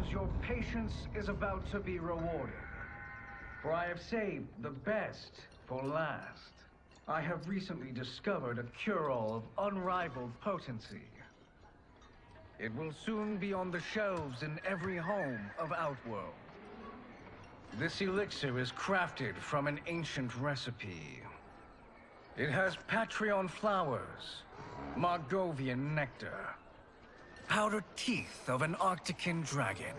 seems your patience is about to be rewarded. For I have saved the best for last. I have recently discovered a cure-all of unrivaled potency. It will soon be on the shelves in every home of Outworld. This elixir is crafted from an ancient recipe. It has Patreon flowers, Margovian nectar, powdered teeth of an Arctican dragon.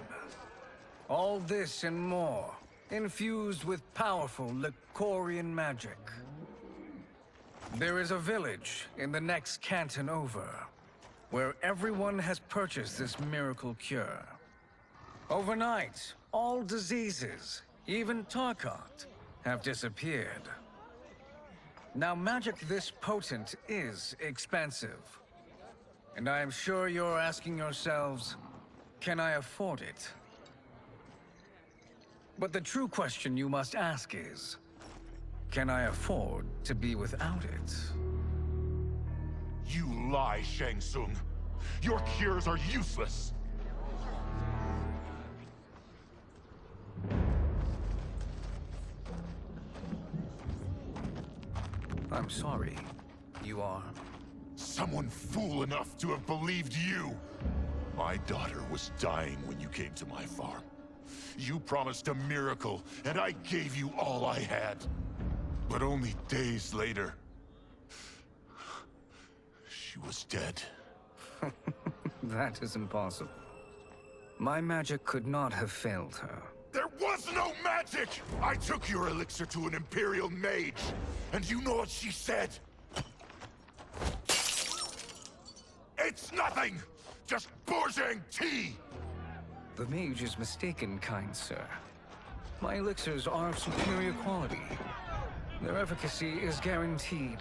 All this and more, infused with powerful Licorian magic. There is a village in the next canton over, where everyone has purchased this miracle cure. Overnight, all diseases, even Tarkat, have disappeared. Now, magic this potent is expensive. And I am sure you're asking yourselves, can I afford it? But the true question you must ask is, can I afford to be without it? You lie, Shang Tsung. Your cures are useless. I'm sorry. You are? Someone fool enough to have believed you. My daughter was dying when you came to my farm. You promised a miracle, and I gave you all I had. But only days later, she was dead. That is impossible. My magic could not have failed her. There was no magic! I took your elixir to an Imperial mage, and you know what she said? It's nothing! Just Bourgeois tea! The mage is mistaken, kind sir. My elixirs are of superior quality. Their efficacy is guaranteed.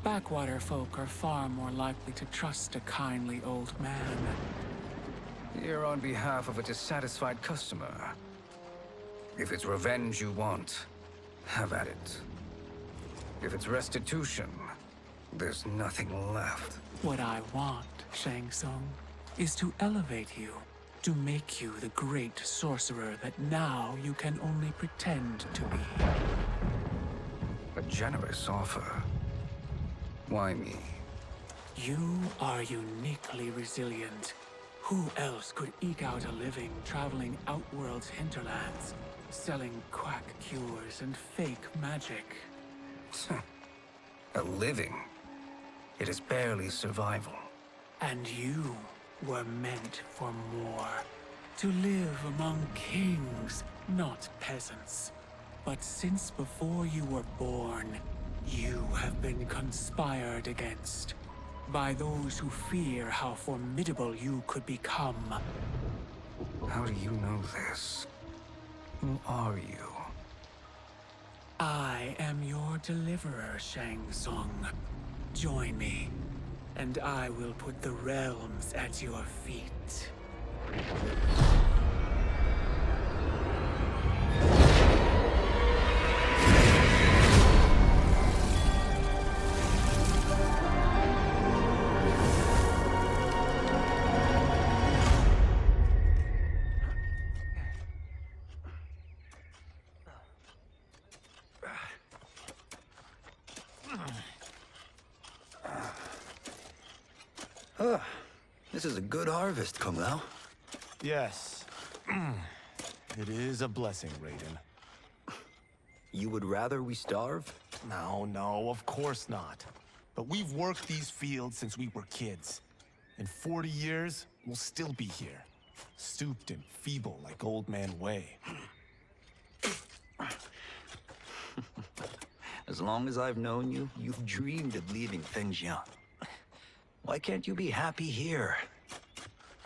Backwater folk are far more likely to trust a kindly old man. Here on behalf of a dissatisfied customer. If it's revenge you want, have at it. If it's restitution, there's nothing left. What I want, Shang Tsung, is to elevate you, to make you the great sorcerer that now you can only pretend to be. A generous offer. Why me? You are uniquely resilient. Who else could eke out a living traveling Outworld's hinterlands, selling quack cures and fake magic? A living? It is barely survival. And you were meant for more. To live among kings, not peasants. But since before you were born, you have been conspired against by those who fear how formidable you could become. How do you know this? Who are you? I am your deliverer, Shang Tsung. Join me, and I will put the realms at your feet. This is a good harvest, Kung Lao. Yes. It is a blessing, Raiden. You would rather we starve? No, of course not. But we've worked these fields since we were kids. In 40 years, we'll still be here. Stooped and feeble like Old Man Way. As long as I've known you, you've dreamed of leaving Fengjian. Why can't you be happy here?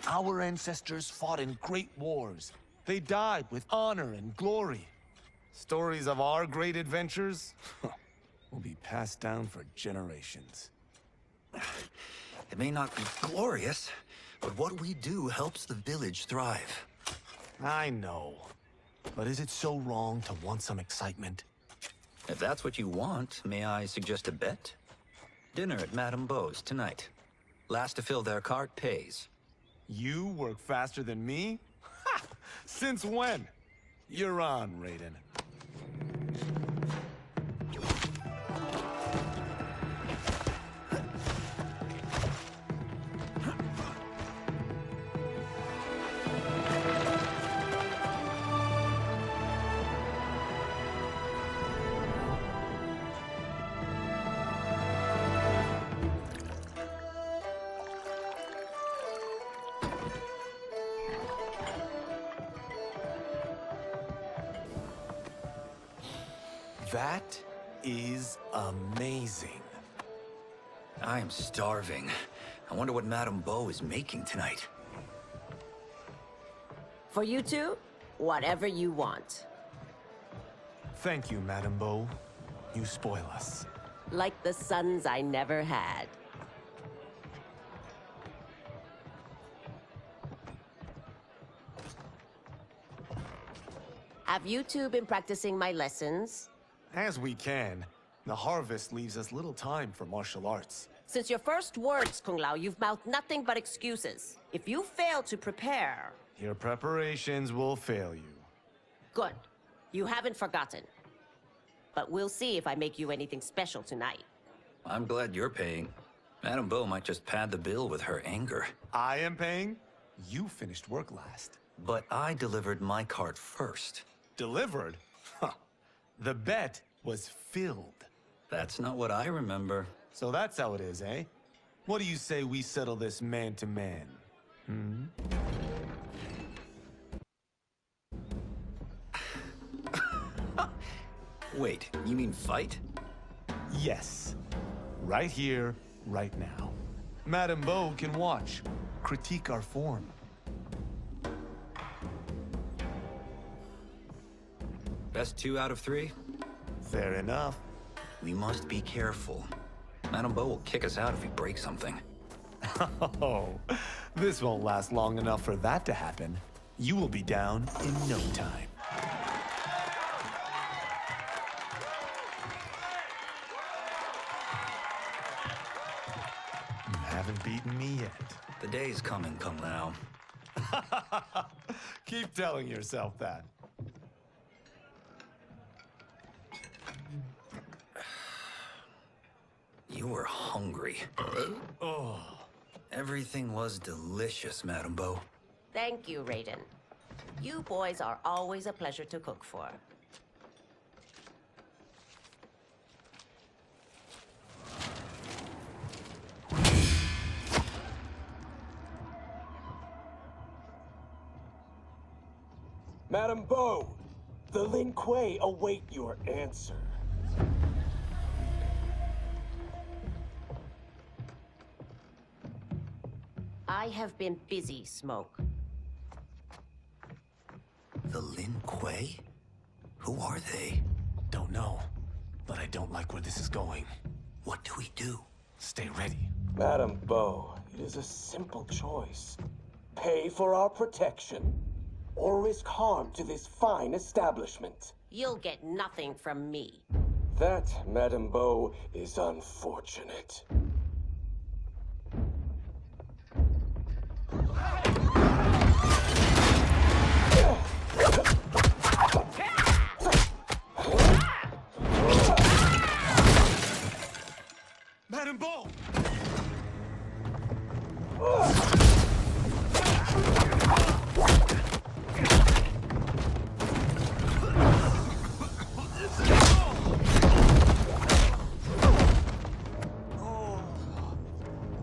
Our ancestors fought in great wars. They died with honor and glory. Stories of our great adventures will be passed down for generations. It may not be glorious, but what we do helps the village thrive. I know. But is it so wrong to want some excitement? If that's what you want, may I suggest a bet? Dinner at Madame Beau's tonight. Last to fill their cart pays. You work faster than me? Ha! Since when? You're on, Raiden. That is amazing. I am starving. I wonder what Madame Beau is making tonight. For you two, whatever you want. Thank you, Madame Beau. You spoil us. Like the sons I never had. Have you two been practicing my lessons? As we can. The harvest leaves us little time for martial arts. Since your first words, Kung Lao, you've mouthed nothing but excuses. If you fail to prepare... Your preparations will fail you. Good. You haven't forgotten. But we'll see if I make you anything special tonight. I'm glad you're paying. Madame Beau might just pad the bill with her anger. I am paying? You finished work last. But I delivered my cart first. Delivered? Huh. The bet was filled. That's not what I remember. So that's how it is, eh? What do you say we settle this man to man? Hmm? Wait, you mean fight? Yes. Right here, right now. Madame Beau can watch, critique our form. Best 2 out of 3? Fair enough. We must be careful. Madame Beau will kick us out if we break something. Oh, this won't last long enough for that to happen. You will be down in no time. You haven't beaten me yet. The day's coming, Kung Lao. Keep telling yourself that. You were hungry. Oh. Everything was delicious, Madame Beau. Thank you, Raiden. You boys are always a pleasure to cook for. Madame Beau, the Lin Kuei await your answer. I have been busy, Smoke. The Lin Kuei? Who are they? Don't know, but I don't like where this is going. What do we do? Stay ready. Madame Beau, it is a simple choice. Pay for our protection, or risk harm to this fine establishment. You'll get nothing from me. That, Madame Beau, is unfortunate. Madame Beau!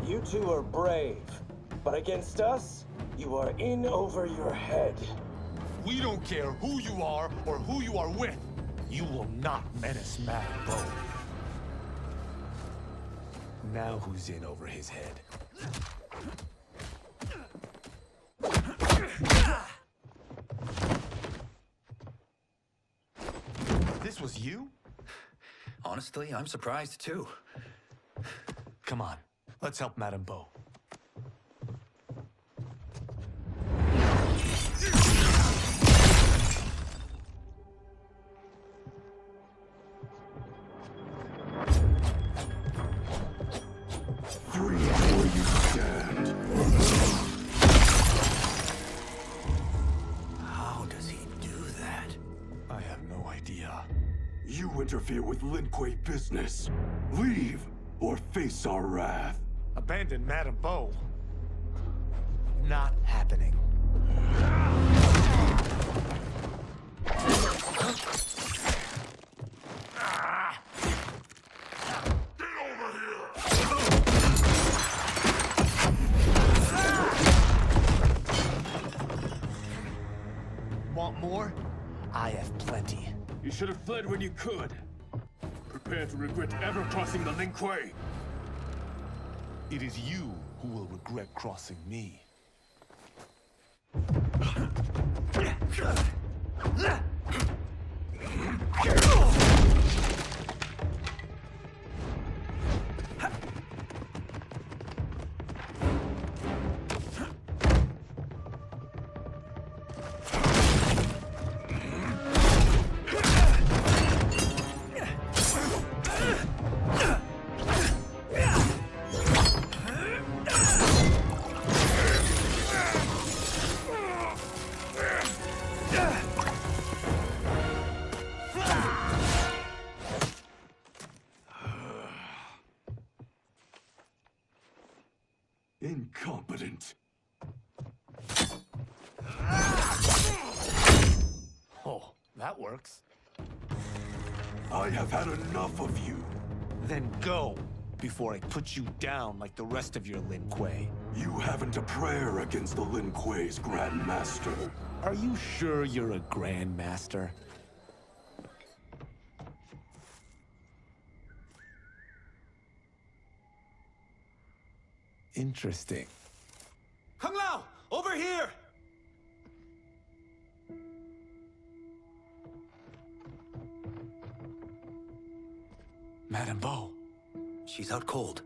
You two are brave, but against us, you are in over your head. We don't care who you are or who you are with. You will not menace Madam Bo. Now who's in over his head? This was you? Honestly, I'm surprised too. Come on, let's help Madam Bo. Free where you stand. How does he do that? I have no idea. You interfere with Lin Kuei business. Leave, or face our wrath. Abandon Madam Bo? Not happening. Want more? I have plenty. You should have fled when you could. Prepare to regret ever crossing the Lin Kuei. It is you who will regret crossing me. Incompetent. Oh, that works. I have had enough of you. Then go, before I put you down like the rest of your Lin Kuei. You haven't a prayer against the Lin Kuei's Grand Master. Are you sure you're a Grand Master? Interesting. Kung Lao! Over here! Madam Bo. She's out cold.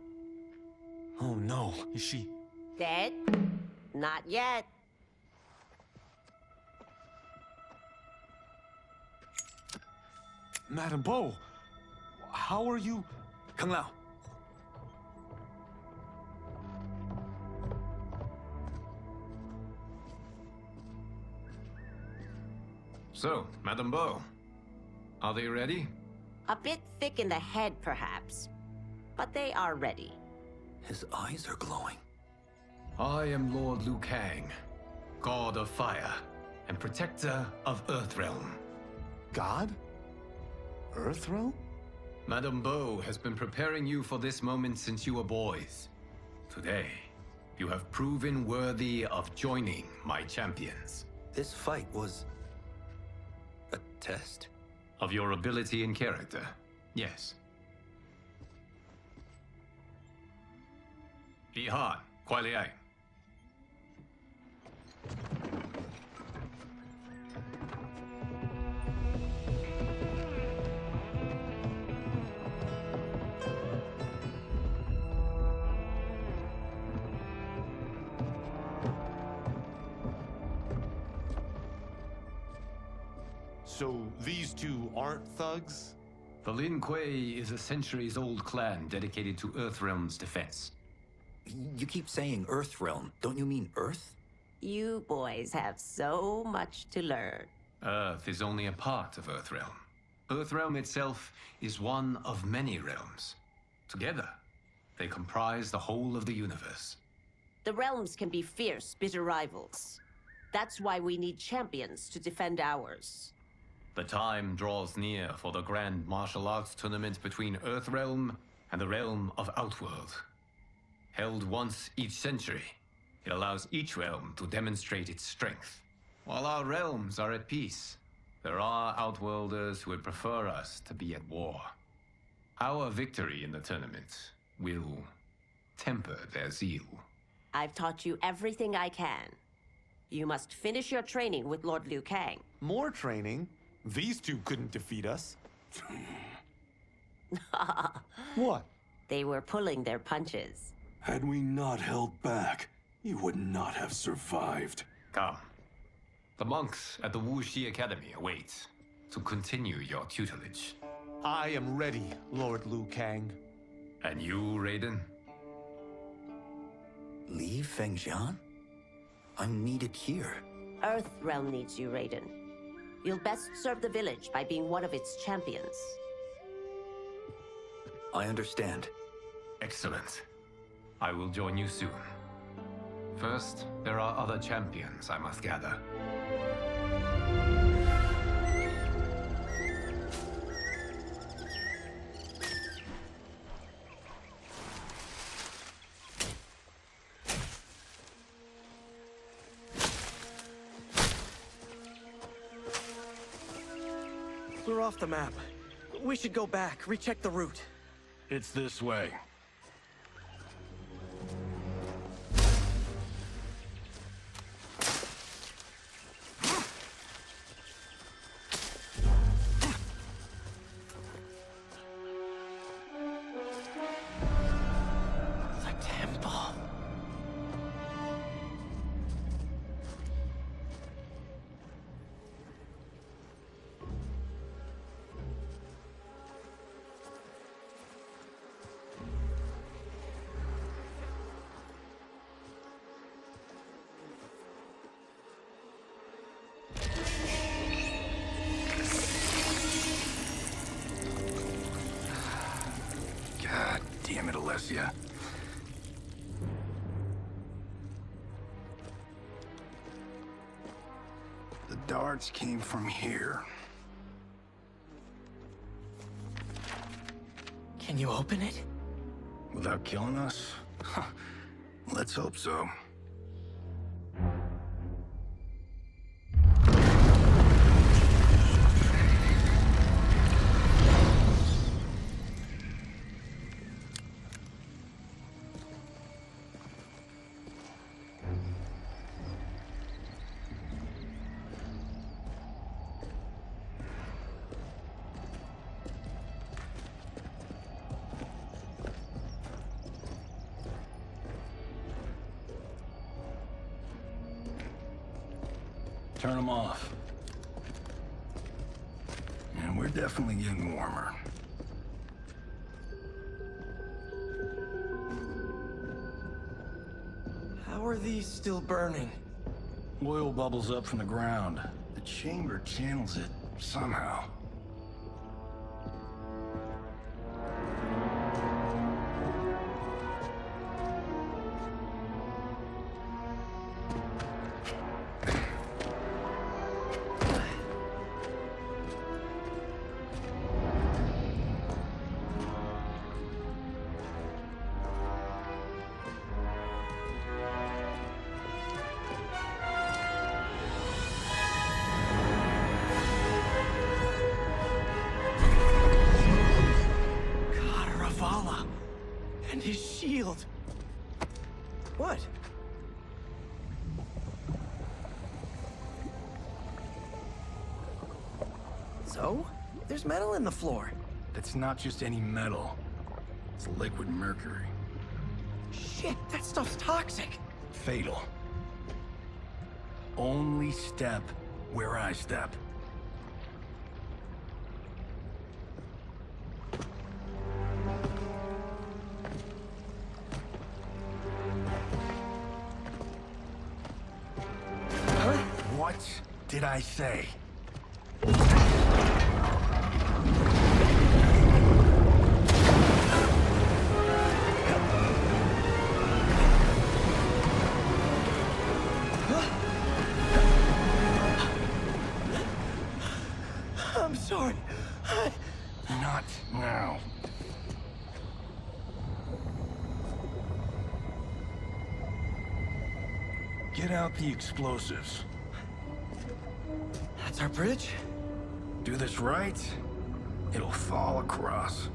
Oh no, is she... Dead? Not yet. Madam Bo, how are you... Kung Lao. So, Madam Bo, are they ready? A bit thick in the head, perhaps. But they are ready. His eyes are glowing. I am Lord Liu Kang, God of Fire, and Protector of Earthrealm. God? Earthrealm? Madam Bo has been preparing you for this moment since you were boys. Today, you have proven worthy of joining my champions. This fight was... a test? Of your ability and character, yes. Ihan, Kuai Liang. So these two aren't thugs? The Lin Kuei is a centuries-old clan dedicated to Earthrealm's defense. You keep saying Earthrealm. Don't you mean Earth? You boys have so much to learn. Earth is only a part of Earthrealm. Earthrealm itself is one of many realms. Together, they comprise the whole of the universe. The realms can be fierce, bitter rivals. That's why we need champions to defend ours. The time draws near for the grand martial arts tournament between Earthrealm and the realm of Outworld. held once each century. It allows each realm to demonstrate its strength. While our realms are at peace, there are Outworlders who would prefer us to be at war. Our victory in the tournament will temper their zeal. I've taught you everything I can. You must finish your training with Lord Liu Kang. More training? These two couldn't defeat us. What? They were pulling their punches. Had we not held back, you would not have survived. Come. The monks at the Wuxi Academy await to continue your tutelage. I am ready, Lord Liu Kang. And you, Raiden? Leave Fengjian? I'm needed here. Earth Realm needs you, Raiden. You'll best serve the village by being one of its champions. I understand. Excellent. I will join you soon. First, there are other champions I must gather. We're off the map. We should go back, recheck the route. It's this way. The temple. God damn it, Alessia. The darts came from here. Can you open it? Without killing us? Let's hope so. Turn them off. And we're definitely getting warmer. How are these still burning? Oil bubbles up from the ground. The chamber channels it somehow. Katara and his shield. What? So? There's metal in the floor. It's not just any metal. It's liquid mercury. Shit, that stuff's toxic. Fatal. Only step where I step. What did I say? I'm sorry. Not now. Get out the explosives. That's our bridge? Do this right, it'll fall across.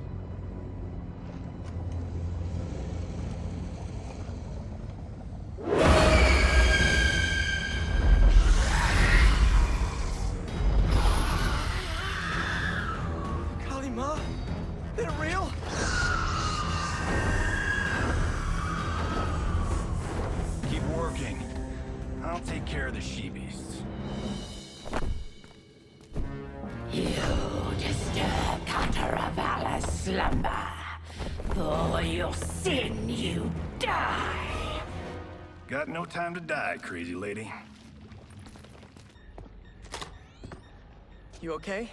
Kalima? They're real? Keep working. I'll take care of the she-beasts. You disturb Katara's slumber. For your sin, you die. Got no time to die, crazy lady. You okay?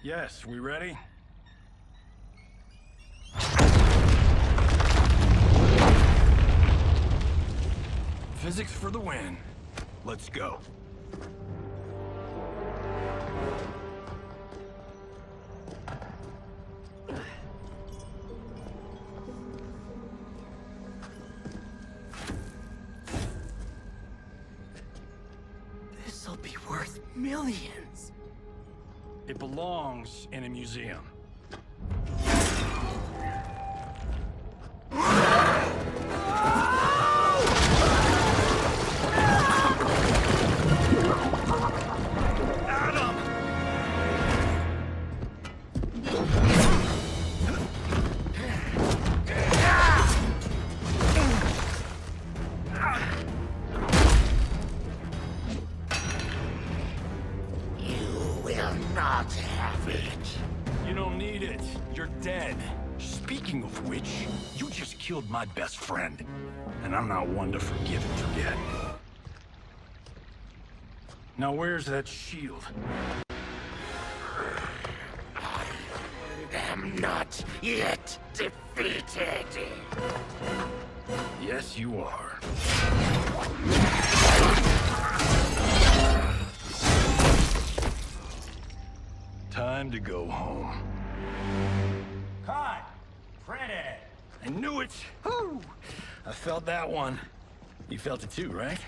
Yes, we ready? Physics for the win. Let's go. This'll be worth millions. It belongs in a museum. Not have it. You don't need it. You're dead. Speaking of which, you just killed my best friend. And I'm not one to forgive and forget. Now where's that shield? I am not yet defeated. Yes, you are. Time to go home. Cut! Printed! I knew it! Woo! I felt that one. You felt it too, right?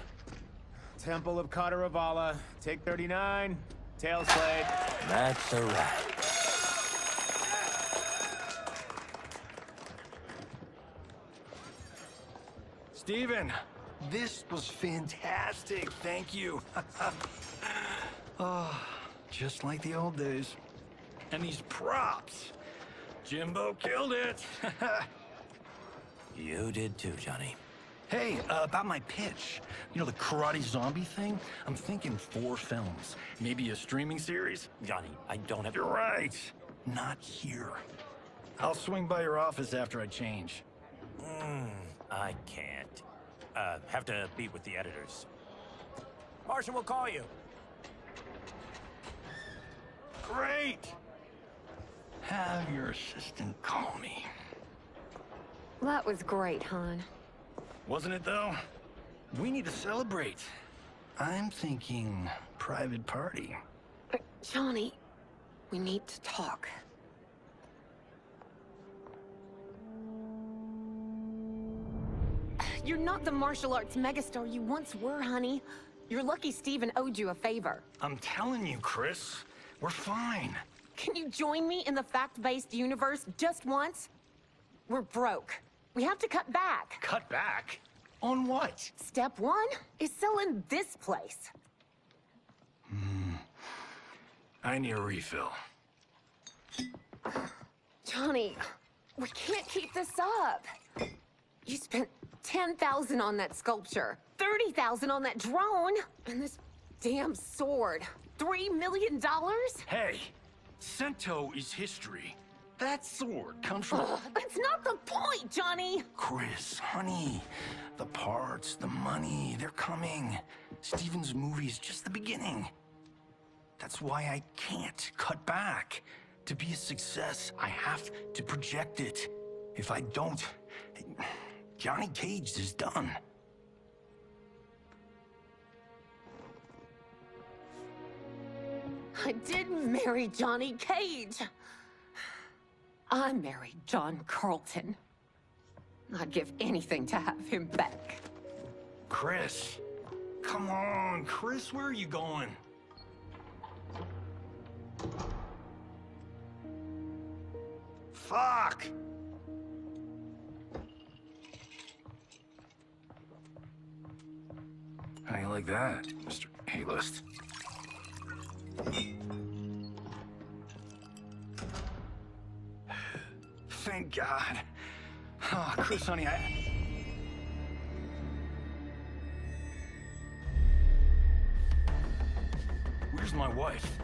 Temple of Katara, take 39, tail slate. That's a wrap. Steven, this was fantastic. Thank you. Oh, just like the old days. And these props. Jimbo killed it. You did too, Johnny. Hey, about my pitch. You know, the karate zombie thing? I'm thinking 4 films. Maybe a streaming series? Johnny, I don't have... You're right. Not here. I'll swing by your office after I change. I can't. Have to meet with the editors. Marshall will call you. Great! Have your assistant call me. That was great, hon. Wasn't it, though? We need to celebrate. I'm thinking private party. Johnny, we need to talk. You're not the martial arts megastar you once were, honey. You're lucky Steven owed you a favor. I'm telling you, Chris. We're fine. Can you join me in the fact-based universe just once? We're broke. We have to cut back. Cut back? On what? Step 1 is selling this place. I need a refill. Johnny, we can't keep this up. You spent $10,000 on that sculpture, $30,000 on that drone, and this damn sword. $3 million? Hey, Sento is history. That sword comes from... That's not the point, Johnny! Chris, honey, the parts, the money, they're coming. Steven's movie is just the beginning. That's why I can't cut back. To be a success, I have to project it. If I don't, Johnny Cage is done. I didn't marry Johnny Cage. I married John Carlton. I'd give anything to have him back. Chris, come on, Chris, where are you going? Fuck! How you like that, Mr. A-list? Thank God. Oh, Chris, honey, Where's my wife?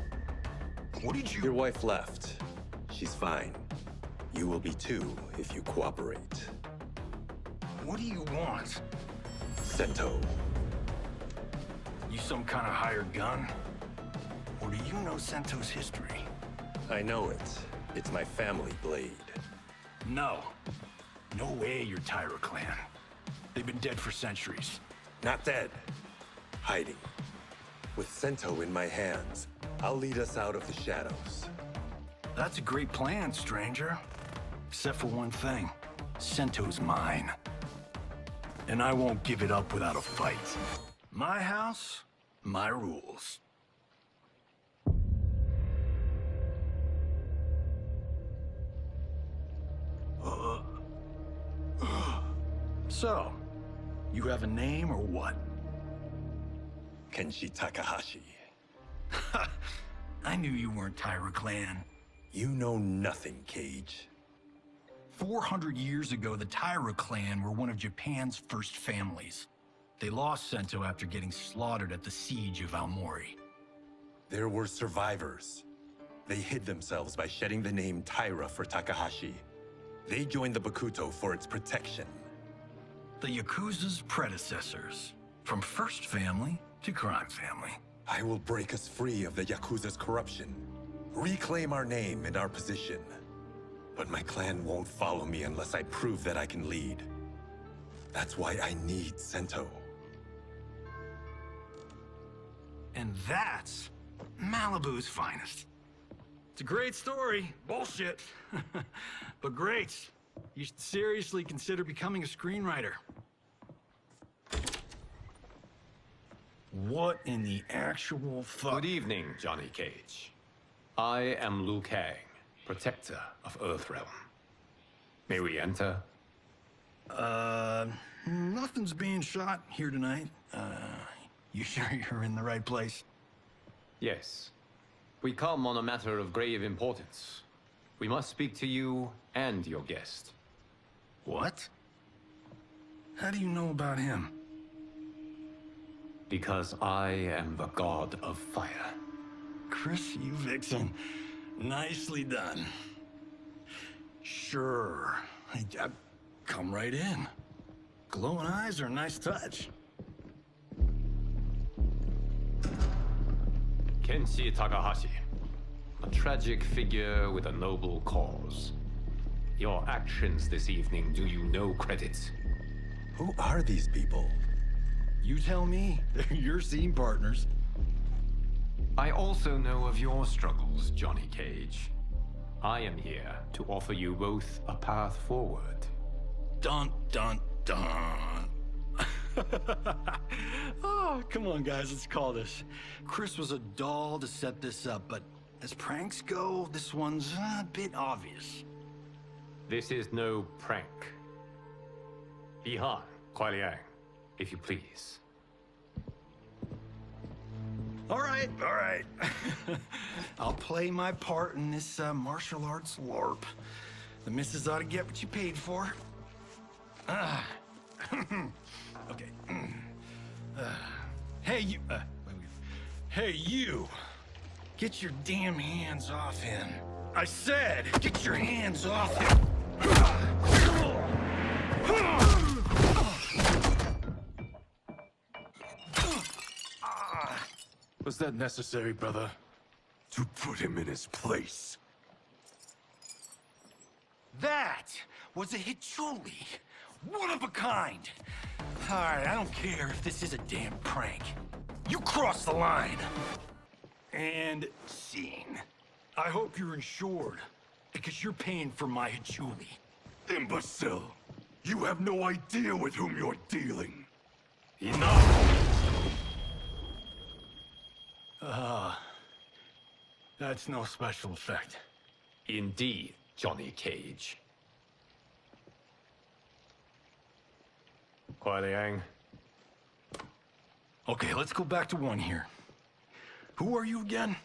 What did you... Your wife left. She's fine. You will be too, if you cooperate. What do you want? Sento. You some kind of hired gun? Or do you know Sento's history? I know it. It's my family blade. No. No way you're Tyra clan. They've been dead for centuries. Not dead. Hiding. With Sento in my hands, I'll lead us out of the shadows. That's a great plan, stranger. Except for one thing. Sento's mine. And I won't give it up without a fight. My house, my rules. So, you have a name or what? Kenshi Takahashi. I knew you weren't Tyra clan. You know nothing, Cage. 400 years ago, the Tyra clan were one of Japan's first families. They lost Sento after getting slaughtered at the siege of Aomori. There were survivors. They hid themselves by shedding the name Tyra for Takahashi. They joined the Bakuto for its protection. The Yakuza's predecessors. From first family to crime family. I will break us free of the Yakuza's corruption. Reclaim our name and our position. But my clan won't follow me unless I prove that I can lead. That's why I need Sento. And that's Malibu's finest. It's a great story. Bullshit. But great. You should seriously consider becoming a screenwriter. What in the actual fuck? Good evening, Johnny Cage. I am Liu Kang, protector of Earthrealm. May we enter? Nothing's being shot here tonight. You sure you're in the right place? Yes. We come on a matter of grave importance. We must speak to you and your guest. What? How do you know about him? Because I am the god of fire. Chris, you vixen. Nicely done. Sure. Come right in. Glowing eyes are a nice touch. Kenshi Takahashi. A tragic figure with a noble cause. Your actions this evening do you no credit. Who are these people? You tell me. They're your scene partners. I also know of your struggles, Johnny Cage. I am here to offer you both a path forward. Dun, dun, dun. Oh, come on, guys, let's call this. Chris was a doll to set this up, but as pranks go, this one's a bit obvious. This is no prank. Bihan, Kuai Liang, if you please. All right. I'll play my part in this martial arts LARP. The missus ought to get what you paid for. Okay. Hey, you... Hey, you! Get your damn hands off him. I said, get your hands off him! Was that necessary, brother? To put him in his place. That was a Hichuli. One of a kind. All right, I don't care if this is a damn prank. You crossed the line. And scene. I hope you're insured, because you're paying for my Hichuli. Imbecile! You have no idea with whom you're dealing. Enough! That's no special effect. Indeed, Johnny Cage. Kuai Liang. Okay, let's go back to one here. Who are you again?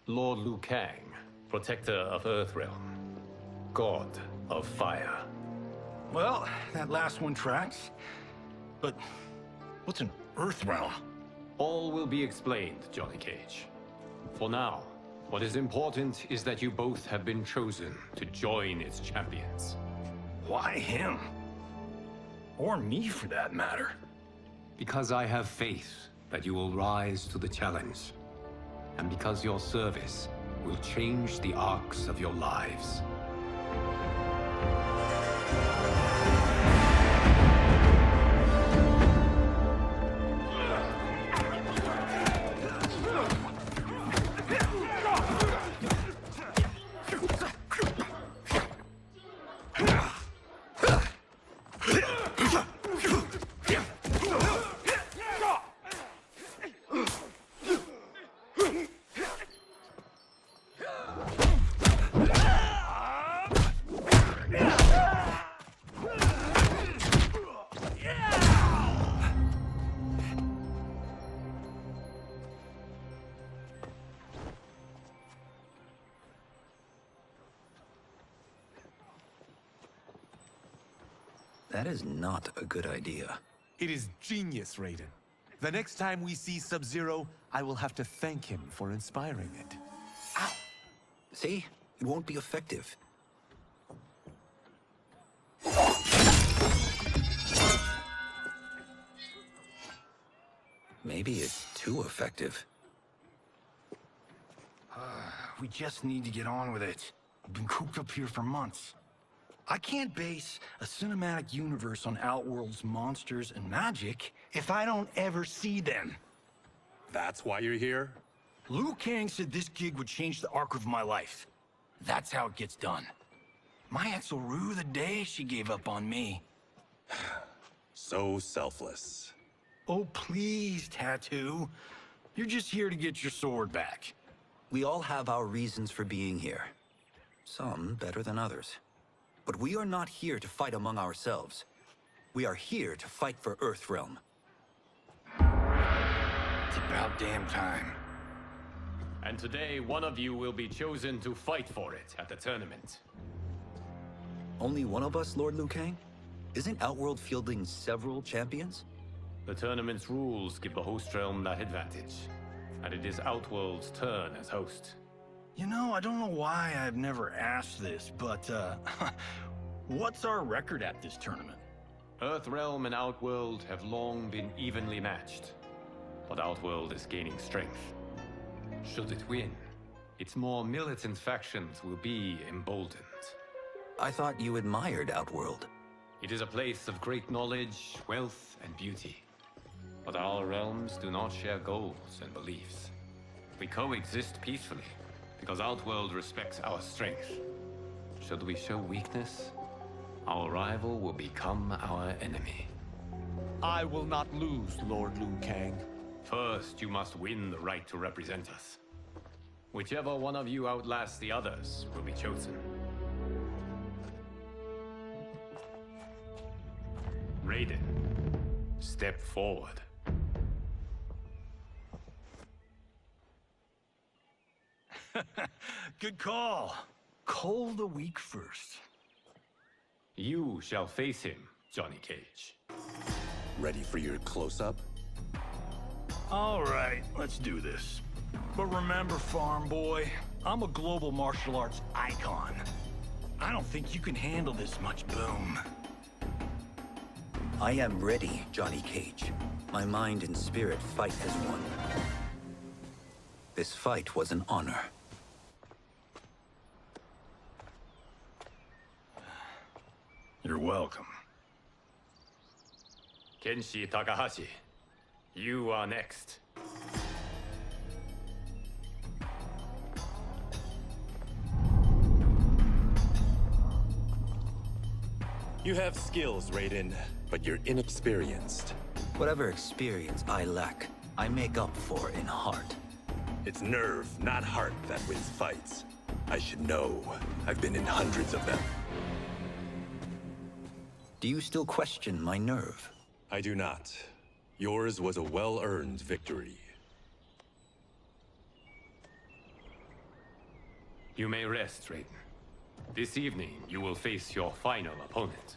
Lord Liu Kang, protector of Earthrealm, god of fire. Well, that last one tracks. But what's an Earthrealm? All will be explained, Johnny Cage. For now, what is important is that you both have been chosen to join its champions. Why him? Or me, for that matter. Because I have faith that you will rise to the challenge. And because your service will change the arcs of your lives. That is not a good idea. It is genius, Raiden. The next time we see Sub-Zero, I will have to thank him for inspiring it. Ow! See? It won't be effective. Maybe it's too effective. We just need to get on with it. We've been cooped up here for months. I can't base a cinematic universe on Outworld's monsters and magic if I don't ever see them. That's why you're here? Liu Kang said this gig would change the arc of my life. That's how it gets done. My ex will rue the day she gave up on me. So selfless. Oh, please, Tattoo. You're just here to get your sword back. We all have our reasons for being here. Some better than others. But we are not here to fight among ourselves. We are here to fight for Earthrealm. It's about damn time. And today, one of you will be chosen to fight for it at the tournament. Only one of us, Lord Liu Kang? Isn't Outworld fielding several champions? The tournament's rules give the host realm that advantage. And it is Outworld's turn as host. You know, I don't know why I've never asked this, but, what's our record at this tournament? Earthrealm and Outworld have long been evenly matched. But Outworld is gaining strength. Should it win, its more militant factions will be emboldened. I thought you admired Outworld. It is a place of great knowledge, wealth, and beauty. But our realms do not share goals and beliefs. We coexist peacefully, because Outworld respects our strength. Should we show weakness, our rival will become our enemy. I will not lose, Lord Liu Kang. First, you must win the right to represent us. Whichever one of you outlasts the others will be chosen. Raiden, step forward. Good call. Cole the weak first. You shall face him, Johnny Cage. Ready for your close-up? All right, let's do this. But remember, farm boy, I'm a global martial arts icon. I don't think you can handle this much boom. I am ready, Johnny Cage. My mind and spirit fight as one. This fight was an honor. You're welcome. Kenshi Takahashi, you are next. You have skills, Raiden, but you're inexperienced. Whatever experience I lack, I make up for in heart. It's nerve, not heart, that wins fights. I should know. I've been in hundreds of them. Do you still question my nerve? I do not. Yours was a well-earned victory. You may rest, Raiden. This evening, you will face your final opponent.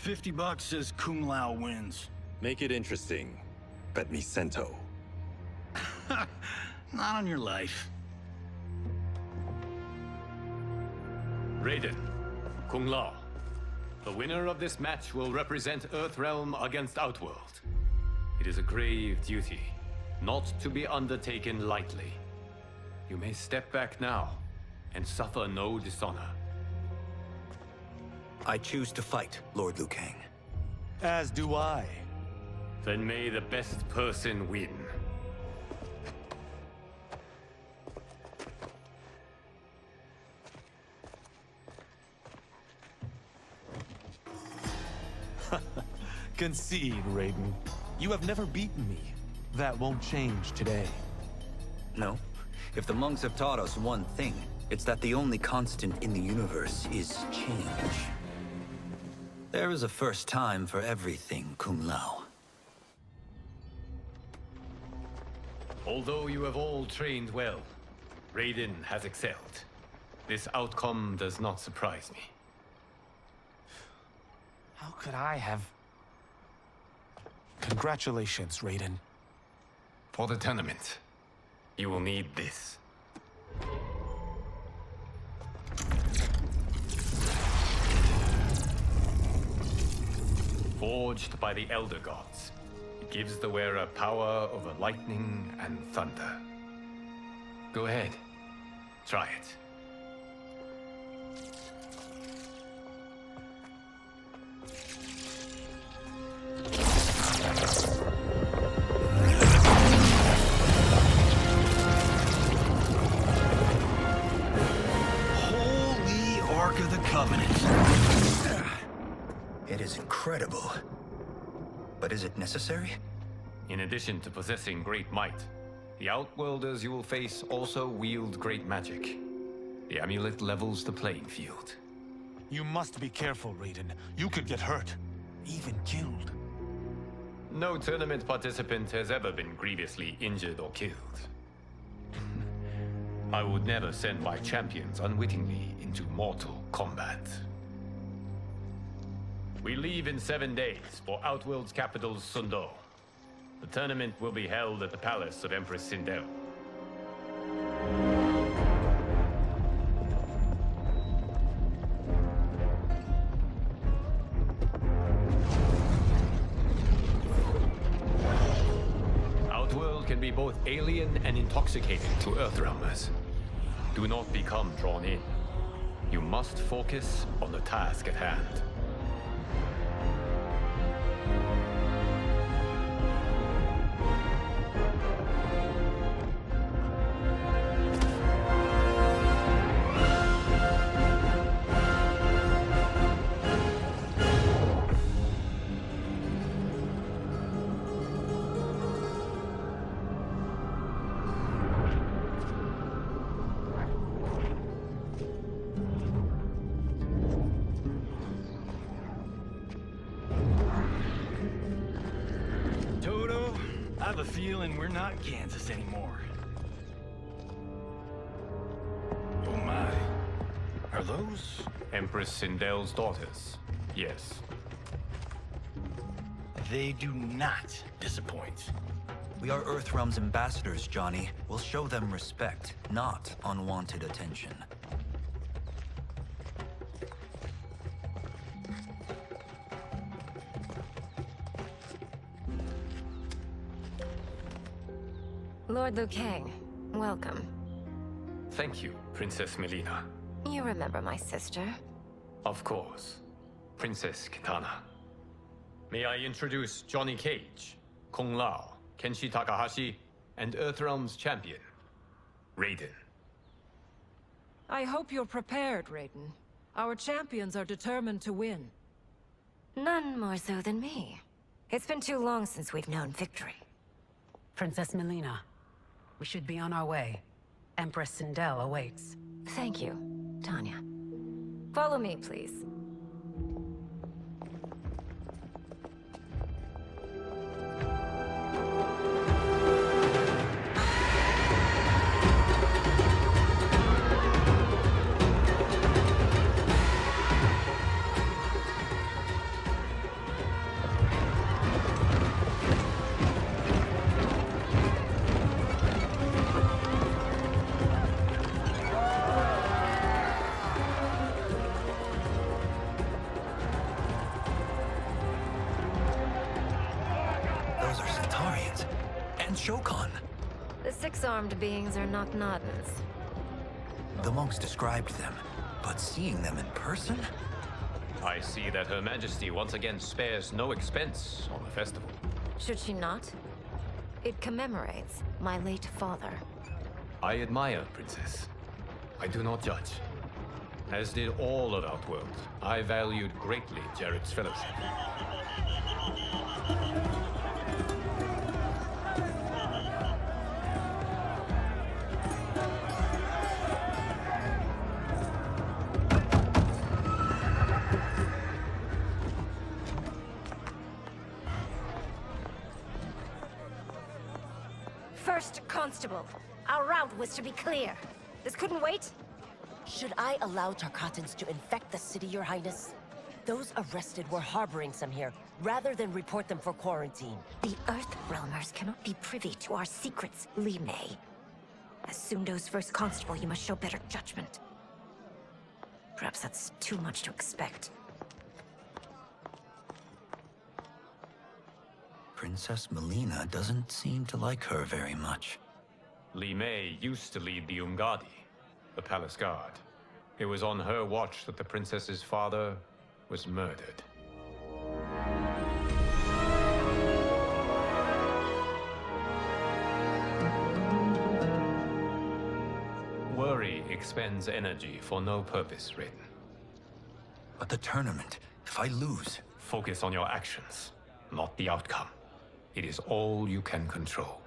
$50 says Kung Lao wins. Make it interesting. Bet me cento. Not on your life. Raiden, Kung Lao. The winner of this match will represent Earthrealm against Outworld. It is a grave duty, not to be undertaken lightly. You may step back now, and suffer no dishonor. I choose to fight, Lord Liu Kang. As do I. Then may the best person win. Concede, Raiden. You have never beaten me. That won't change today. No. If the monks have taught us one thing, it's that the only constant in the universe is change. There is a first time for everything, Kung Lao. Although you have all trained well, Raiden has excelled. This outcome does not surprise me. How could I have... Congratulations, Raiden. For the tournament, you will need this. Forged by the Elder Gods, it gives the wearer power over lightning and thunder. Go ahead, try it. Holy Ark of the Covenant. It is incredible. But is it necessary? In addition to possessing great might, the Outworlders you will face also wield great magic. The amulet levels the playing field. You must be careful, Raiden. You could get hurt. Even killed. No tournament participant has ever been grievously injured or killed. I would never send my champions unwittingly into mortal combat. We leave in 7 days for Outworld's capital, Sundo. The tournament will be held at the palace of Empress Sindel. Outworld can be both alien and intoxicating to Earthrealmers. Do not become drawn in. You must focus on the task at hand. I have a feeling we're not Kansas anymore. Oh my. Are those? Empress Sindel's daughters, yes. They do not disappoint. We are Earthrealm's ambassadors, Johnny. We'll show them respect, not unwanted attention. Lord Liu Kang, welcome. Thank you, Princess Melina. You remember my sister? Of course. Princess Kitana. May I introduce Johnny Cage, Kung Lao, Kenshi Takahashi, and Earthrealm's champion, Raiden. I hope you're prepared, Raiden. Our champions are determined to win. None more so than me. It's been too long since we've known victory. Princess Melina, we should be on our way. Empress Sindel awaits. Thank you, Tanya. Follow me, please. The six-armed beings are not Nodens. The monks described them, but seeing them in person? I see that Her Majesty once again spares no expense on the festival. Should she not? It commemorates my late father. I admire, Princess. I do not judge. As did all of Outworld, I valued greatly Jared's fellowship. First Constable, our route was to be clear. This couldn't wait? Should I allow Tarkatans to infect the city, Your Highness? Those arrested were harboring some here, rather than report them for quarantine. The Earthrealmers cannot be privy to our secrets, Li Mei. As Sundo's first constable, you must show better judgment. Perhaps that's too much to expect. Princess Melina doesn't seem to like her very much. Li Mei used to lead the Umgadi, the palace guard. It was on her watch that the princess's father was murdered. Worry expends energy for no purpose, Raiden. But the tournament, if I lose... Focus on your actions, not the outcome. It is all you can control.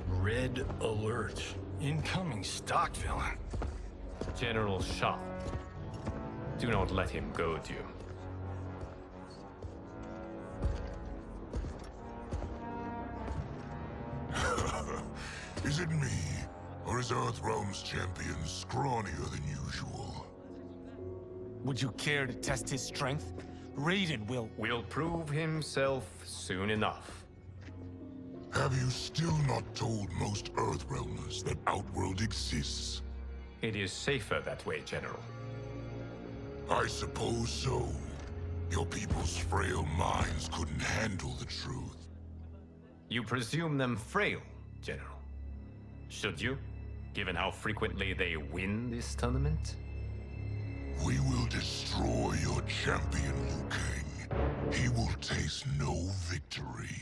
Red alert. Incoming stock villain. General Shah. Do not let him goad you. Is it me? Or is Earthrealm's champion scrawnier than usual? Would you care to test his strength? Raiden will prove himself soon enough. Have you still not told most Earthrealmers that Outworld exists? It is safer that way, General. I suppose so. Your people's frail minds couldn't handle the truth. You presume them frail, General. Should you, given how frequently they win this tournament? We will destroy your champion, Liu Kang. He will taste no victory.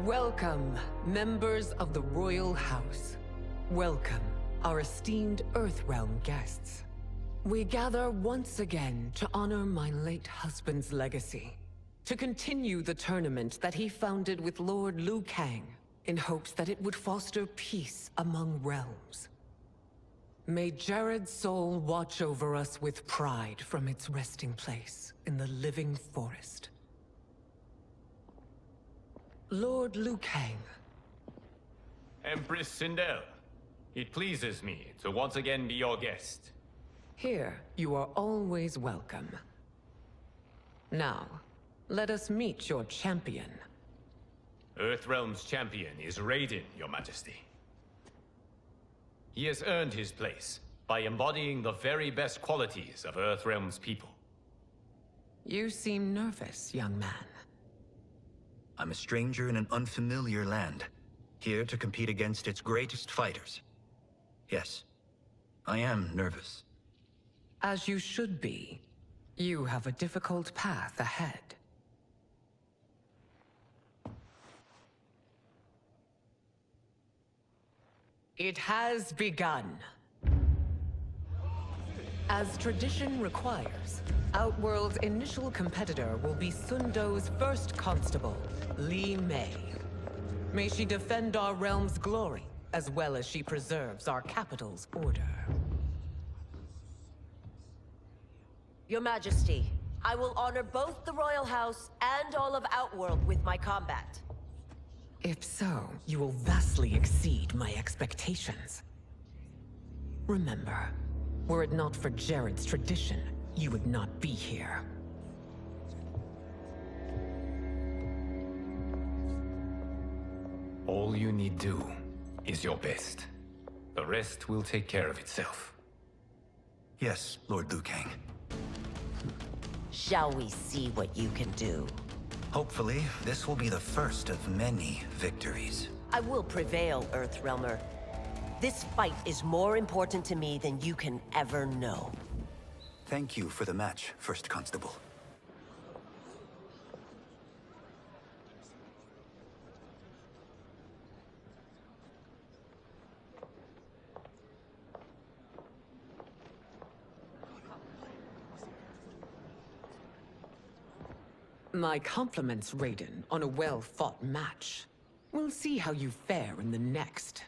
Welcome, members of the Royal House. Welcome, our esteemed Earthrealm guests. We gather once again to honor my late husband's legacy, to continue the tournament that he founded with Lord Liu Kang, in hopes that it would foster peace among realms. May Jared's soul watch over us with pride from its resting place in the living forest. Lord Liu Kang. Empress Sindel, it pleases me to once again be your guest. Here, you are always welcome. Now, let us meet your champion. Earthrealm's champion is Raiden, Your Majesty. He has earned his place by embodying the very best qualities of Earthrealm's people. You seem nervous, young man. I'm a stranger in an unfamiliar land, here to compete against its greatest fighters. Yes, I am nervous. As you should be. You have a difficult path ahead. It has begun. As tradition requires, Outworld's initial competitor will be Sundo's first constable, Li Mei. May she defend our realm's glory, as well as she preserves our capital's order. Your Majesty, I will honor both the Royal House and all of Outworld with my combat. If so, you will vastly exceed my expectations. Remember, were it not for Jared's tradition, you would not be here. All you need do is your best. The rest will take care of itself. Yes, Lord Liu Kang. Shall we see what you can do? Hopefully, this will be the first of many victories. I will prevail, Earthrealmer. This fight is more important to me than you can ever know. Thank you for the match, First Constable. My compliments, Raiden, on a well-fought match. We'll see how you fare in the next.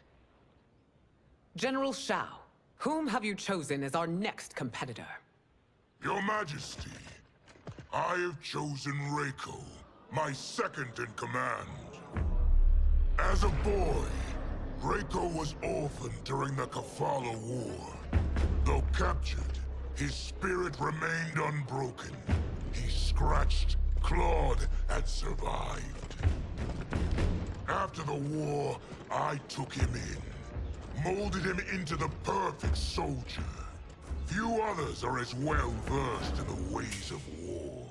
General Shao, whom have you chosen as our next competitor? Your Majesty, I have chosen Reiko, my second in command. As a boy, Reiko was orphaned during the Kafala War. Though captured, his spirit remained unbroken. He scratched, clawed, and survived. After the war, I took him in, molded him into the perfect soldier. Few others are as well versed in the ways of war.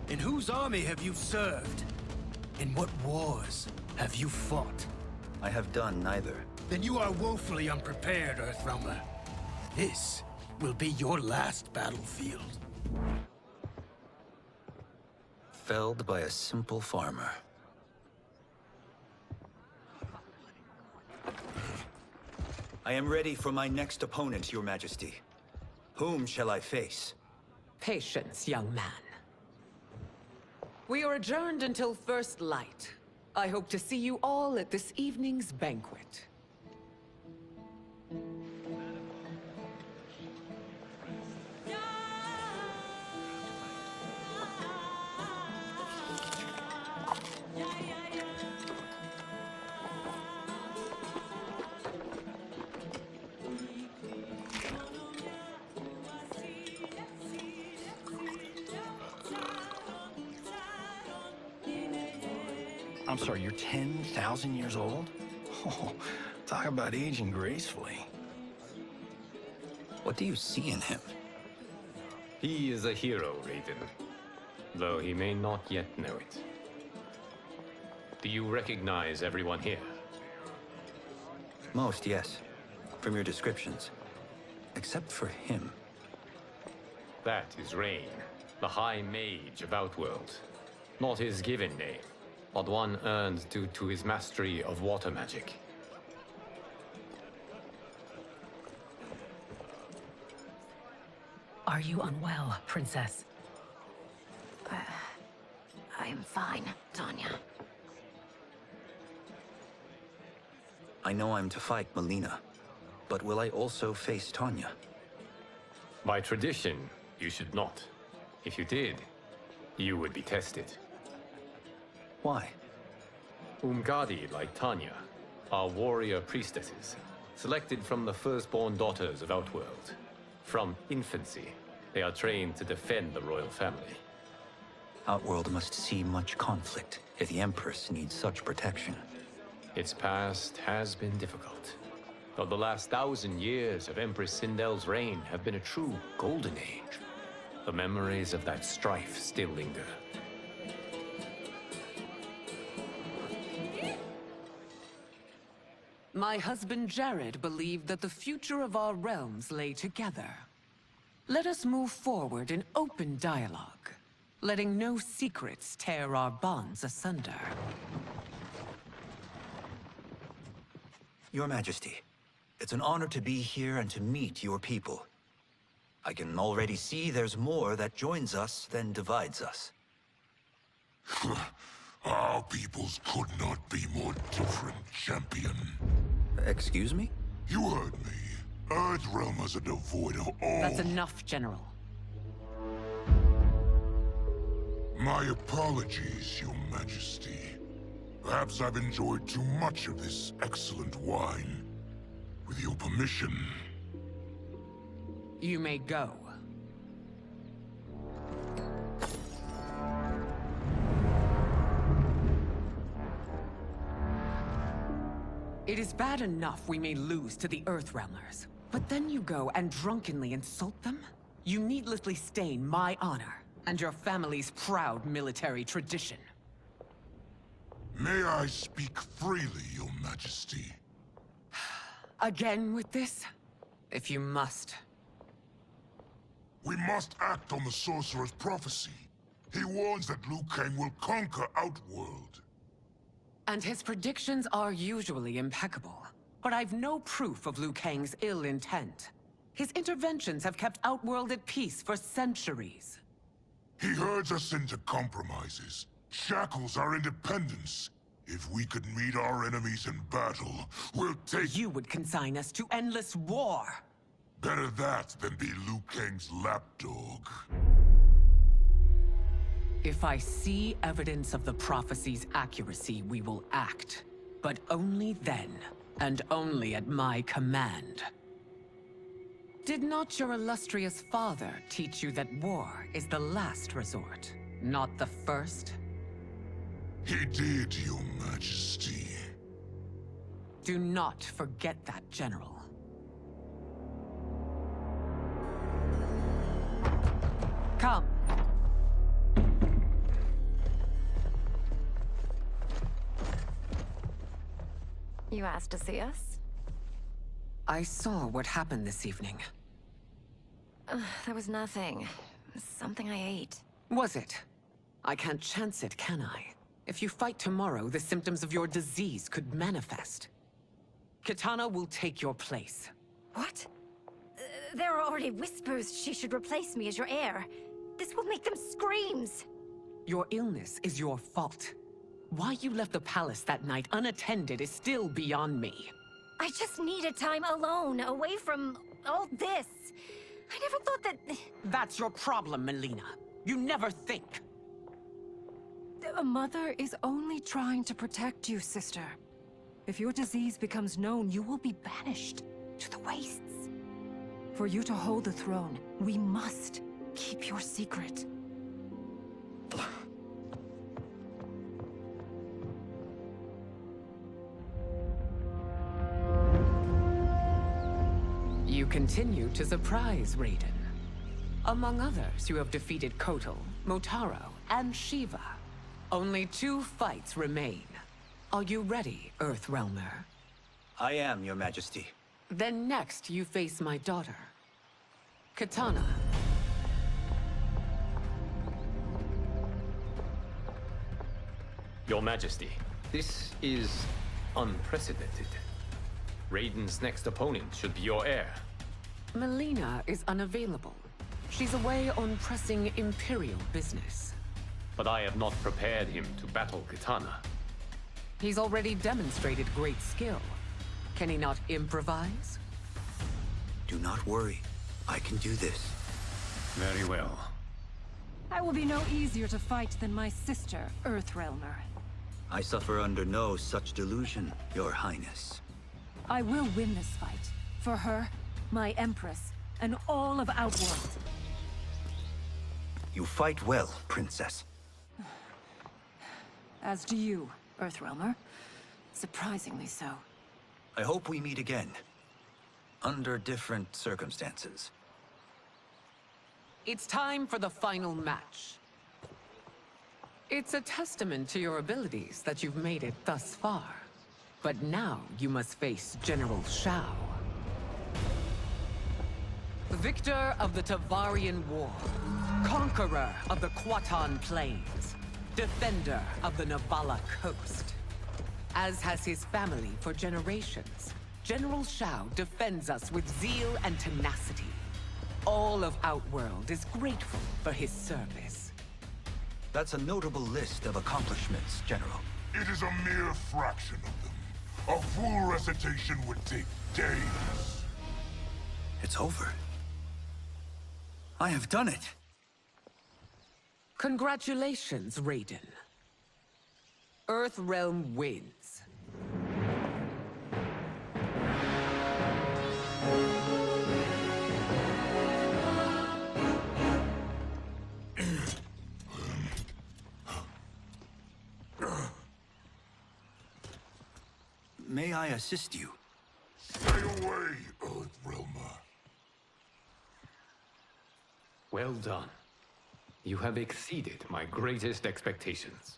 In whose army have you served? In what wars have you fought? I have done neither. Then you are woefully unprepared, Earthrealmer. This will be your last battlefield. Felled by a simple farmer. I am ready for my next opponent, Your Majesty. Whom shall I face? Patience, young man. We are adjourned until first light. I hope to see you all at this evening's banquet. I'm sorry, you're 10,000 years old? Oh, talk about aging gracefully. What do you see in him? He is a hero, Raiden. Though he may not yet know it. Do you recognize everyone here? Most, yes. From your descriptions. Except for him. That is Rain, the High Mage of Outworld. Not his given name, but one earned due to his mastery of water magic. Are you unwell, Princess? I'm fine, Tanya. I know I'm to fight Melina, but will I also face Tanya? By tradition, you should not. If you did, you would be tested. Why? Umgadi, like Tanya, are warrior priestesses, selected from the firstborn daughters of Outworld. From infancy, they are trained to defend the royal family. Outworld must see much conflict if the Empress needs such protection. Its past has been difficult, though the last 1,000 years of Empress Sindel's reign have been a true golden age. The memories of that strife still linger. My husband Jared believed that the future of our realms lay together. Let us move forward in open dialogue, letting no secrets tear our bonds asunder. Your Majesty, it's an honor to be here and to meet your people. I can already see there's more that joins us than divides us. Our peoples could not be more different, champion. Excuse me? You heard me. Earthrealmers are devoid of all... That's enough, General. My apologies, Your Majesty. Perhaps I've enjoyed too much of this excellent wine. With your permission... You may go. It is bad enough we may lose to the Earthrealmers, but then you go and drunkenly insult them? You needlessly stain my honor and your family's proud military tradition. May I speak freely, Your Majesty? Again with this? If you must. We must act on the sorcerer's prophecy. He warns that Liu Kang will conquer Outworld. And his predictions are usually impeccable. But I've no proof of Liu Kang's ill intent. His interventions have kept Outworld at peace for centuries. He herds us into compromises, shackles our independence. If we could meet our enemies in battle, we'll take... You would consign us to endless war! Better that than be Liu Kang's lapdog. If I see evidence of the prophecy's accuracy, we will act. But only then, and only at my command. Did not your illustrious father teach you that war is the last resort, not the first? He did, Your Majesty. Do not forget that, General. Come. You asked to see us? I saw what happened this evening. There was nothing. Something I ate. Was it? I can't chance it, can I? If you fight tomorrow, the symptoms of your disease could manifest. Kitana will take your place. What? There are already whispers she should replace me as your heir. This will make them screams! Your illness is your fault. Why you left the palace that night unattended is still beyond me. I just needed time alone, away from all this. I never thought that... That's your problem, Melina. You never think. A mother is only trying to protect you, sister. If your disease becomes known, you will be banished to the wastes. For you to hold the throne, we must keep your secret. You continue to surprise Raiden. Among others, you have defeated Kotal, Motaro, and Shiva. Only 2 fights remain. Are you ready, Earthrealmer? I am, Your Majesty. Then next, you face my daughter, Kitana. Your Majesty, this is unprecedented. Raiden's next opponent should be your heir. Melina is unavailable. She's away on pressing Imperial business. But I have not prepared him to battle Kitana. He's already demonstrated great skill. Can he not improvise? Do not worry. I can do this. Very well. I will be no easier to fight than my sister, Earthrealmer. I suffer under no such delusion, Your Highness. I will win this fight. For her, my Empress, and all of Outworld. You fight well, Princess. As do you, Earthrealmer. Surprisingly so. I hope we meet again. Under different circumstances. It's time for the final match. It's a testament to your abilities that you've made it thus far. But now you must face General Shao. Victor of the Tavarian War. Conqueror of the Kwatan Plains. Defender of the Navala Coast. As has his family for generations, General Shao defends us with zeal and tenacity. All of Outworld is grateful for his service. That's a notable list of accomplishments, General. It is a mere fraction of them. A full recitation would take days. It's over. I have done it. Congratulations, Raiden. Earthrealm wins. May I assist you? Stay away, Earthrealmer. Well done. You have exceeded my greatest expectations.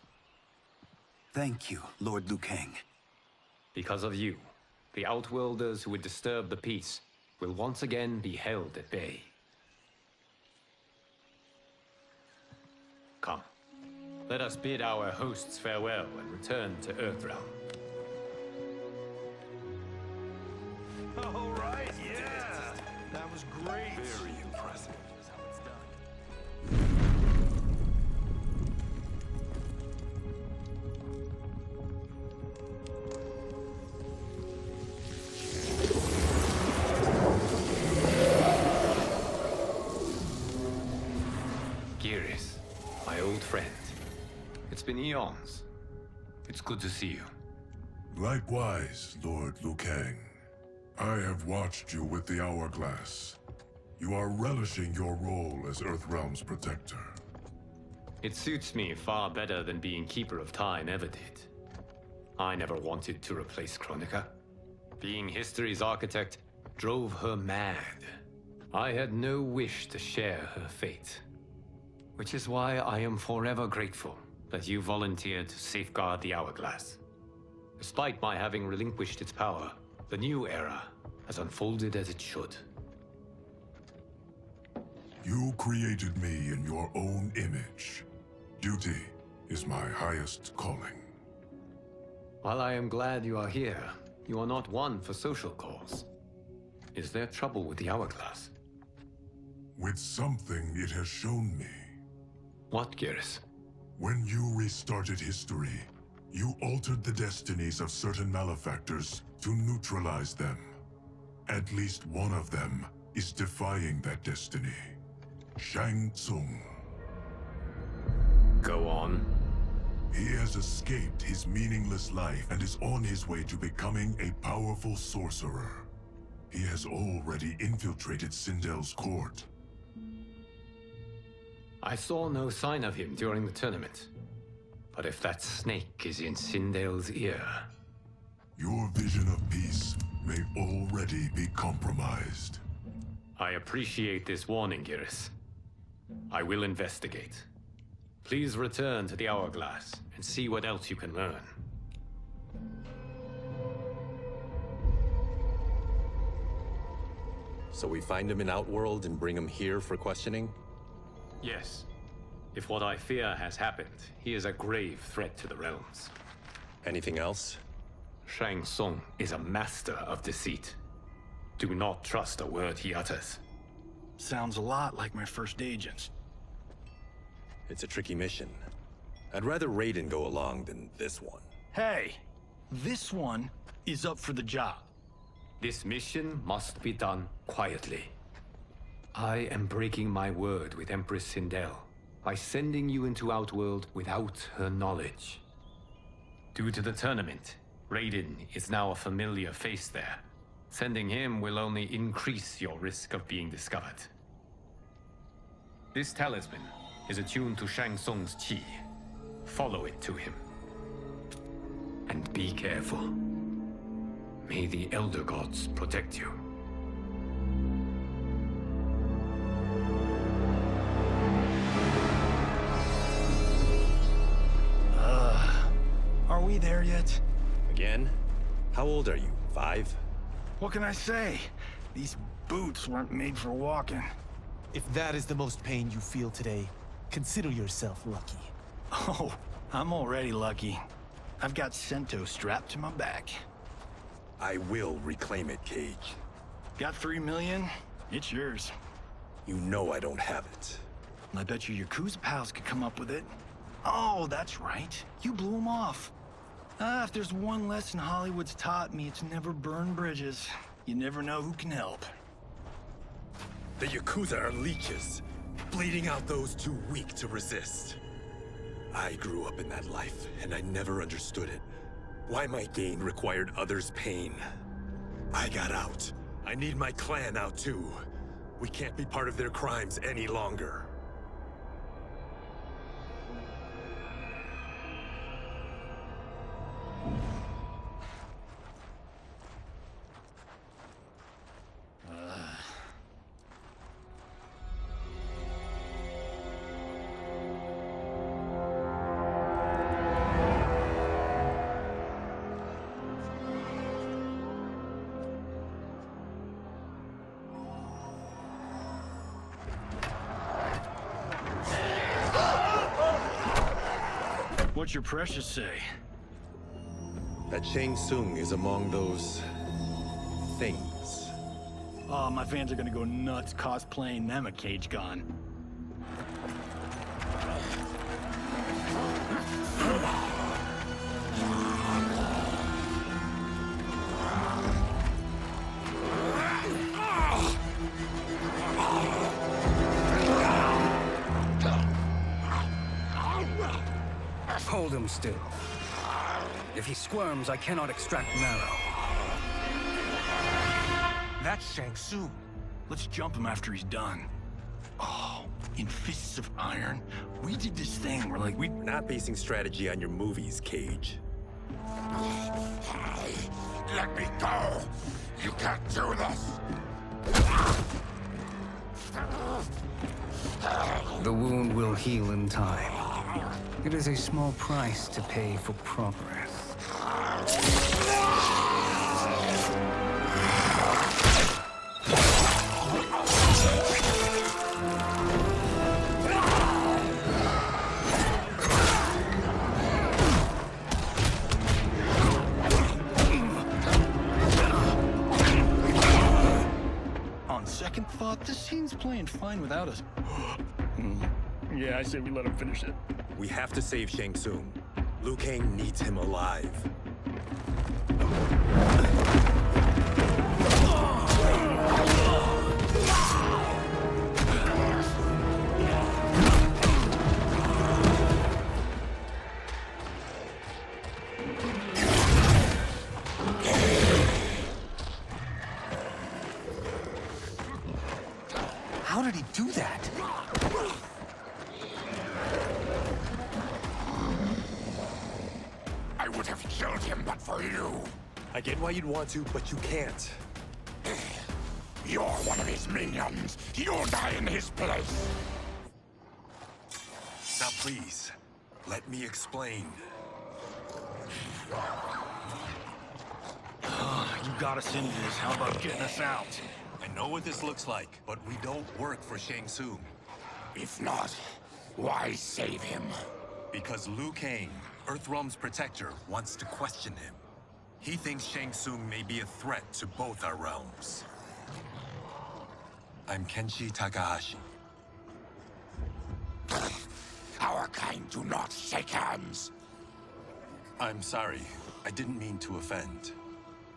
Thank you, Lord Liu Kang. Because of you, the Outworlders who would disturb the peace will once again be held at bay. Come, let us bid our hosts farewell and return to Earthrealm. All right, yeah! That was great! Very impressive. Here's how it's done. Geras, my old friend. It's been eons. It's good to see you. Likewise, Lord Liu Kang. I have watched you with the Hourglass. You are relishing your role as Earthrealm's protector. It suits me far better than being Keeper of Time ever did. I never wanted to replace Kronika. Being history's architect drove her mad. I had no wish to share her fate. Which is why I am forever grateful that you volunteered to safeguard the Hourglass. Despite my having relinquished its power, the new era has unfolded as it should. You created me in your own image. Duty is my highest calling. While I am glad you are here, you are not one for social cause. Is there trouble with the Hourglass? With something it has shown me. What, Geras? When you restarted history, you altered the destinies of certain malefactors to neutralize them. At least one of them is defying that destiny. Shang Tsung. Go on. He has escaped his meaningless life and is on his way to becoming a powerful sorcerer. He has already infiltrated Sindel's court. I saw no sign of him during the tournament. But if that snake is in Sindel's ear... Your vision of peace may already be compromised. I appreciate this warning, Geras. I will investigate. Please return to the Hourglass and see what else you can learn. So we find him in Outworld and bring him here for questioning? Yes. If what I fear has happened, he is a grave threat to the realms. Anything else? Shang Tsung is a master of deceit. Do not trust a word he utters. Sounds a lot like my first agents. It's a tricky mission. I'd rather Raiden go along than this one. Hey, this one is up for the job. This mission must be done quietly. I am breaking my word with Empress Sindel by sending you into Outworld without her knowledge. Due to the tournament, Raiden is now a familiar face there. Sending him will only increase your risk of being discovered. This talisman is attuned to Shang Tsung's chi. Follow it to him. And be careful. May the Elder Gods protect you. Are we there yet? Again? How old are you? 5? What can I say? These boots weren't made for walking. If that is the most pain you feel today, consider yourself lucky. Oh, I'm already lucky. I've got Sento strapped to my back. I will reclaim it, Cage. Got 3 million? It's yours. You know I don't have it. I bet your Yakuza pals could come up with it. Oh, that's right. You blew them off. If there's one lesson Hollywood's taught me, it's never burn bridges. You never know who can help. The Yakuza are leeches, bleeding out those too weak to resist. I grew up in that life, and I never understood it. Why my gain required others' pain. I got out. I need my clan out too. We can't be part of their crimes any longer. What's your precious say? That Shang Tsung is among those... things. Oh, my fans are gonna go nuts cosplaying them a Cage Gon. Hold him still. If he squirms, I cannot extract marrow. That's Shang Tsung. Let's jump him after he's done. Oh, in Fists of Iron, we did this thing where like We're not basing strategy on your movies, Cage. Let me go! You can't do this! The wound will heal in time. It is a small price to pay for progress. On second thought, this scene's playing fine without us. Yeah, I say we let him finish it. We have to save Shang Tsung. Liu Kang needs him alive. How did he do that? I would have killed him but for you. I get why you'd want to, but you can't. You're one of his minions. You'll die in his place. Now please, let me explain. You got us into this. How about getting us out? I know what this looks like, but we don't work for Shang Tsung. If not, why save him? Because Liu Kang, Earthrealm's protector, wants to question him. He thinks Shang Tsung may be a threat to both our realms. I'm Kenshi Takahashi. Our kind do not shake hands. I'm sorry. I didn't mean to offend.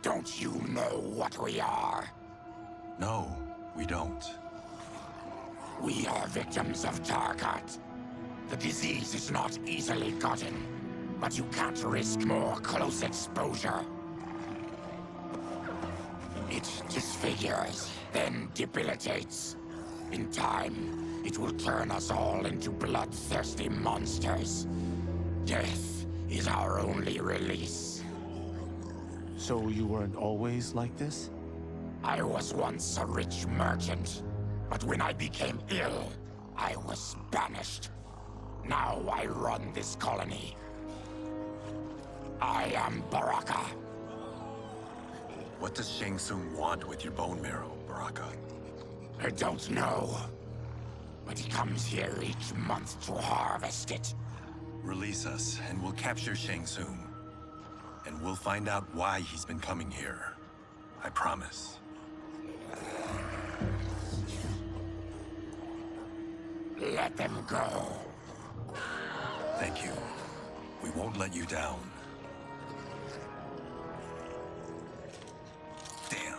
Don't you know what we are? No, we don't. We are victims of Tarkat. The disease is not easily gotten. but you can't risk more close exposure. It disfigures, then debilitates. In time, it will turn us all into bloodthirsty monsters. Death is our only release. So you weren't always like this? I was once a rich merchant, but when I became ill, I was banished. Now I run this colony. I am Baraka. What does Shang Tsung want with your bone marrow, Baraka? I don't know, but he comes here each month to harvest it. Release us, and we'll capture Shang Tsung. And we'll find out why he's been coming here. I promise. Let them go. Thank you. We won't let you down. Damn.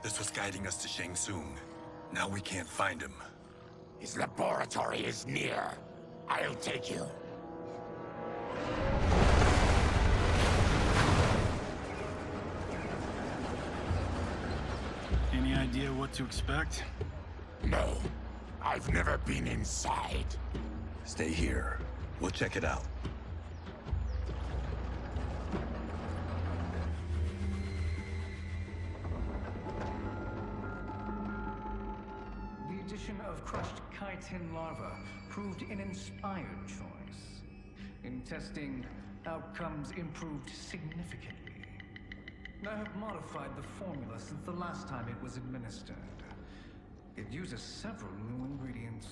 This was guiding us to Shang Tsung. Now we can't find him. His laboratory is near. I'll take you. Any idea what to expect? No. I've never been inside. Stay here. We'll check it out. The addition of crushed chitin larva proved an inspired choice. In testing, outcomes improved significantly. I have modified the formula since the last time it was administered. It uses several new ingredients.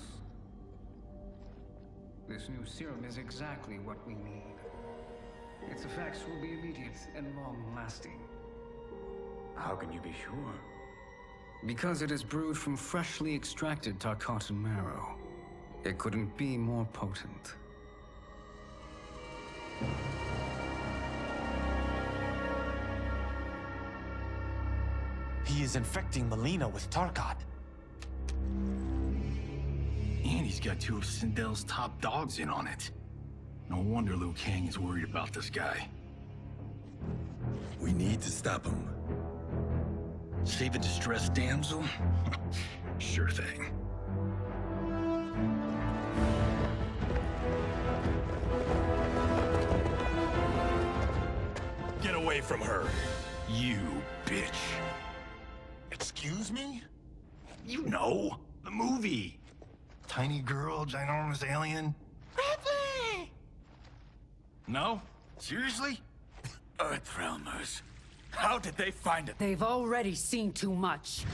This new serum is exactly what we need. Its effects will be immediate and long-lasting. How can you be sure? Because it is brewed from freshly extracted Tarkatan marrow. It couldn't be more potent. He is infecting Mileena with Tarkat. And he's got two of Sindel's top dogs in on it. No wonder Liu Kang is worried about this guy. We need to stop him. Save a distressed damsel? Sure thing. Get away from her! You bitch. Excuse me? You know, the movie. Tiny girl, ginormous alien. Ripley! No? Seriously? Earthrealmers. How did they find it? They've already seen too much.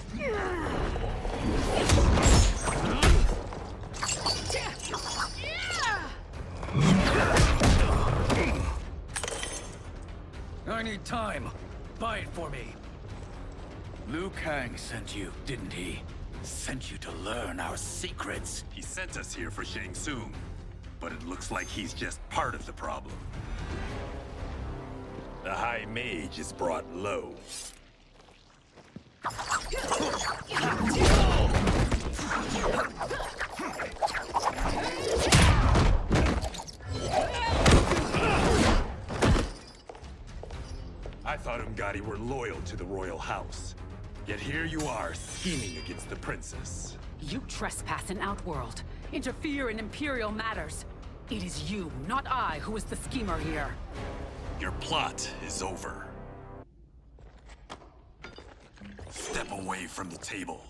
I need time. Buy it for me. Liu Kang sent you, didn't he? Sent you to learn our secrets. He sent us here for Shang Tsung, but it looks like he's just part of the problem. The High Mage is brought low. I thought Ungadi were loyal to the royal house. Yet here you are, scheming against the princess. You trespass in Outworld, interfere in Imperial matters. It is you, not I, who is the schemer here. Your plot is over. Step away from the table.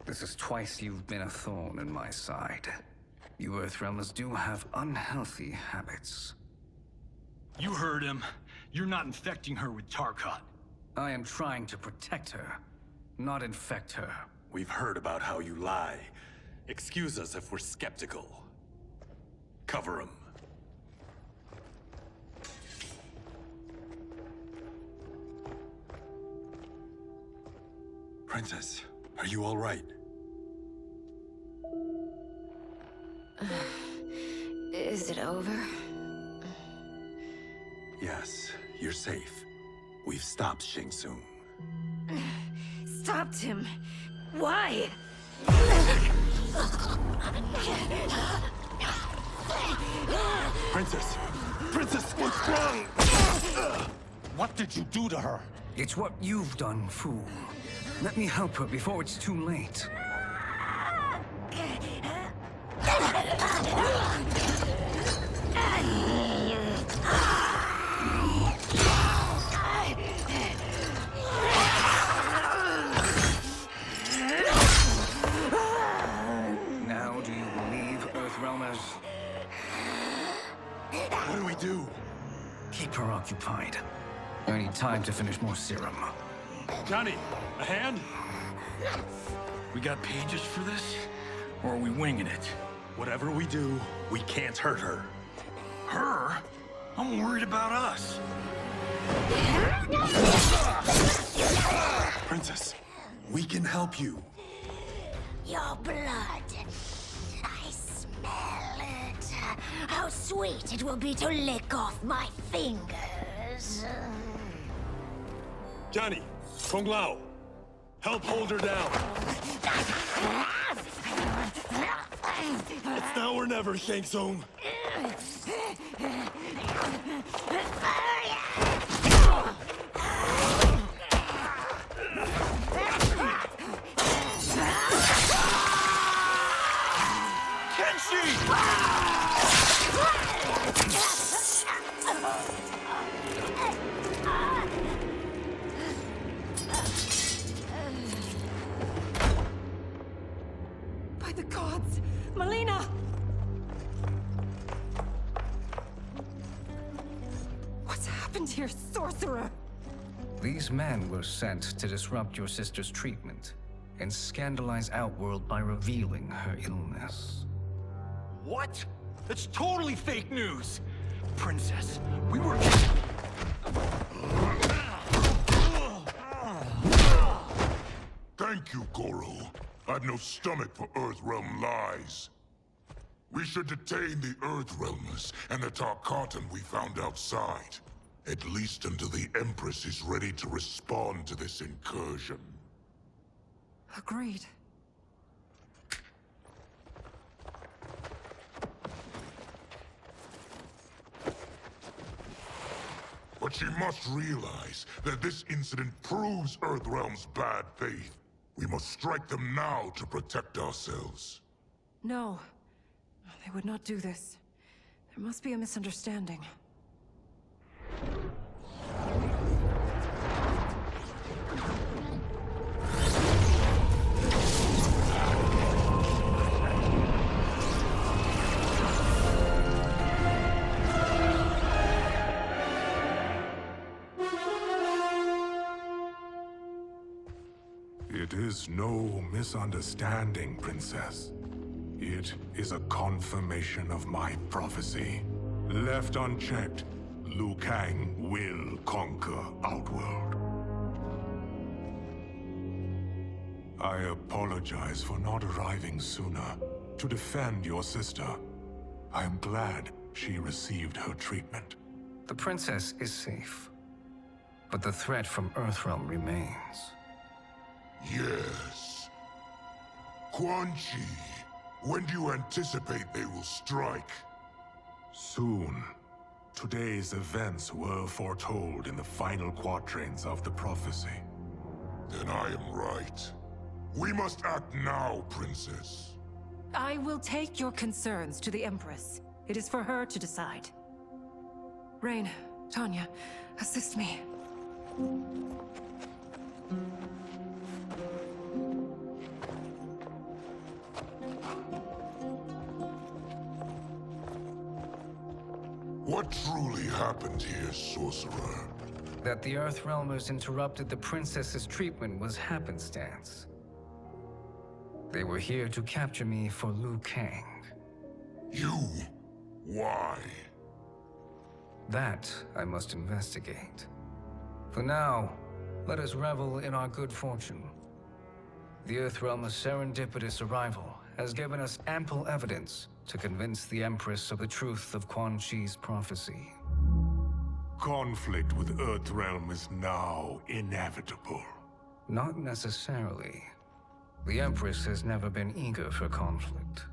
This is twice you've been a thorn in my side. You Earthrealmers do have unhealthy habits. You heard him. You're not infecting her with Tarkat. I am trying to protect her, not infect her. We've heard about how you lie. Excuse us if we're skeptical. Cover him. Princess, are you all right? Is it over? Yes, you're safe. We've stopped Shang Tsung. Stopped him? Why? Princess! Princess, what's wrong? What did you do to her? It's what you've done, fool. Let me help her before it's too late. Now do you believe, Earthrealmers? What do we do? Keep her occupied. I need time to finish more serum. Johnny, a hand? We got pages for this? Or are we winging it? Whatever we do, we can't hurt her. Her? I'm worried about us. Princess, we can help you. Your blood. I smell it. How sweet it will be to lick off my fingers. Johnny, Kung Lao, help hold her down. It's now or never, Shang Tsung. By the gods! Melina! What's happened here, sorcerer? These men were sent to disrupt your sister's treatment and scandalize Outworld by revealing her illness. What? That's totally fake news! Princess, we were... Thank you, Goro. I've no stomach for Earthrealm lies. We should detain the Earthrealmers and the Tarkatan we found outside. At least until the Empress is ready to respond to this incursion. Agreed. But she must realize that this incident proves Earthrealm's bad faith. We must strike them now to protect ourselves. No. They would not do this. There must be a misunderstanding. It is no misunderstanding, Princess. It is a confirmation of my prophecy. Left unchecked, Liu Kang will conquer Outworld. I apologize for not arriving sooner to defend your sister. I am glad she received her treatment. The princess is safe, but the threat from Earthrealm remains. Yes. Quan Chi, when do you anticipate they will strike? Soon. Today's events were foretold in the final quatrains of the prophecy. Then I am right. We must act now, Princess. I will take your concerns to the Empress. It is for her to decide. Rain, Tanya, assist me. What truly happened here, sorcerer? That the Earthrealmers interrupted the princess's treatment was happenstance. They were here to capture me for Liu Kang. You? Why? That I must investigate. For now, let us revel in our good fortune. The Earthrealm's serendipitous arrival has given us ample evidence to convince the Empress of the truth of Quan Chi's prophecy. Conflict with Earthrealm is now inevitable. Not necessarily. The Empress has never been eager for conflict.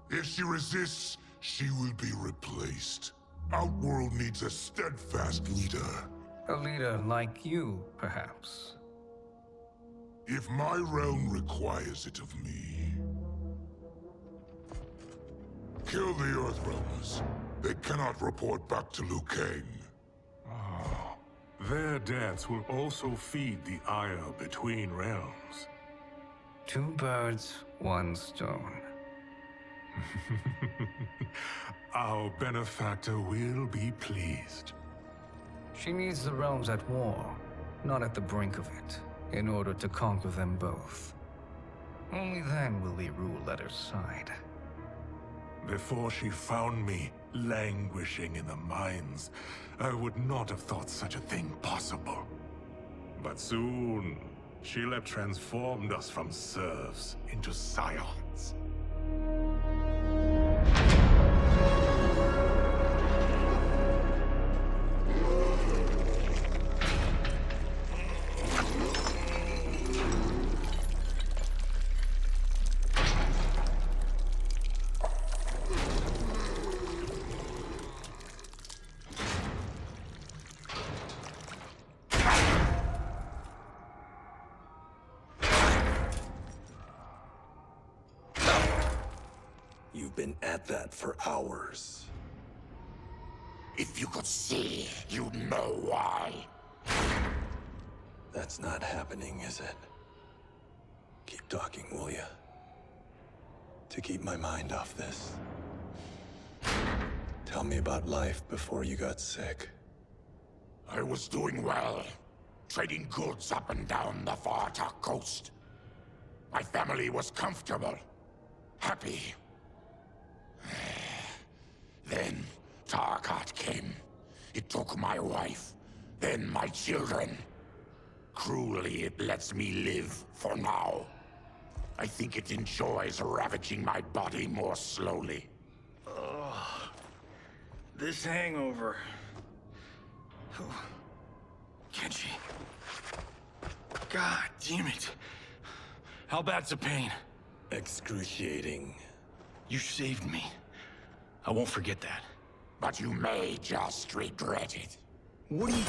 If she resists, she will be replaced. Outworld needs a steadfast leader. A leader like you, perhaps. If my realm requires it of me. Kill the Earthrealmers. They cannot report back to Liu Kang. Their deaths will also feed the ire between realms. Two birds, one stone. Our benefactor will be pleased. She needs the realms at war, not at the brink of it, in order to conquer them both. Only then will we rule at her side. Before she found me languishing in the mines, I would not have thought such a thing possible. But soon, she'll have transformed us from serfs into scions. You've been at that for hours. If you could see, you'd know why. That's not happening, is it? Keep talking, will ya? To keep my mind off this. Tell me about life before you got sick. I was doing well, trading goods up and down the Varta coast. My family was comfortable, happy. Then Tarkat came. It took my wife, then my children. Cruelly, it lets me live for now. I think it enjoys ravaging my body more slowly. Ugh. This hangover. Kenshi. God damn it. How bad's the pain? Excruciating. You saved me. I won't forget that. But you may just regret it. What are you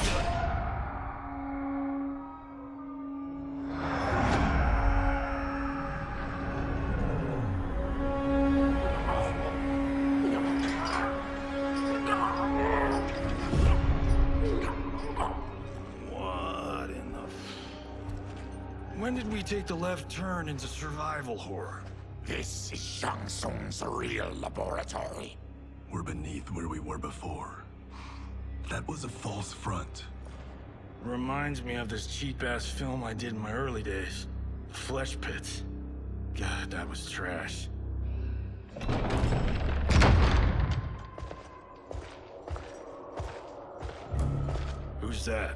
What in the... When did we take the left turn into survival horror? This is Shang Tsung's real laboratory. We're beneath where we were before. That was a false front. Reminds me of this cheap-ass film I did in my early days. Flesh Pits. God, that was trash. Who's that?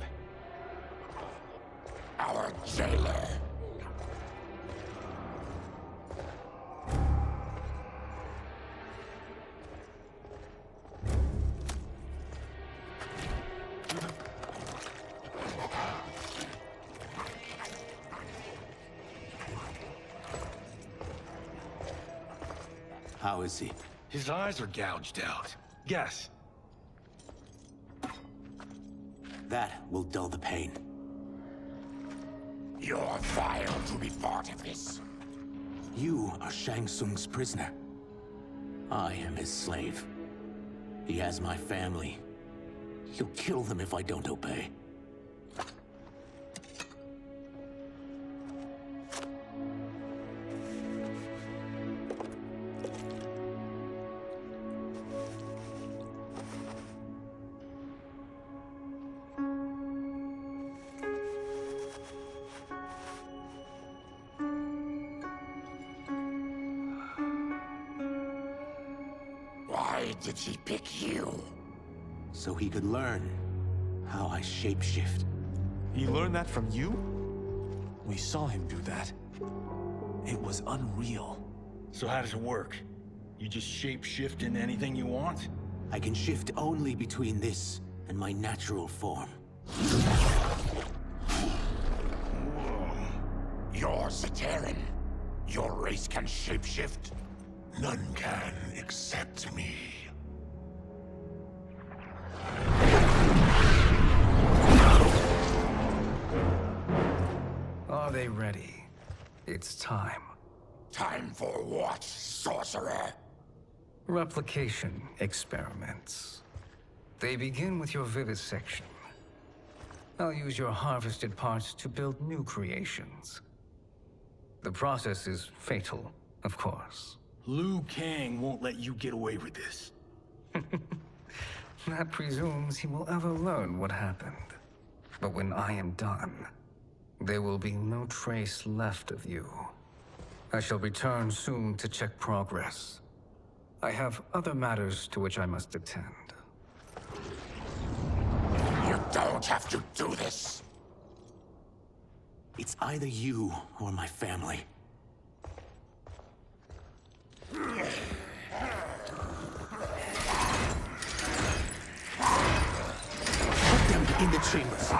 Our jailer. How is he? His eyes are gouged out. Guess. That will dull the pain. You're vile to be part of this. You are Shang Tsung's prisoner. I am his slave. He has my family. He'll kill them if I don't obey. Why did he pick you? So he could learn how I shapeshift. He learned that from you? We saw him do that. It was unreal. So how does it work? You just shape-shift into anything you want? I can shift only between this and my natural form. You're Zateran. Your race can shapeshift. None can except me. It's time. Time for what, sorcerer? Replication experiments. They begin with your vivisection. I'll use your harvested parts to build new creations. The process is fatal, of course. Liu Kang won't let you get away with this. That presumes he will ever learn what happened. But when I am done, there will be no trace left of you. I shall return soon to check progress. I have other matters to which I must attend. You don't have to do this. It's either you or my family. Put them in the chambers.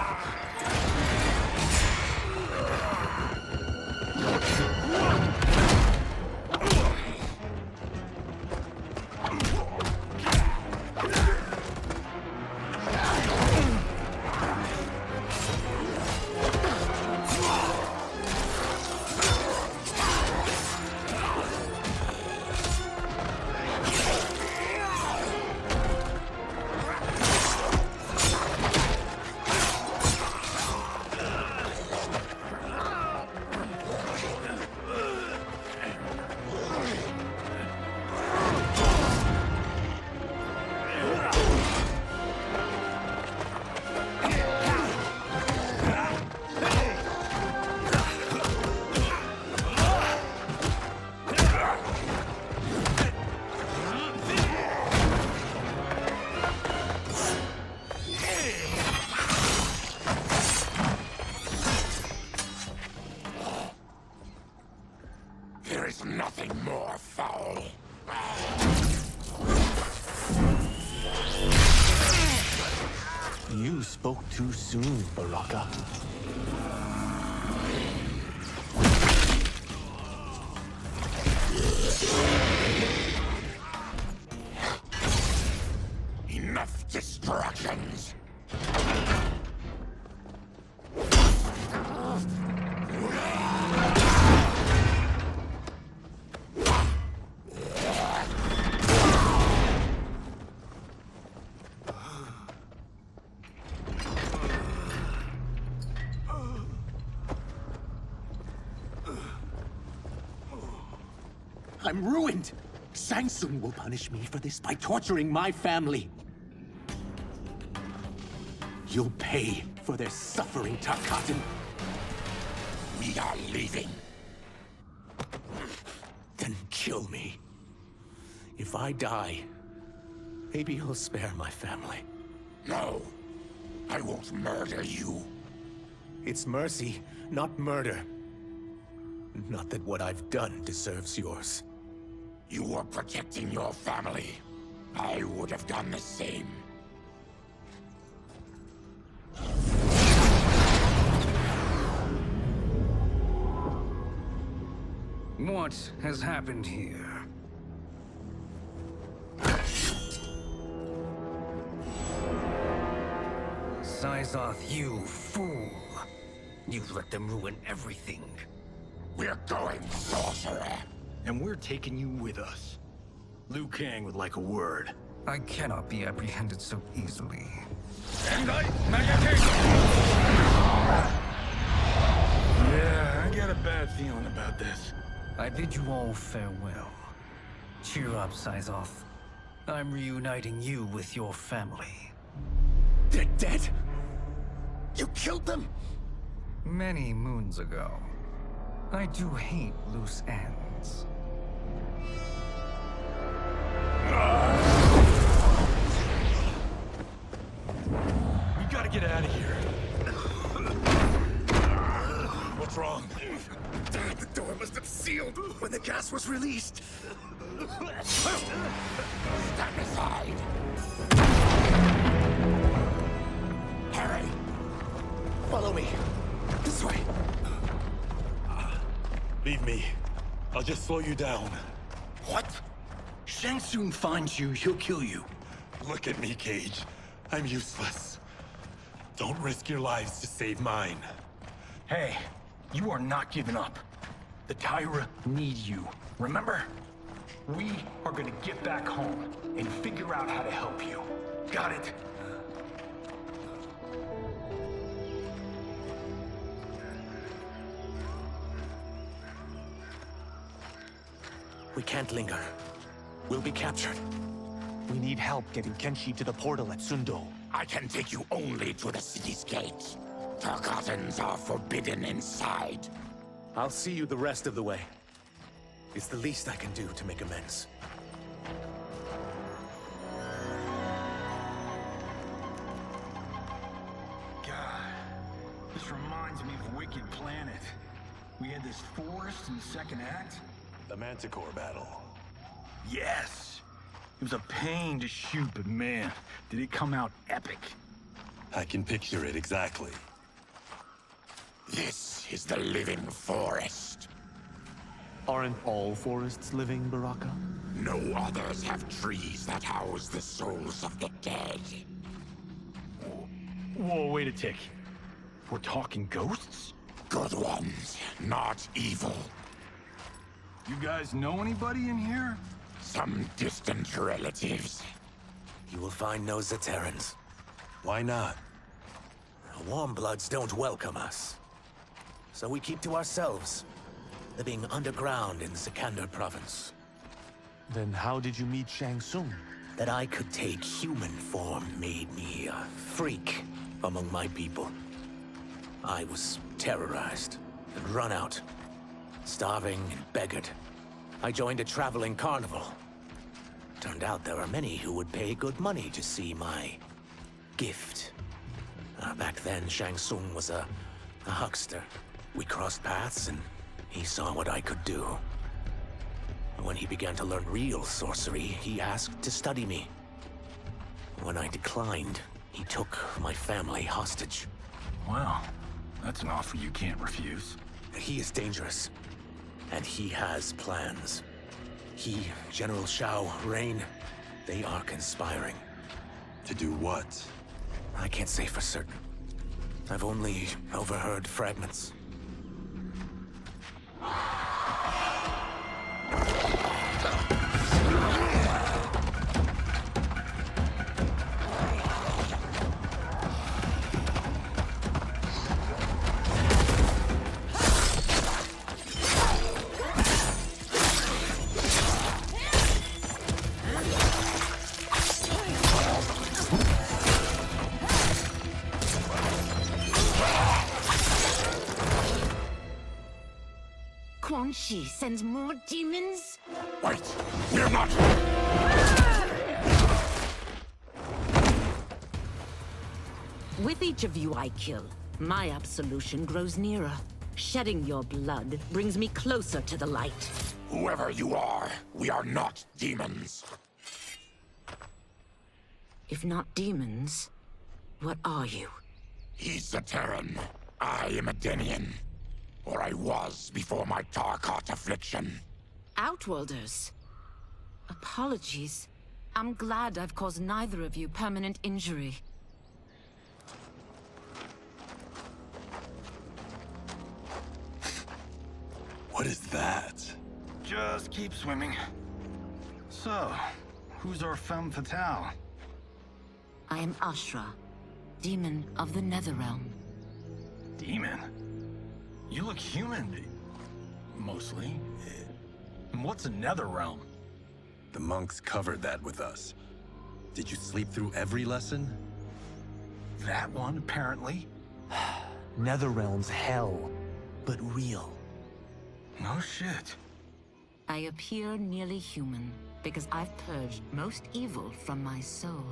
Nothing more foul. You spoke too soon, Baraka. Enough distractions. I'm ruined! Shang Tsung will punish me for this by torturing my family. You'll pay for their suffering, Tarkatan. We are leaving. Then kill me. If I die, maybe you'll spare my family. No, I won't murder you. It's mercy, not murder. Not that what I've done deserves yours. You were protecting your family. I would have done the same. What has happened here? Syzoth, you fool! You let them ruin everything. We're going, sorcerer. And we're taking you with us. Liu Kang would like a word. I cannot be apprehended so easily. Yeah, I got a bad feeling about this. I bid you all farewell. Cheer up, Syzoth. I'm reuniting you with your family. They're dead? You killed them? Many moons ago. I do hate loose ends. We gotta get out of here. What's wrong? The door must have sealed when the gas was released. Stand aside. Hurry. Follow me. This way. Leave me. I'll just slow you down. What? Shang Tsung finds you, he'll kill you. Look at me, Cage. I'm useless. Don't risk your lives to save mine. Hey, you are not giving up. The Tyra need you, remember? We are gonna get back home and figure out how to help you. Got it? We can't linger. We'll be captured. We need help getting Kenshi to the portal at Sundo. I can take you only to the city's gate. Tarkatans are forbidden inside. I'll see you the rest of the way. It's the least I can do to make amends. God, this reminds me of Wicked Planet. We had this forest in the second act. The Manticore battle. Yes! It was a pain to shoot, but man, did it come out epic. I can picture it exactly. This is the living forest. Aren't all forests living, Baraka? No others have trees that house the souls of the dead. Whoa, wait a tick. We're talking ghosts? Good ones, not evil. You guys know anybody in here? Some distant relatives. You will find no Zaterrans. Why not? The Warmbloods don't welcome us. So we keep to ourselves, living underground in Sikander province. Then how did you meet Shang Tsung? That I could take human form made me a freak among my people. I was terrorized and run out, starving and beggared. I joined a traveling carnival. Turned out there are many who would pay good money to see my gift. Back then, Shang Tsung was a huckster. We crossed paths and he saw what I could do. When he began to learn real sorcery, he asked to study me. When I declined, he took my family hostage. Wow, that's an offer you can't refuse. He is dangerous, and he has plans. He, General Shao, Rain, they are conspiring. To do what? I can't say for certain. I've only overheard fragments. Quan Chi sends more demons? Wait, we're not... With each of you I kill, my absolution grows nearer. Shedding your blood brings me closer to the light. Whoever you are, we are not demons. If not demons, what are you? He's a Terran. I am a Denian. Or I was before my Tarkat affliction. Outworlders. Apologies. I'm glad I've caused neither of you permanent injury. What is that? Just keep swimming. So, who's our femme fatale? I am Ashra, demon of the Netherrealm. Demon? You look human. Mostly. And what's a Netherrealm? The monks covered that with us. Did you sleep through every lesson? That one, apparently. Netherrealm's hell, but real. No shit. I appear nearly human because I've purged most evil from my soul.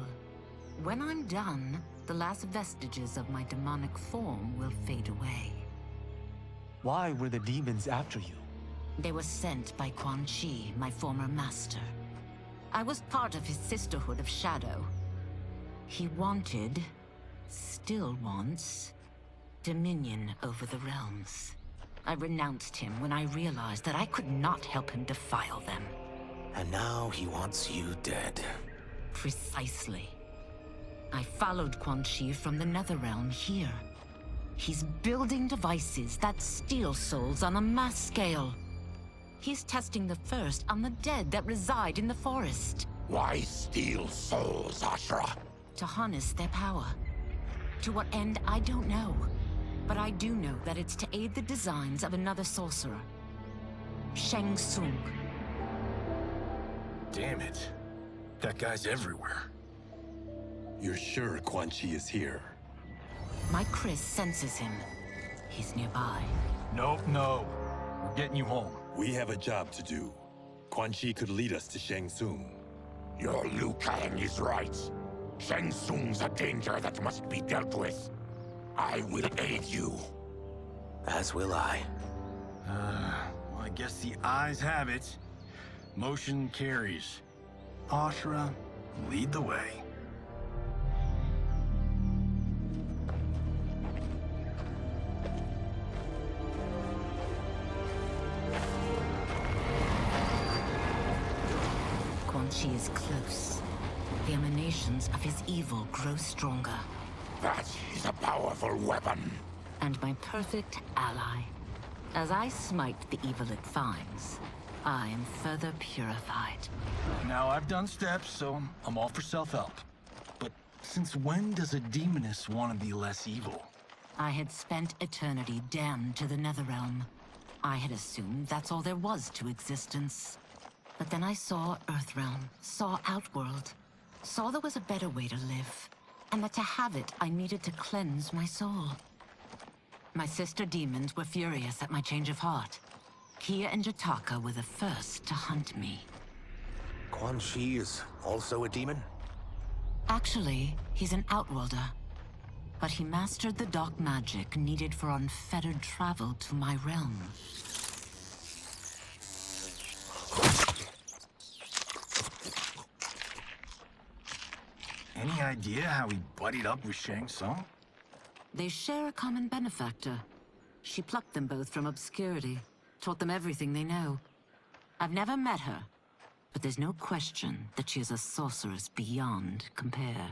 When I'm done, the last vestiges of my demonic form will fade away. Why were the demons after you? They were sent by Quan Chi, my former master. I was part of his Sisterhood of Shadow. He wanted, still wants, dominion over the realms. I renounced him when I realized that I could not help him defile them. And now he wants you dead. Precisely. I followed Quan Chi from the Netherrealm here. He's building devices that steal souls on a mass scale. He's testing the first on the dead that reside in the forest. Why steal souls, Ashra? To harness their power. To what end, I don't know. But I do know that it's to aid the designs of another sorcerer. Shang Tsung. Damn it. That guy's everywhere. You're sure Quan Chi is here? My Chris senses him. He's nearby. Nope, no. We're getting you home. We have a job to do. Quan Chi could lead us to Shang Tsung. Your Liu Kang is right. Shang Tsung's a danger that must be dealt with. I will aid you. As will I. Well, I guess the eyes have it. Motion carries. Ashra, lead the way. Quan Chi is close. The emanations of his evil grow stronger. That is a powerful weapon. And my perfect ally. As I smite the evil it finds, I am further purified. Now, I've done steps, so I'm all for self-help. But since when does a demoness want to be less evil? I had spent eternity damned to the Netherrealm. I had assumed that's all there was to existence. But then I saw Earthrealm, saw Outworld, saw there was a better way to live, and that to have it, I needed to cleanse my soul. My sister demons were furious at my change of heart. Kia and Jataka were the first to hunt me. Quan Chi is also a demon? Actually, he's an Outworlder. But he mastered the dark magic needed for unfettered travel to my realm. Any idea how he buddied up with Shang Tsung? They share a common benefactor. She plucked them both from obscurity, taught them everything they know. I've never met her, but there's no question that she is a sorceress beyond compare.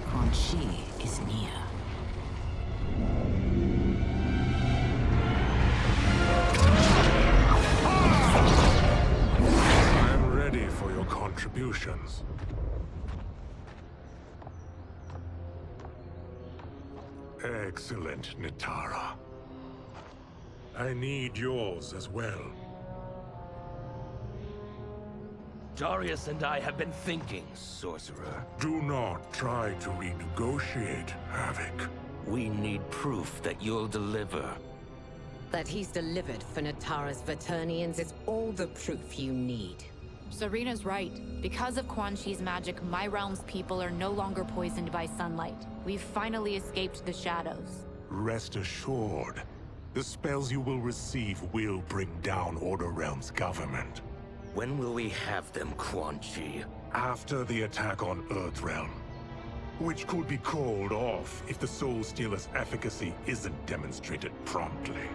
Quan Chi is near. I'm ready for your contributions. Excellent, Nitara. I need yours as well. Darius and I have been thinking, sorcerer. Do not try to renegotiate, Havoc. We need proof that you'll deliver. That he's delivered for Natara's Vaternians is all the proof you need. Serena's right. Because of Quan Chi's magic, my realm's people are no longer poisoned by sunlight. We've finally escaped the shadows. Rest assured, the spells you will receive will bring down Order Realm's government. When will we have them, Quan Chi? After the attack on Earthrealm, which could be called off if the Soul Stealer's efficacy isn't demonstrated promptly.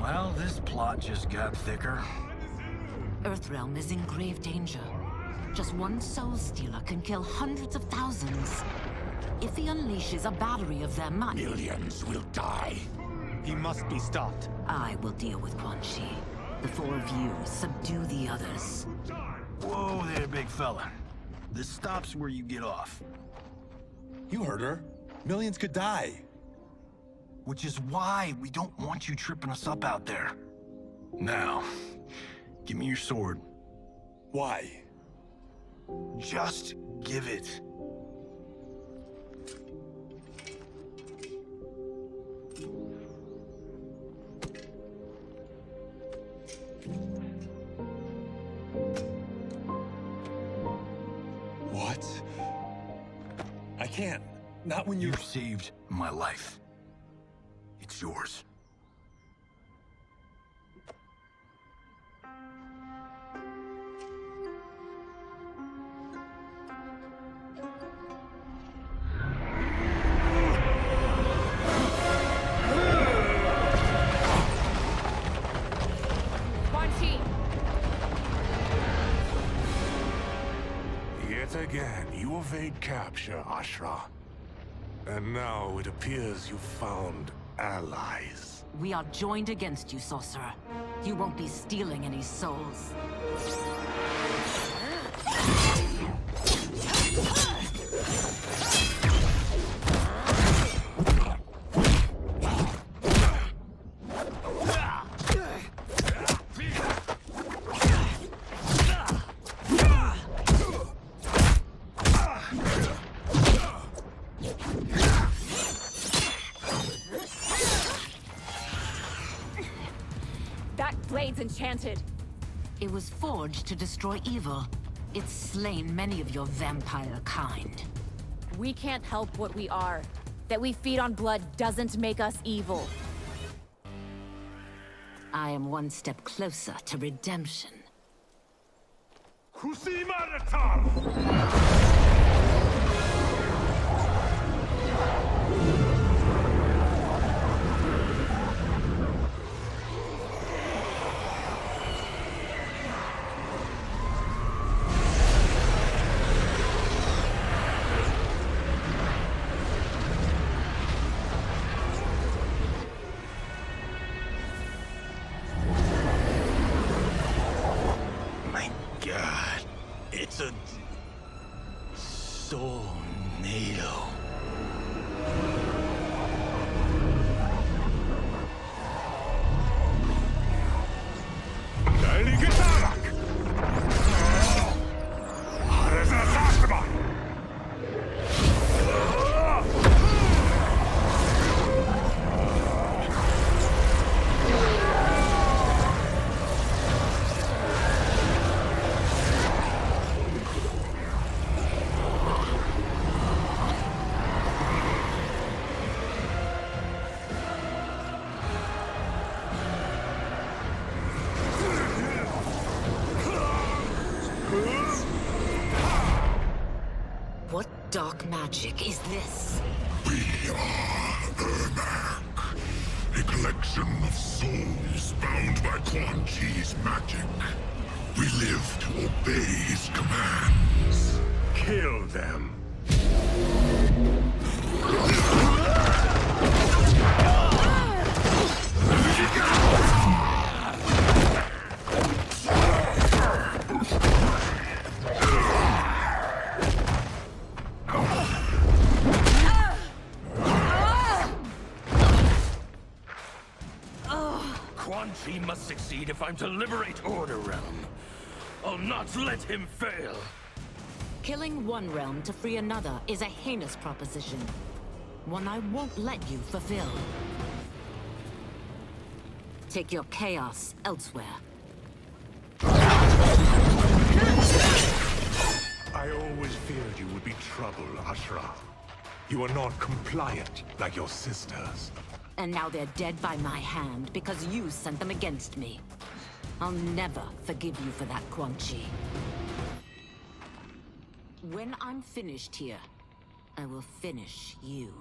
Well, this plot just got thicker. Earthrealm is in grave danger. Just one Soul Stealer can kill hundreds of thousands. If he unleashes a battery of them, millions will die. He must be stopped. I will deal with Quan Chi. The four of you subdue the others. Whoa there, big fella. This stops where you get off. You heard her. Millions could die. Which is why we don't want you tripping us up out there. Now, give me your sword. Why? Just give it. What? I can't. Not when You've saved my life. It's yours. You evade capture, Ashra. And now it appears you've found allies. We are joined against you, sorcerer. You won't be stealing any souls. Blade's enchanted. It was forged to destroy evil. It's slain many of your vampire kind. We can't help what we are. That we feed on blood doesn't make us evil. I am one step closer to redemption. It's a tornado. What dark magic is this? We are Ermac, a collection of souls bound by Quan Chi's magic. We live to obey his commands. Kill them. Quan Chi must succeed if I'm to liberate Order Realm. I'll not let him fail. Killing one realm to free another is a heinous proposition. One I won't let you fulfill. Take your chaos elsewhere. I always feared you would be trouble, Ashra. You are not compliant like your sisters. And now they're dead by my hand because you sent them against me. I'll never forgive you for that, Quan Chi. When I'm finished here, I will finish you.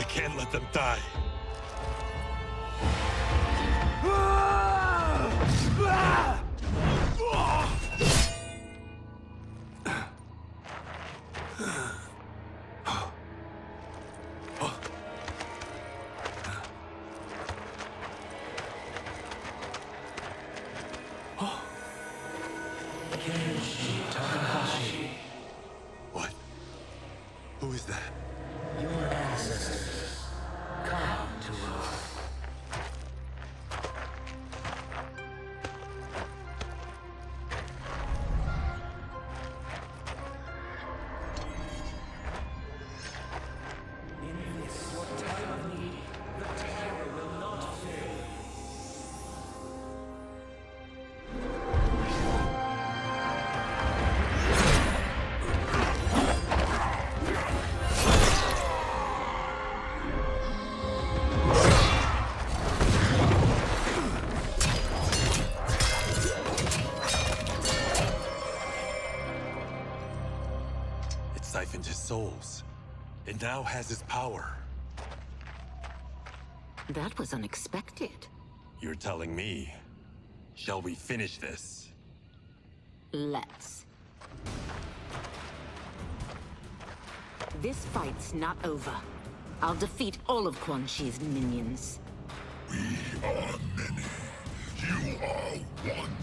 Can't let them die. What? Who is that? Your ancestors. Come to us. In this your time siphoned his souls. It now has his power. That was unexpected. You're telling me. Shall we finish this? Let's. This fight's not over. I'll defeat all of Quan Chi's minions. We are many. You are one.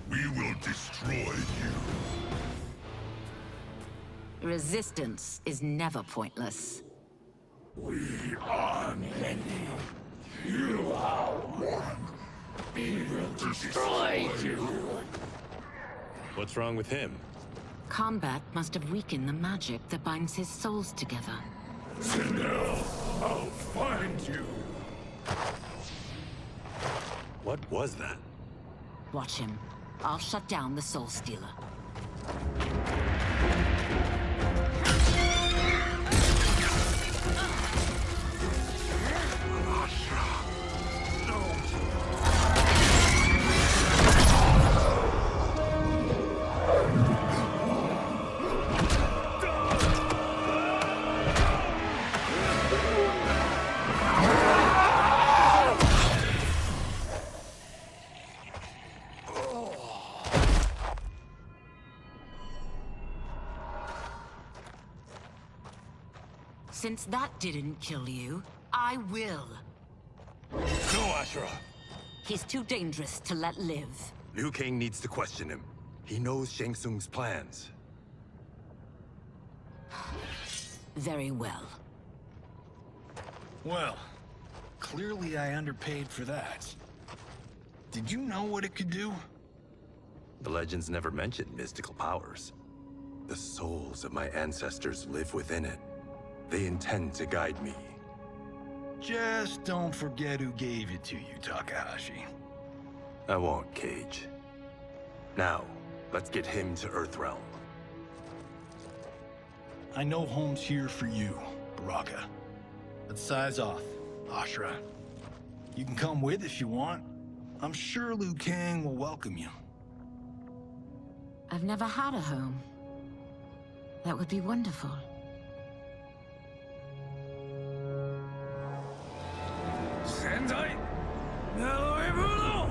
We will destroy you. Resistance is never pointless. We are many. You are one. We will destroy you. What's wrong with him? Combat must have weakened the magic that binds his souls together. Sinel, I'll find you. What was that? Watch him. I'll shut down the Soul Stealer. Since that didn't kill you, I will. No, Ashura! He's too dangerous to let live. Liu Kang needs to question him. He knows Shang Tsung's plans. Very well. Well, clearly I underpaid for that. Did you know what it could do? The legends never mentioned mystical powers. The souls of my ancestors live within it. They intend to guide me. Just don't forget who gave it to you, Takahashi. I won't, Cage. Now, let's get him to Earthrealm. I know home's here for you, Baraka. Let's size off, Ashura. You can come with if you want. I'm sure Liu Kang will welcome you. I've never had a home. That would be wonderful. Sendai! Naloibuno!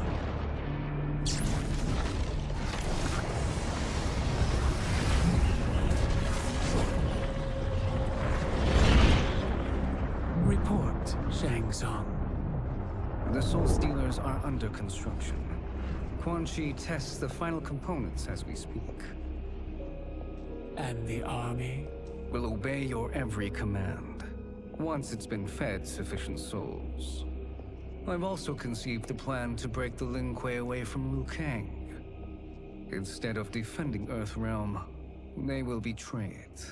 Report, Shang Tsung. The Soul Stealers are under construction. Quan Chi tests the final components as we speak. And the army will obey your every command, once it's been fed sufficient souls. I've also conceived a plan to break the Lin Kuei away from Liu Kang. Instead of defending Earthrealm, they will betray it.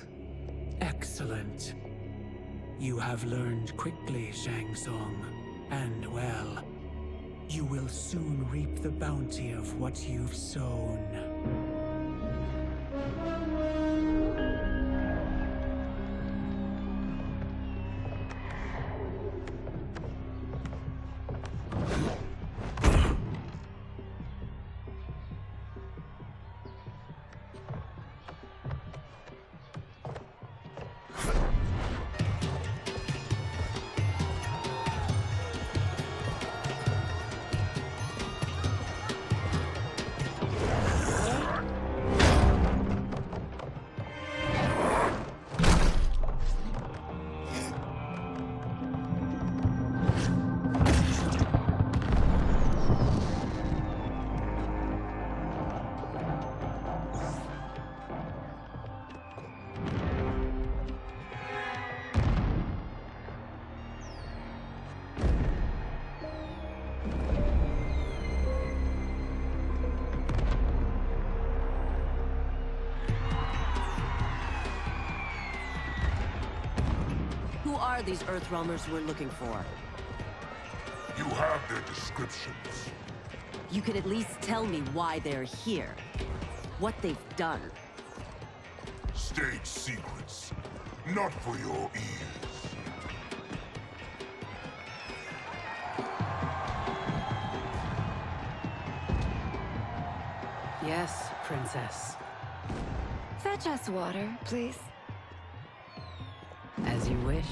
Excellent. You have learned quickly, Shang Tsung, and well. You will soon reap the bounty of what you've sown. Who are these Earthrealmers we're looking for? You have their descriptions. You can at least tell me why they're here. What they've done. State secrets. Not for your ears. Yes, Princess. Fetch us water, please. As you wish.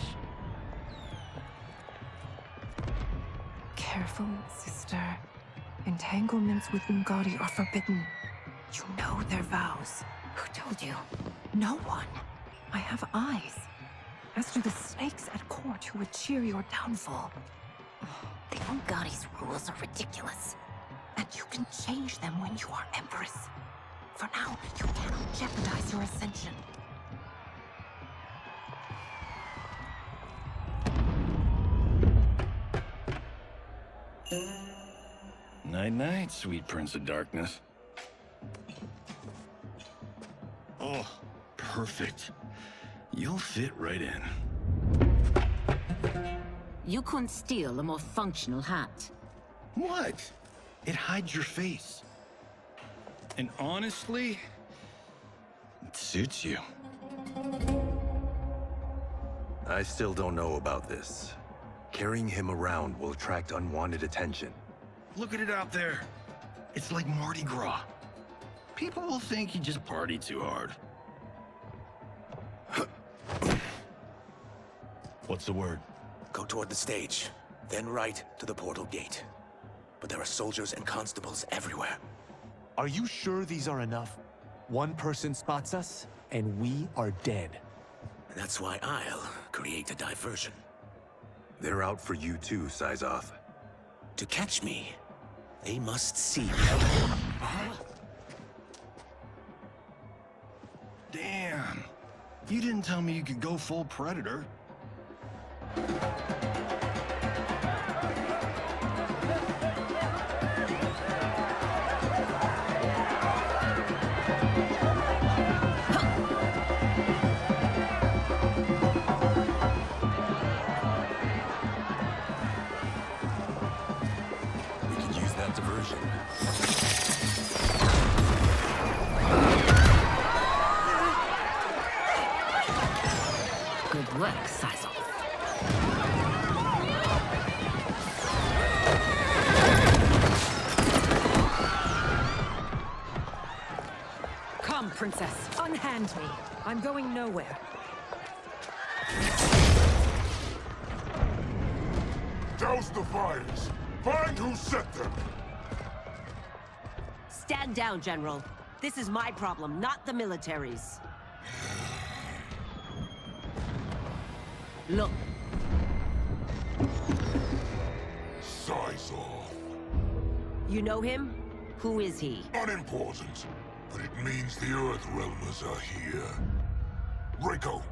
Careful, sister. Entanglements with Ungadi are forbidden. You know their vows. Who told you? No one. I have eyes. As do the snakes at court who would cheer your downfall. The Ungadi's rules are ridiculous. And you can change them when you are Empress. For now, you cannot jeopardize your ascension. Night-night, sweet Prince of Darkness. Oh, perfect. You'll fit right in. You couldn't steal a more functional hat. What? It hides your face. And honestly, it suits you. I still don't know about this. Carrying him around will attract unwanted attention. Look at it out there. It's like Mardi Gras. People will think you just party too hard. What's the word? Go toward the stage, then right to the portal gate. But there are soldiers and constables everywhere. Are you sure these are enough? One person spots us, and we are dead. And that's why I'll create a diversion. They're out for you too, Syzoth. To catch me, they must see me. Damn. You didn't tell me you could go full Predator. We can use that diversion. Good work, Syzoth. Come, Princess. Unhand me. I'm going nowhere. Douse the fires. Find who set them. Stand down, General. This is my problem, not the military's. Look. Syzoth. You know him? Who is he? Unimportant, but it means the Earthrealmers are here. Rico.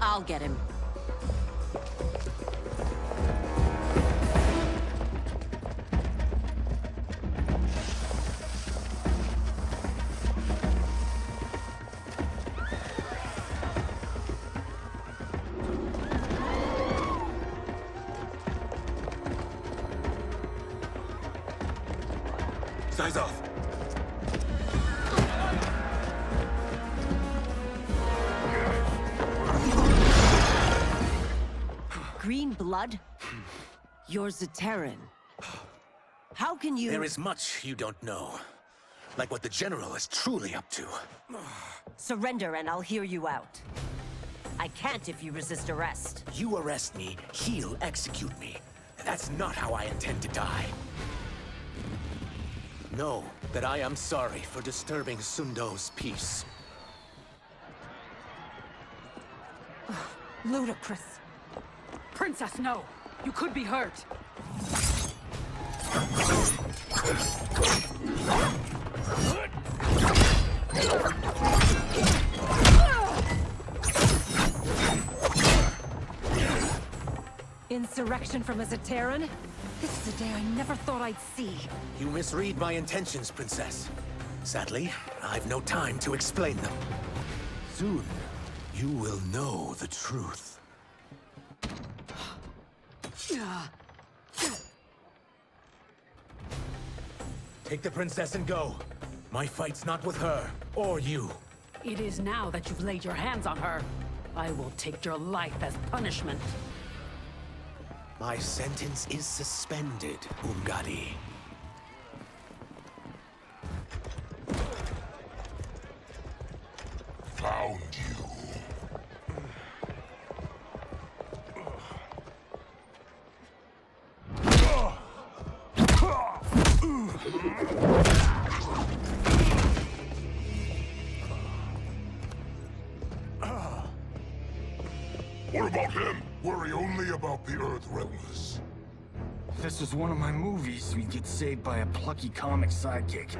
I'll get him. Syzoth! Green blood? You're Zaterran. How can you— There is much you don't know. Like what the General is truly up to. Surrender and I'll hear you out. I can't if you resist arrest. You arrest me, he'll execute me. And that's not how I intend to die. Know that I am sorry for disturbing Sundo's peace. Ludicrous. Princess, no! You could be hurt! Insurrection from a Zaterran? This is a day I never thought I'd see. You misread my intentions, Princess. Sadly, I've no time to explain them. Soon, you will know the truth. Take the princess and go. My fight's not with her, or you. It is now that you've laid your hands on her. I will take your life as punishment. My sentence is suspended, Umgadi. Found you. What about him? Worry only about the Earthrealmers. If this was one of my movies, we'd get saved by a plucky comic sidekick.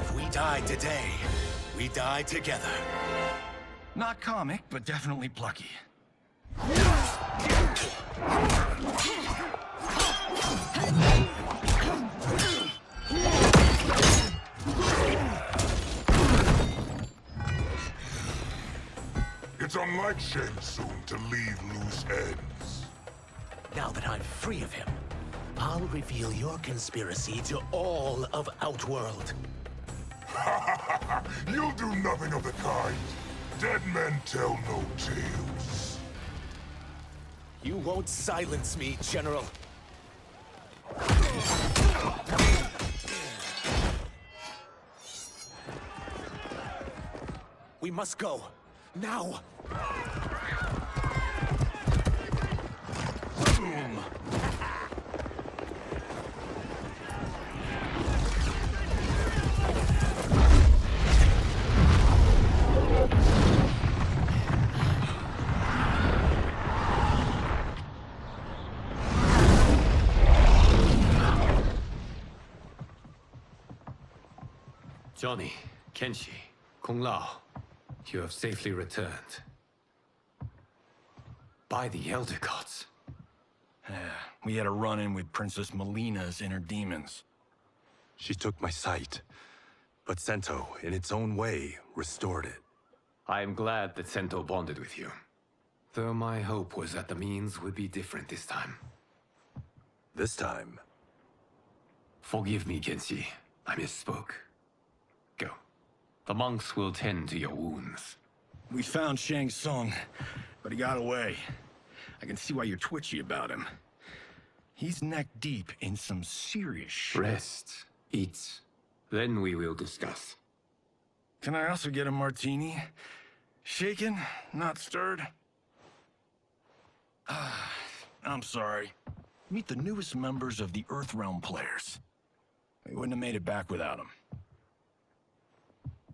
If we die today, we die together. Not comic, but definitely plucky. It's unlike Shang Tsung to leave loose ends. Now that I'm free of him, I'll reveal your conspiracy to all of Outworld. You'll do nothing of the kind. Dead men tell no tales. You won't silence me, General. We must go. Now! Boom! Johnny, Kenshi, Kung Lao, you have safely returned. By the Elder Gods. We had a run-in with Princess Melina's inner demons. She took my sight, but Sento, in its own way, restored it. I am glad that Sento bonded with you. Though my hope was that the means would be different this time. This time? Forgive me, Kenshi. I misspoke. Go. The monks will tend to your wounds. We found Shang Tsung, but he got away. I can see why you're twitchy about him. He's neck-deep in some serious shit. Rest. Eat. Then we will discuss. Can I also get a martini? Shaken, not stirred? I'm sorry. Meet the newest members of the Earthrealm players. We wouldn't have made it back without them.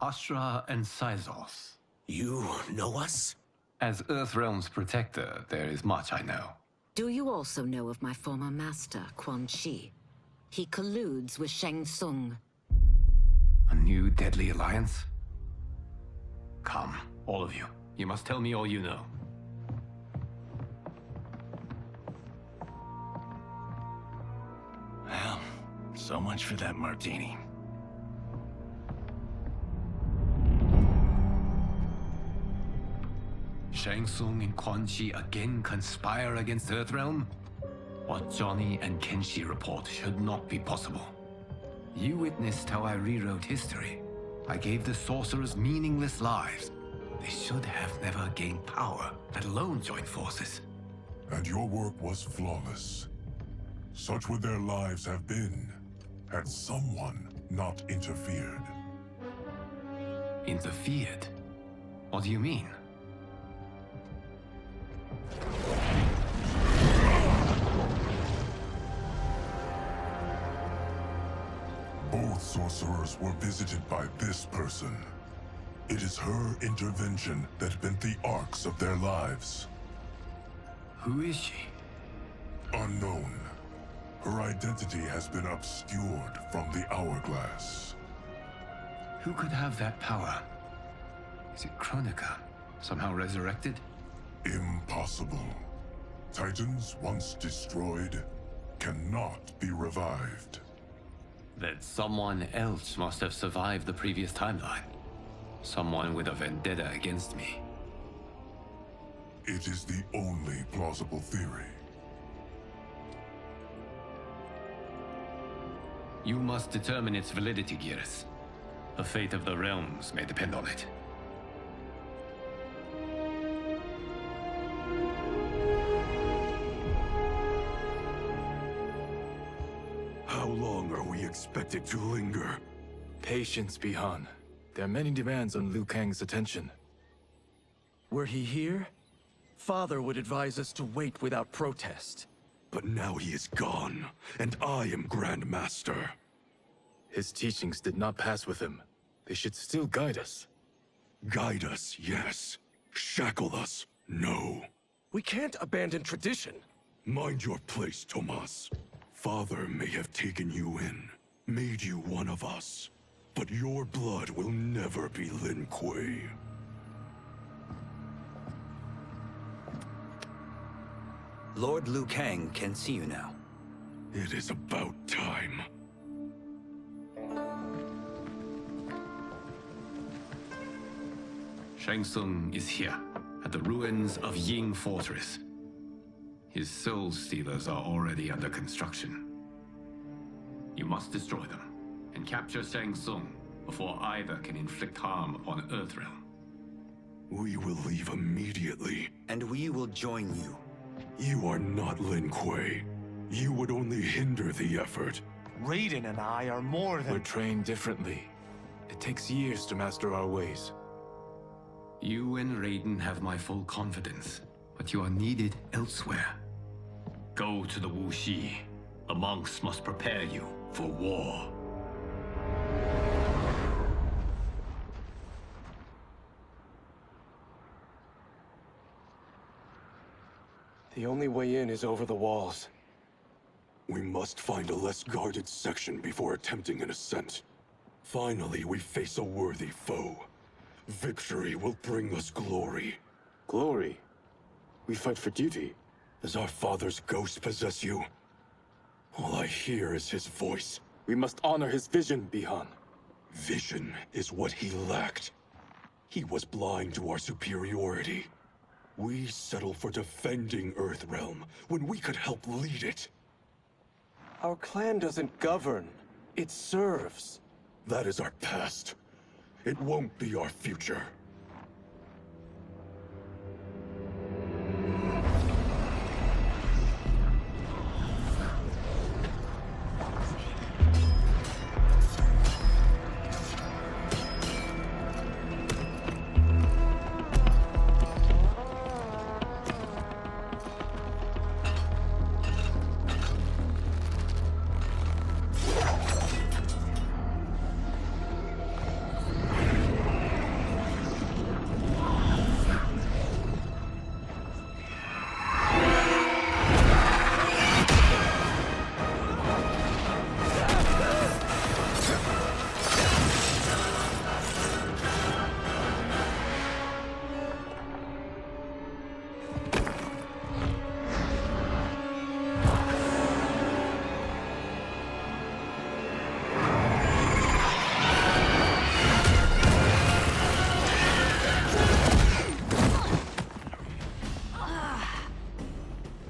Astra and Sizos. You know us? As Earthrealm's protector, there is much I know. Do you also know of my former master, Quan Chi? He colludes with Shang Tsung. A new deadly alliance? Come, all of you. You must tell me all you know. Well, so much for that martini. Shang Tsung and Quan Chi again conspire against Earthrealm? What Johnny and Kenshi report should not be possible. You witnessed how I rewrote history. I gave the sorcerers meaningless lives. They should have never gained power, let alone joined forces. And your work was flawless. Such would their lives have been, had someone not interfered. Interfered? What do you mean? Both sorcerers were visited by this person. It is her intervention that bent the arcs of their lives. Who is she? Unknown. Her identity has been obscured from the hourglass. Who could have that power? Is it Kronika? Somehow resurrected? Impossible. Titans once destroyed cannot be revived. Then someone else must have survived the previous timeline. Someone with a vendetta against me. It is the only plausible theory. You must determine its validity, Geras. The fate of the realms may depend on it. How long are we expected to linger? Patience, Bihan. There are many demands on Liu Kang's attention. Were he here, Father would advise us to wait without protest. But now he is gone, and I am Grand Master. His teachings did not pass with him. They should still guide us. Guide us, yes. Shackle us, no. We can't abandon tradition. Mind your place, Tomas. Father may have taken you in, made you one of us. But your blood will never be Lin Kuei. Lord Liu Kang can see you now. It is about time. Shang Tsung is here, at the ruins of Ying Fortress. His soul stealers are already under construction. You must destroy them, and capture Shang Tsung before either can inflict harm upon Earthrealm. We will leave immediately. And we will join you. You are not Lin Kuei. You would only hinder the effort. Raiden and I are more than— We're trained differently. It takes years to master our ways. You and Raiden have my full confidence, but you are needed elsewhere. Go to the Wuxi. The monks must prepare you for war. The only way in is over the walls. We must find a less guarded section before attempting an ascent. Finally, we face a worthy foe. Victory will bring us glory. Glory? We fight for duty. Does our father's ghost possess you? All I hear is his voice. We must honor his vision, Bihan. Vision is what he lacked. He was blind to our superiority. We settle for defending Earthrealm when we could help lead it. Our clan doesn't govern. It serves. That is our past. It won't be our future.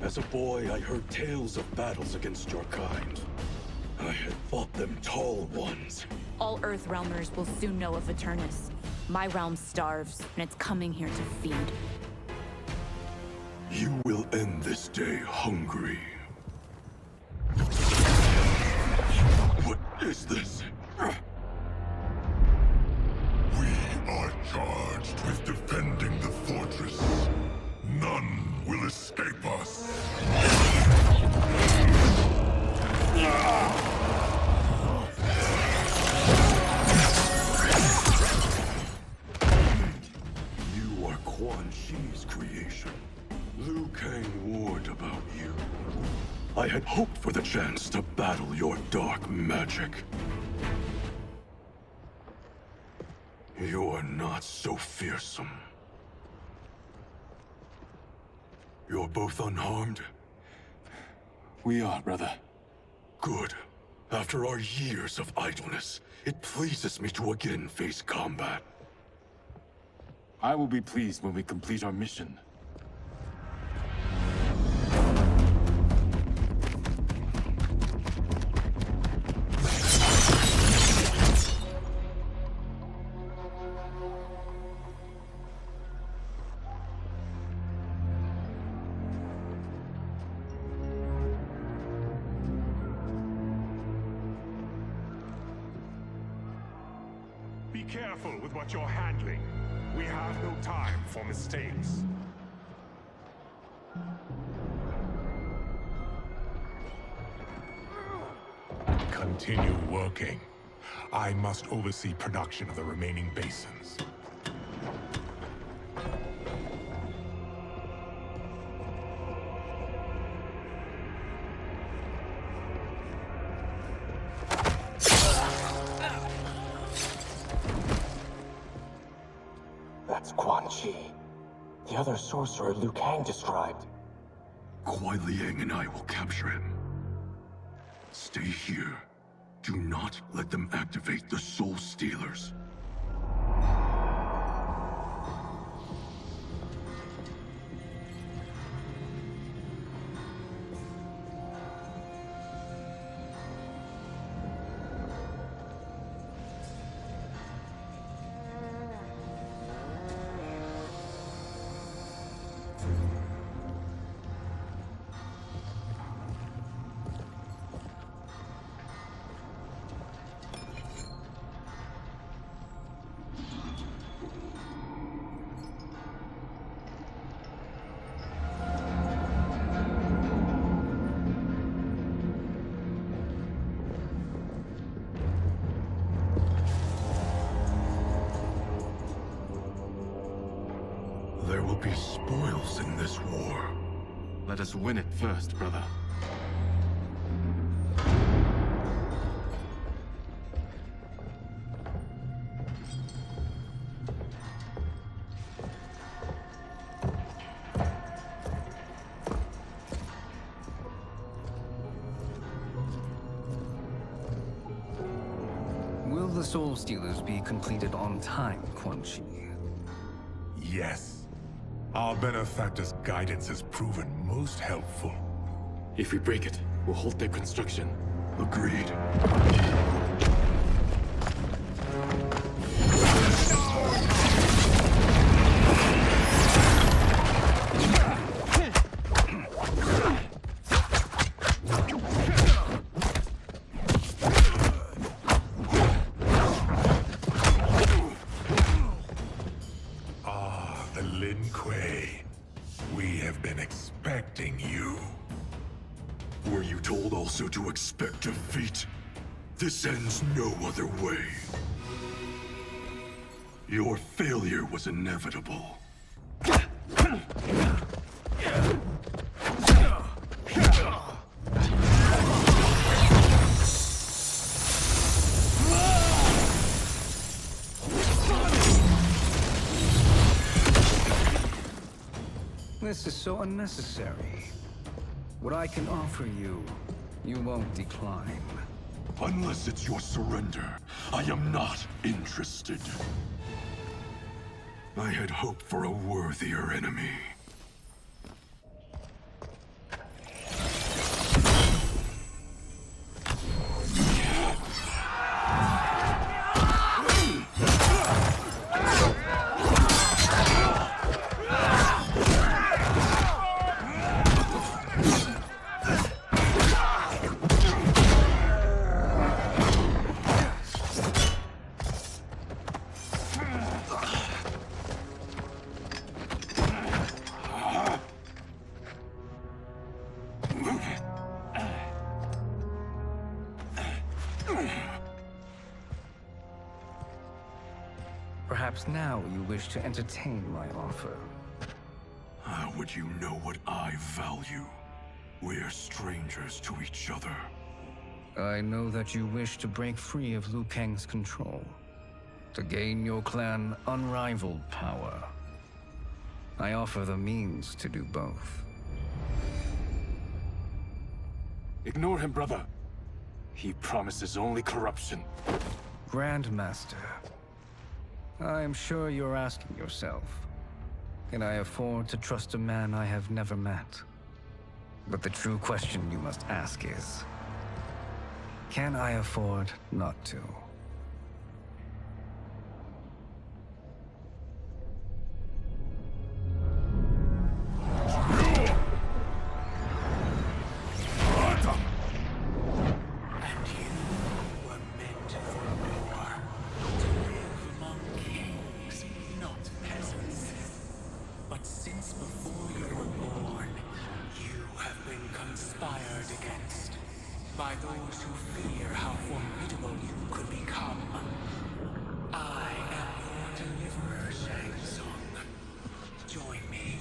As a boy, I heard tales of battles against your kind. I had fought them tall ones. All Earthrealmers will soon know of Eternus. My realm starves, and it's coming here to feed. You will end this day hungry. What is this? We are charged with defending the fortress. None will escape us. You are Quan Chi's creation. Liu Kang warned about you. I had hoped for the chance to battle your dark magic. You are not so fearsome. You're both unharmed? We are, brother. Good. After our years of idleness, it pleases me to again face combat. I will be pleased when we complete our mission. Be careful with what you're handling. We have no time for mistakes. Continue working. I must oversee production of the remaining basins. That's Quan Chi, the other sorcerer Liu Kang described. Kuai Liang and I will capture him. Stay here. Do not let them activate the Soul Stealers. There will be spoils in this war. Let us win it first, brother. Will the Soul Stealers be completed on time, Quan Chi? Yes. Our benefactor's guidance has proven most helpful. If we break it, we'll halt their construction. Agreed. We have been expecting you. Were you told also to expect defeat? This ends no other way. Your failure was inevitable. This is so unnecessary. What I can offer you, you won't decline. Unless it's your surrender, I am not interested. I had hoped for a worthier enemy. Perhaps now you wish to entertain my offer. How would you know what I value? We're strangers to each other. I know that you wish to break free of Liu Kang's control, to gain your clan unrivaled power. I offer the means to do both. Ignore him, brother. He promises only corruption. Grandmaster, I am sure you're asking yourself, can I afford to trust a man I have never met? But the true question you must ask is, can I afford not to? By those who fear how formidable you could become. I am your deliverer, Shang Tsung. Join me,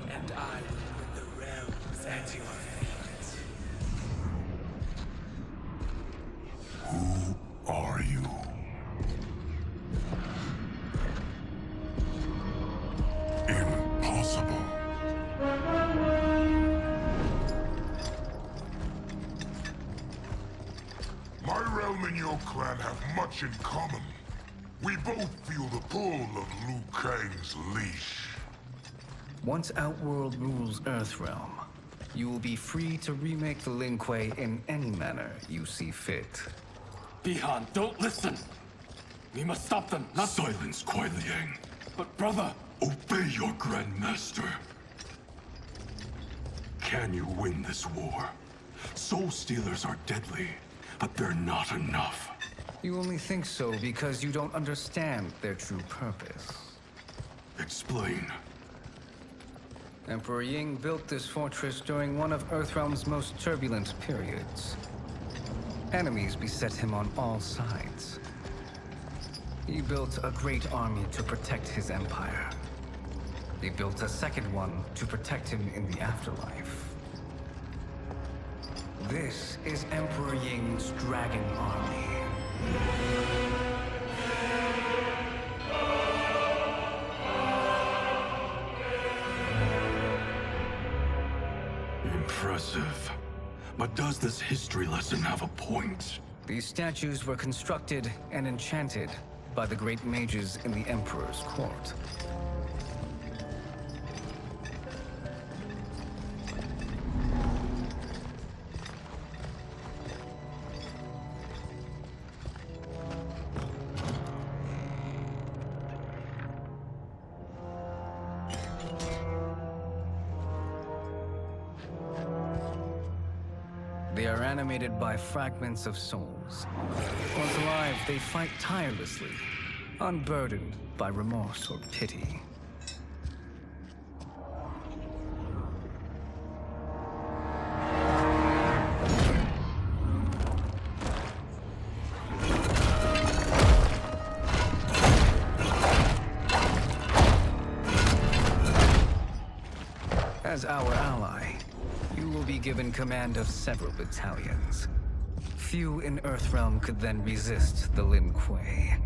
and I will put the realms at your feet. Who are you? Impossible. My realm and your clan have much in common. We both feel the pull of Liu Kang's leash. Once Outworld rules Earthrealm, you will be free to remake the Lin Kuei in any manner you see fit. Bihan, don't listen! We must stop them, not— Silence, Kuai Liang. But brother— Obey your Grandmaster. Can you win this war? Soul Stealers are deadly, but they're not enough. You only think so because you don't understand their true purpose. Explain. Emperor Ying built this fortress during one of Earthrealm's most turbulent periods. Enemies beset him on all sides. He built a great army to protect his empire. He built a second one to protect him in the afterlife. This is Emperor Ying's Dragon Army. Impressive. But does this history lesson have a point? These statues were constructed and enchanted by the great mages in the Emperor's court. They are animated by fragments of souls. Once alive, they fight tirelessly, unburdened by remorse or pity. As our ally, you will be given command of several battalions. Few in Earthrealm could then resist the Lin Kuei.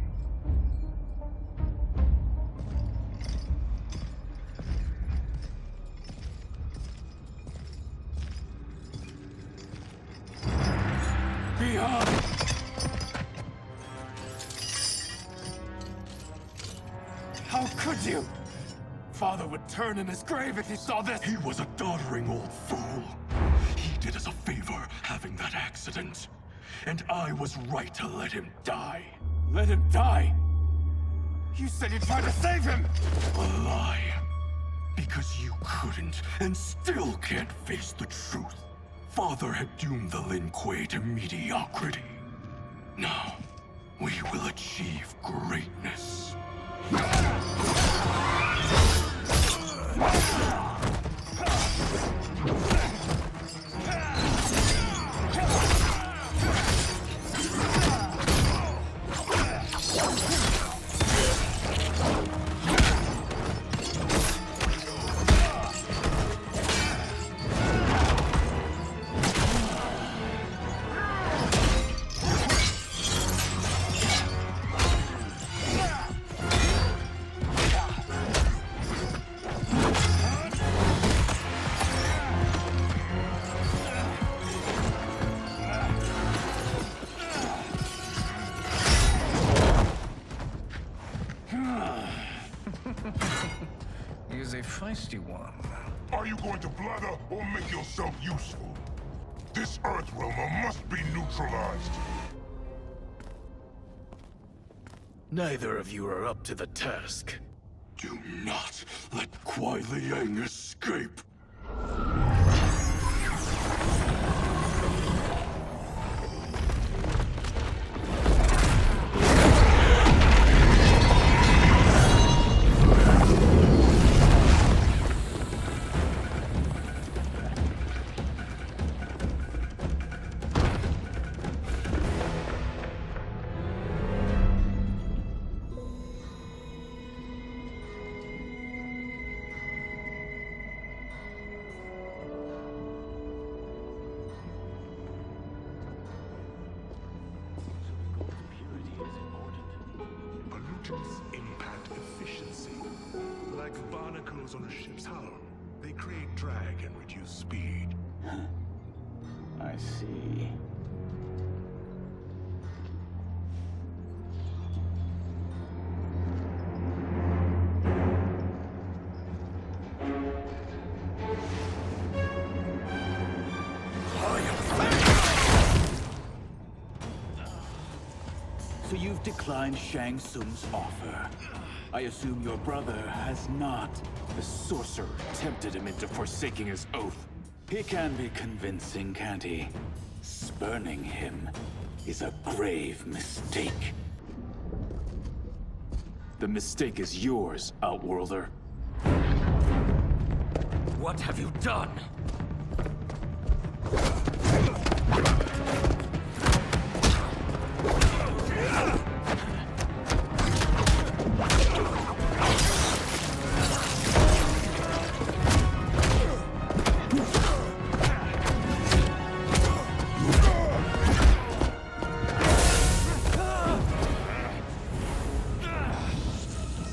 Beyond! How could you? Father would turn in his grave if he saw this! He was a doddering old fool. He did us a favor having that accident. And I was right to let him die. Let him die? You said you tried to save him! A lie. Because you couldn't and still can't face the truth. Father had doomed the Lin Kuei to mediocrity. Now, we will achieve greatness. feisty one. Are you going to blather or make yourself useful? This Earthrealmer must be neutralized. Neither of you are up to the task. Do not let Kuai Liang escape. Pollutants impact efficiency. Like barnacles on a ship's hull. They create drag and reduce speed. I see. So you've declined Shang Tsung's offer. I assume your brother has not. The sorcerer tempted him into forsaking his oath. He can be convincing, can't he? Spurning him is a grave mistake. The mistake is yours, Outworlder. What have you done?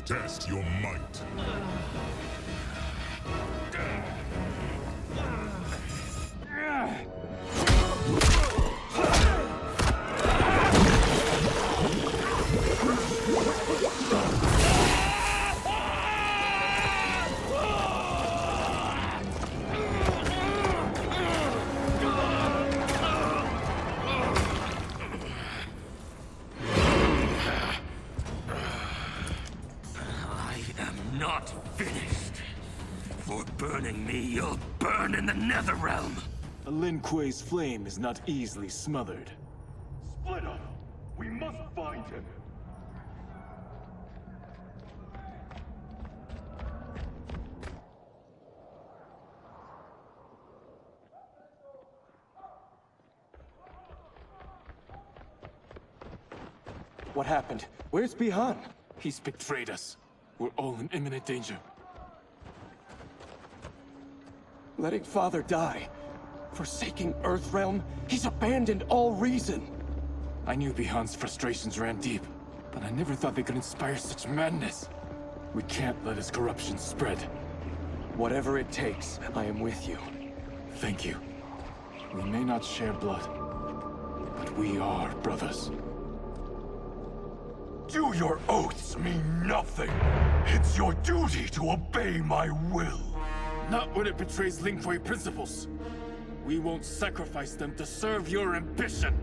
Test your might. Not finished. For burning me, you'll burn in the Netherrealm. A Lin Kuei's flame is not easily smothered. Split up! We must find him! What happened? Where's Bihan? He's betrayed us. We're all in imminent danger. Letting Father die. Forsaking Earthrealm. He's abandoned all reason. I knew Bihan's frustrations ran deep, but I never thought they could inspire such madness. We can't let his corruption spread. Whatever it takes, I am with you. Thank you. We may not share blood, but we are brothers. Do your oaths mean nothing? It's your duty to obey my will. Not when it betrays Lin Kuei principles. We won't sacrifice them to serve your ambition.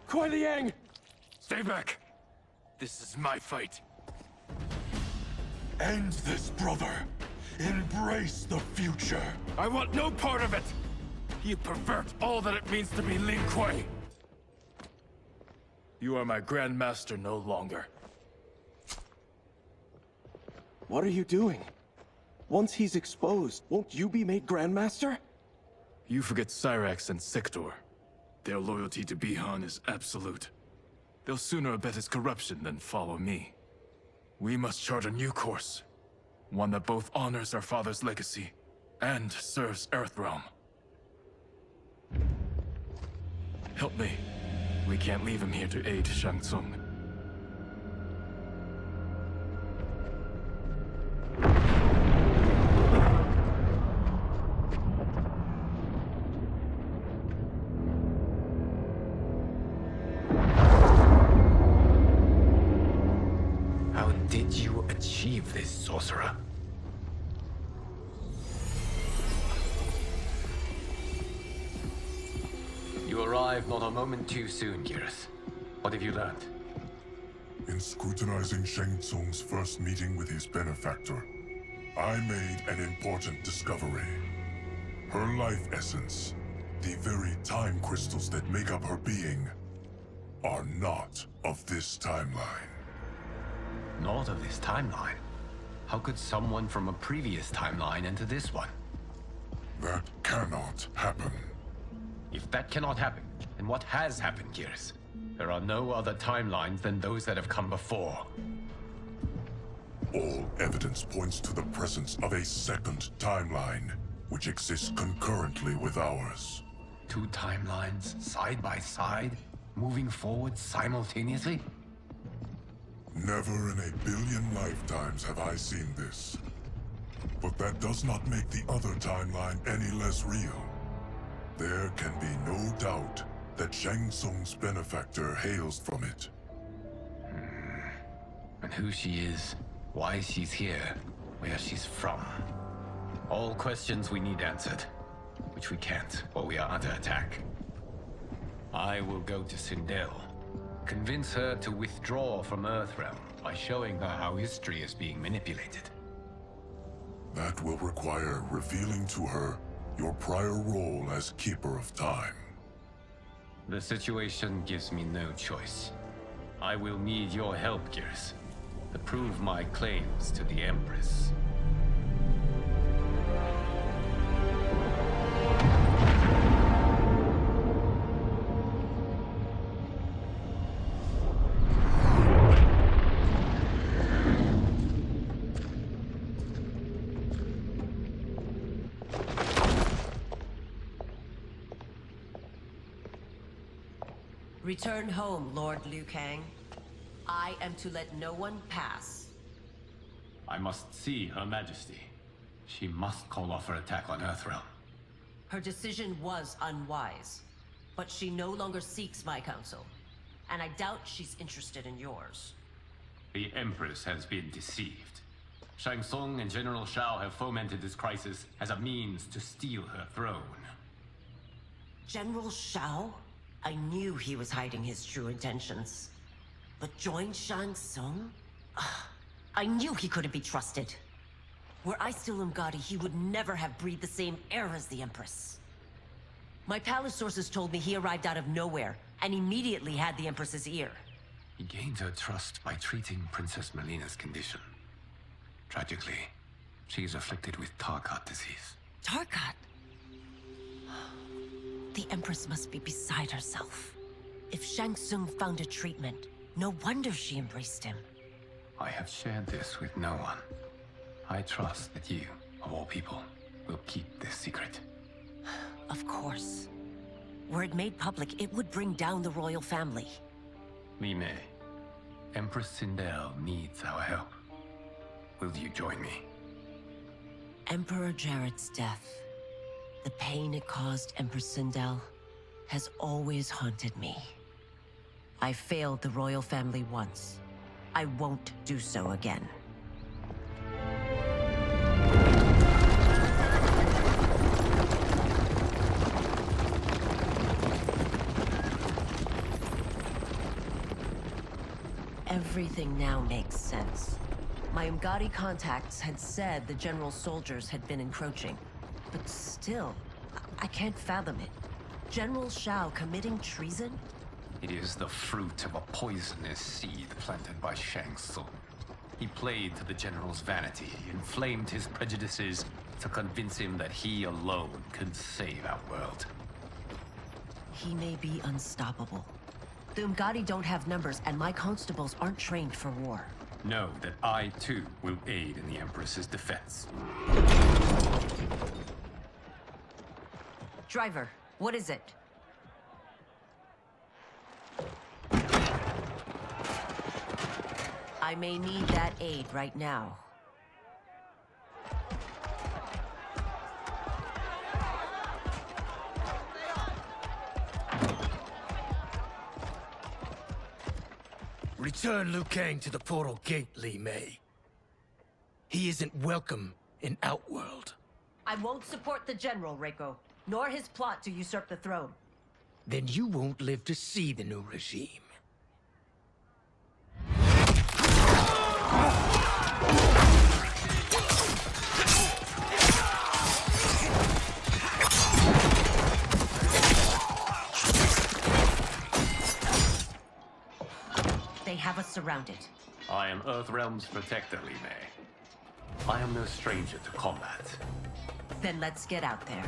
Kuai Liang! Stay back! This is my fight. End this, brother. Embrace the future. I want no part of it! You pervert all that it means to be Lin Kuei! You are my Grandmaster no longer. What are you doing? Once he's exposed, won't you be made Grandmaster? You forget Cyrax and Sector. Their loyalty to Bihan is absolute. They'll sooner abet his corruption than follow me. We must chart a new course. One that both honors our father's legacy and serves Earthrealm. Help me. We can't leave him here to aid Shang Tsung. How did you achieve this, sorcerer? You arrived not a moment too soon, Geras. What have you learned? In scrutinizing Shang Tsung's first meeting with his benefactor, I made an important discovery. Her life essence, the very time crystals that make up her being, are not of this timeline. Not of this timeline? How could someone from a previous timeline enter this one? That cannot happen. If that cannot happen, then what has happened, Geras? There are no other timelines than those that have come before. All evidence points to the presence of a second timeline, which exists concurrently with ours. Two timelines, side by side, moving forward simultaneously? Never in a billion lifetimes have I seen this. But that does not make the other timeline any less real. There can be no doubt that Shang Tsung's benefactor hails from it. And who she is, why she's here, where she's from. All questions we need answered, which we can't while we are under attack. I will go to Sindel, convince her to withdraw from Earthrealm by showing her how history is being manipulated. That will require revealing to her your prior role as Keeper of Time. The situation gives me no choice. I will need your help, Geras, to prove my claims to the Empress. Return home, Lord Liu Kang. I am to let no one pass. I must see Her Majesty. She must call off her attack on Earthrealm. Her decision was unwise, but she no longer seeks my counsel, and I doubt she's interested in yours. The Empress has been deceived. Shang Tsung and General Shao have fomented this crisis as a means to steal her throne. General Shao? I knew he was hiding his true intentions. But join Shang Tsung? I knew he couldn't be trusted. Were I still Umgadi, he would never have breathed the same air as the Empress. My palace sources told me he arrived out of nowhere, and immediately had the Empress's ear. He gained her trust by treating Princess Melina's condition. Tragically, she is afflicted with Tarkat disease. Tarkat? The Empress must be beside herself. If Shang Tsung found a treatment, no wonder she embraced him. I have shared this with no one. I trust that you, of all people, will keep this secret. Of course. Were it made public, it would bring down the royal family. Li Mei, Empress Sindel needs our help. Will you join me? Emperor Jarrett's death, the pain it caused Empress Sindel, has always haunted me. I failed the royal family once. I won't do so again. Everything now makes sense. My Umgadi contacts had said the general's soldiers had been encroaching. But still, I can't fathom it. General Shao committing treason? It is the fruit of a poisonous seed planted by Shang Tsung. He played to the General's vanity, inflamed his prejudices to convince him that he alone could save Outworld. He may be unstoppable. The Umgadi don't have numbers, and my constables aren't trained for war. Know that I, too, will aid in the Empress's defense. Driver, what is it? I may need that aid right now. Return Liu Kang to the portal gate, Li Mei. He isn't welcome in Outworld. I won't support the General, Reiko, nor his plot to usurp the throne. Then you won't live to see the new regime. They have us surrounded. I am Earthrealm's protector, Li Mei. I am no stranger to combat. Then let's get out there.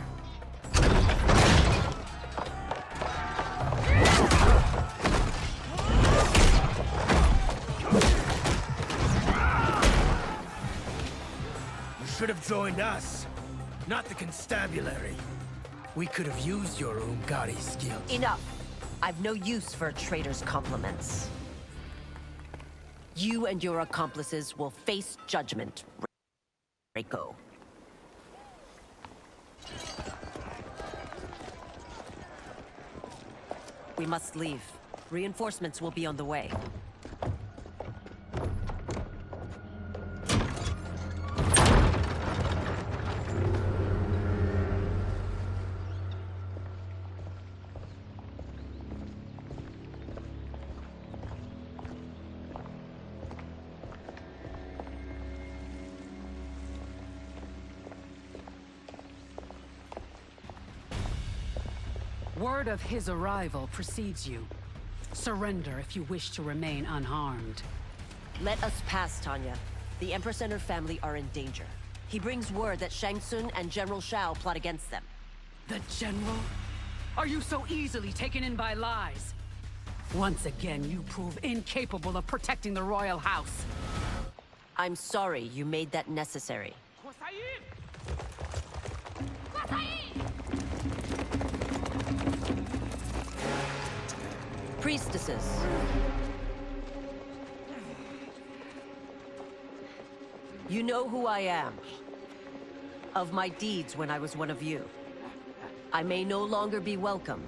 You should have joined us, not the constabulary. We could have used your Umgadi skills. Enough! I've no use for a traitor's compliments. You and your accomplices will face judgment, Reiko. We must leave. Reinforcements will be on the way. Word of his arrival precedes you. Surrender if you wish to remain unharmed. Let us pass, Tanya. The Empress and her family are in danger. He brings word that Shang Tsung and General Shao plot against them. The General? Are you so easily taken in by lies? Once again, you prove incapable of protecting the royal house. I'm sorry you made that necessary. Priestesses. You know who I am. Of my deeds when I was one of you. I may no longer be welcome.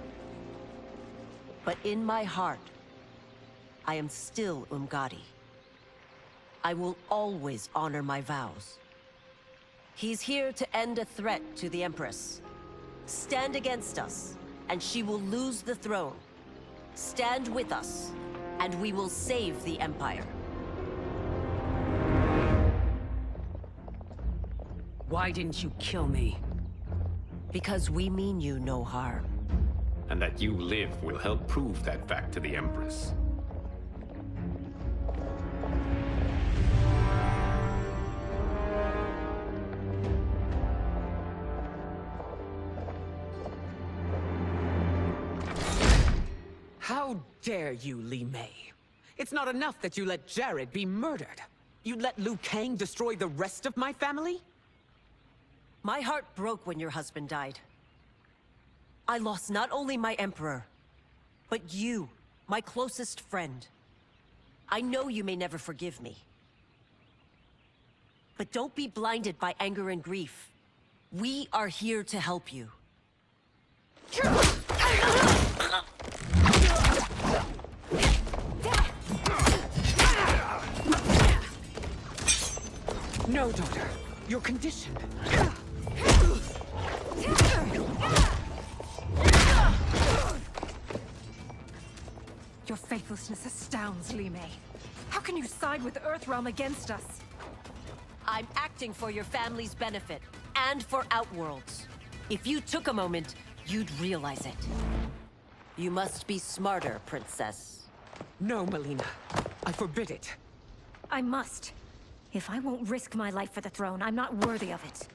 But in my heart, I am still Umgadi. I will always honor my vows. He's here to end a threat to the Empress. Stand against us, and she will lose the throne. Stand with us, and we will save the Empire. Why didn't you kill me? Because we mean you no harm. And that you live will help prove that fact to the Empress. How dare you, Li Mei? It's not enough that you let Jared be murdered. You'd let Liu Kang destroy the rest of my family? My heart broke when your husband died. I lost not only my Emperor, but you, my closest friend. I know you may never forgive me. But don't be blinded by anger and grief. We are here to help you. No, daughter. Your condition. Your faithlessness astounds, Li Mei. How can you side with Earthrealm against us? I'm acting for your family's benefit, and for Outworld's. If you took a moment, you'd realize it. You must be smarter, Princess. No, Melina. I forbid it. I must. If I won't risk my life for the throne, I'm not worthy of it.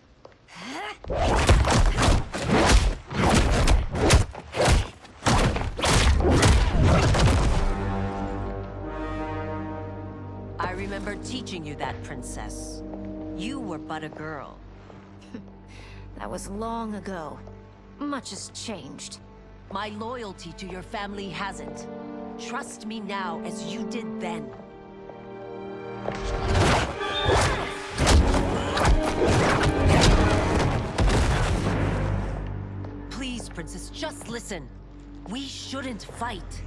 I remember teaching you that, princess. You were but a girl. That was long ago. Much has changed. My loyalty to your family hasn't. Trust me now as you did then. Please, princess, just listen. We shouldn't fight.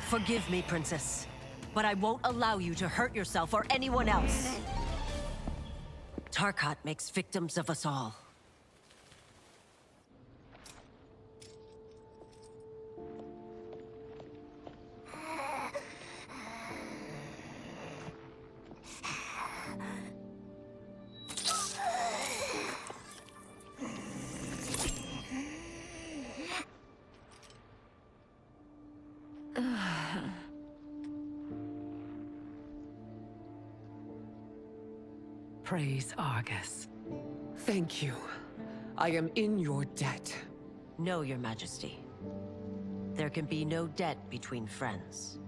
Forgive me, princess, but I won't allow you to hurt yourself or anyone else. Tarkat makes victims of us all. Praise Argus. Thank you. I am in your debt. No, Your Majesty. There can be no debt between friends.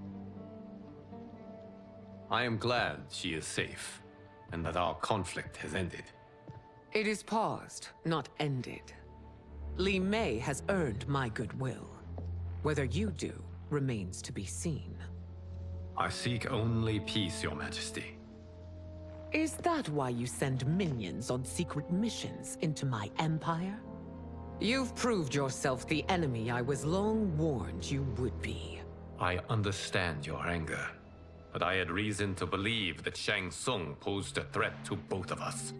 I am glad she is safe, and that our conflict has ended. It is paused, not ended. Li Mei has earned my goodwill. Whether you do remains to be seen. I seek only peace, Your Majesty. Is that why you send minions on secret missions into my empire? You've proved yourself the enemy I was long warned you would be. I understand your anger, but I had reason to believe that Shang Tsung posed a threat to both of us.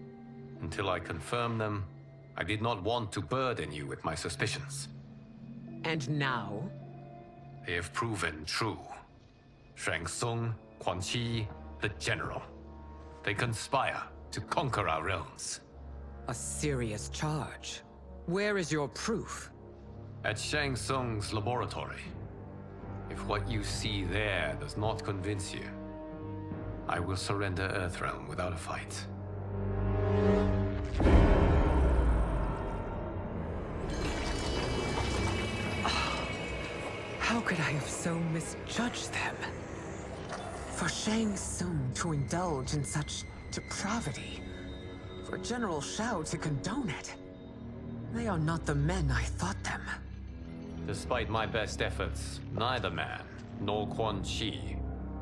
Until I confirmed them, I did not want to burden you with my suspicions. And now? They have proven true. Shang Tsung, Quan Chi, the General. They conspire to conquer our realms. A serious charge. Where is your proof? At Shang Tsung's laboratory. If what you see there does not convince you, I will surrender Earthrealm without a fight. How could I have so misjudged them? For Shang Tsung to indulge in such depravity, for General Shao to condone it, they are not the men I thought them. Despite my best efforts, neither man nor Quan Chi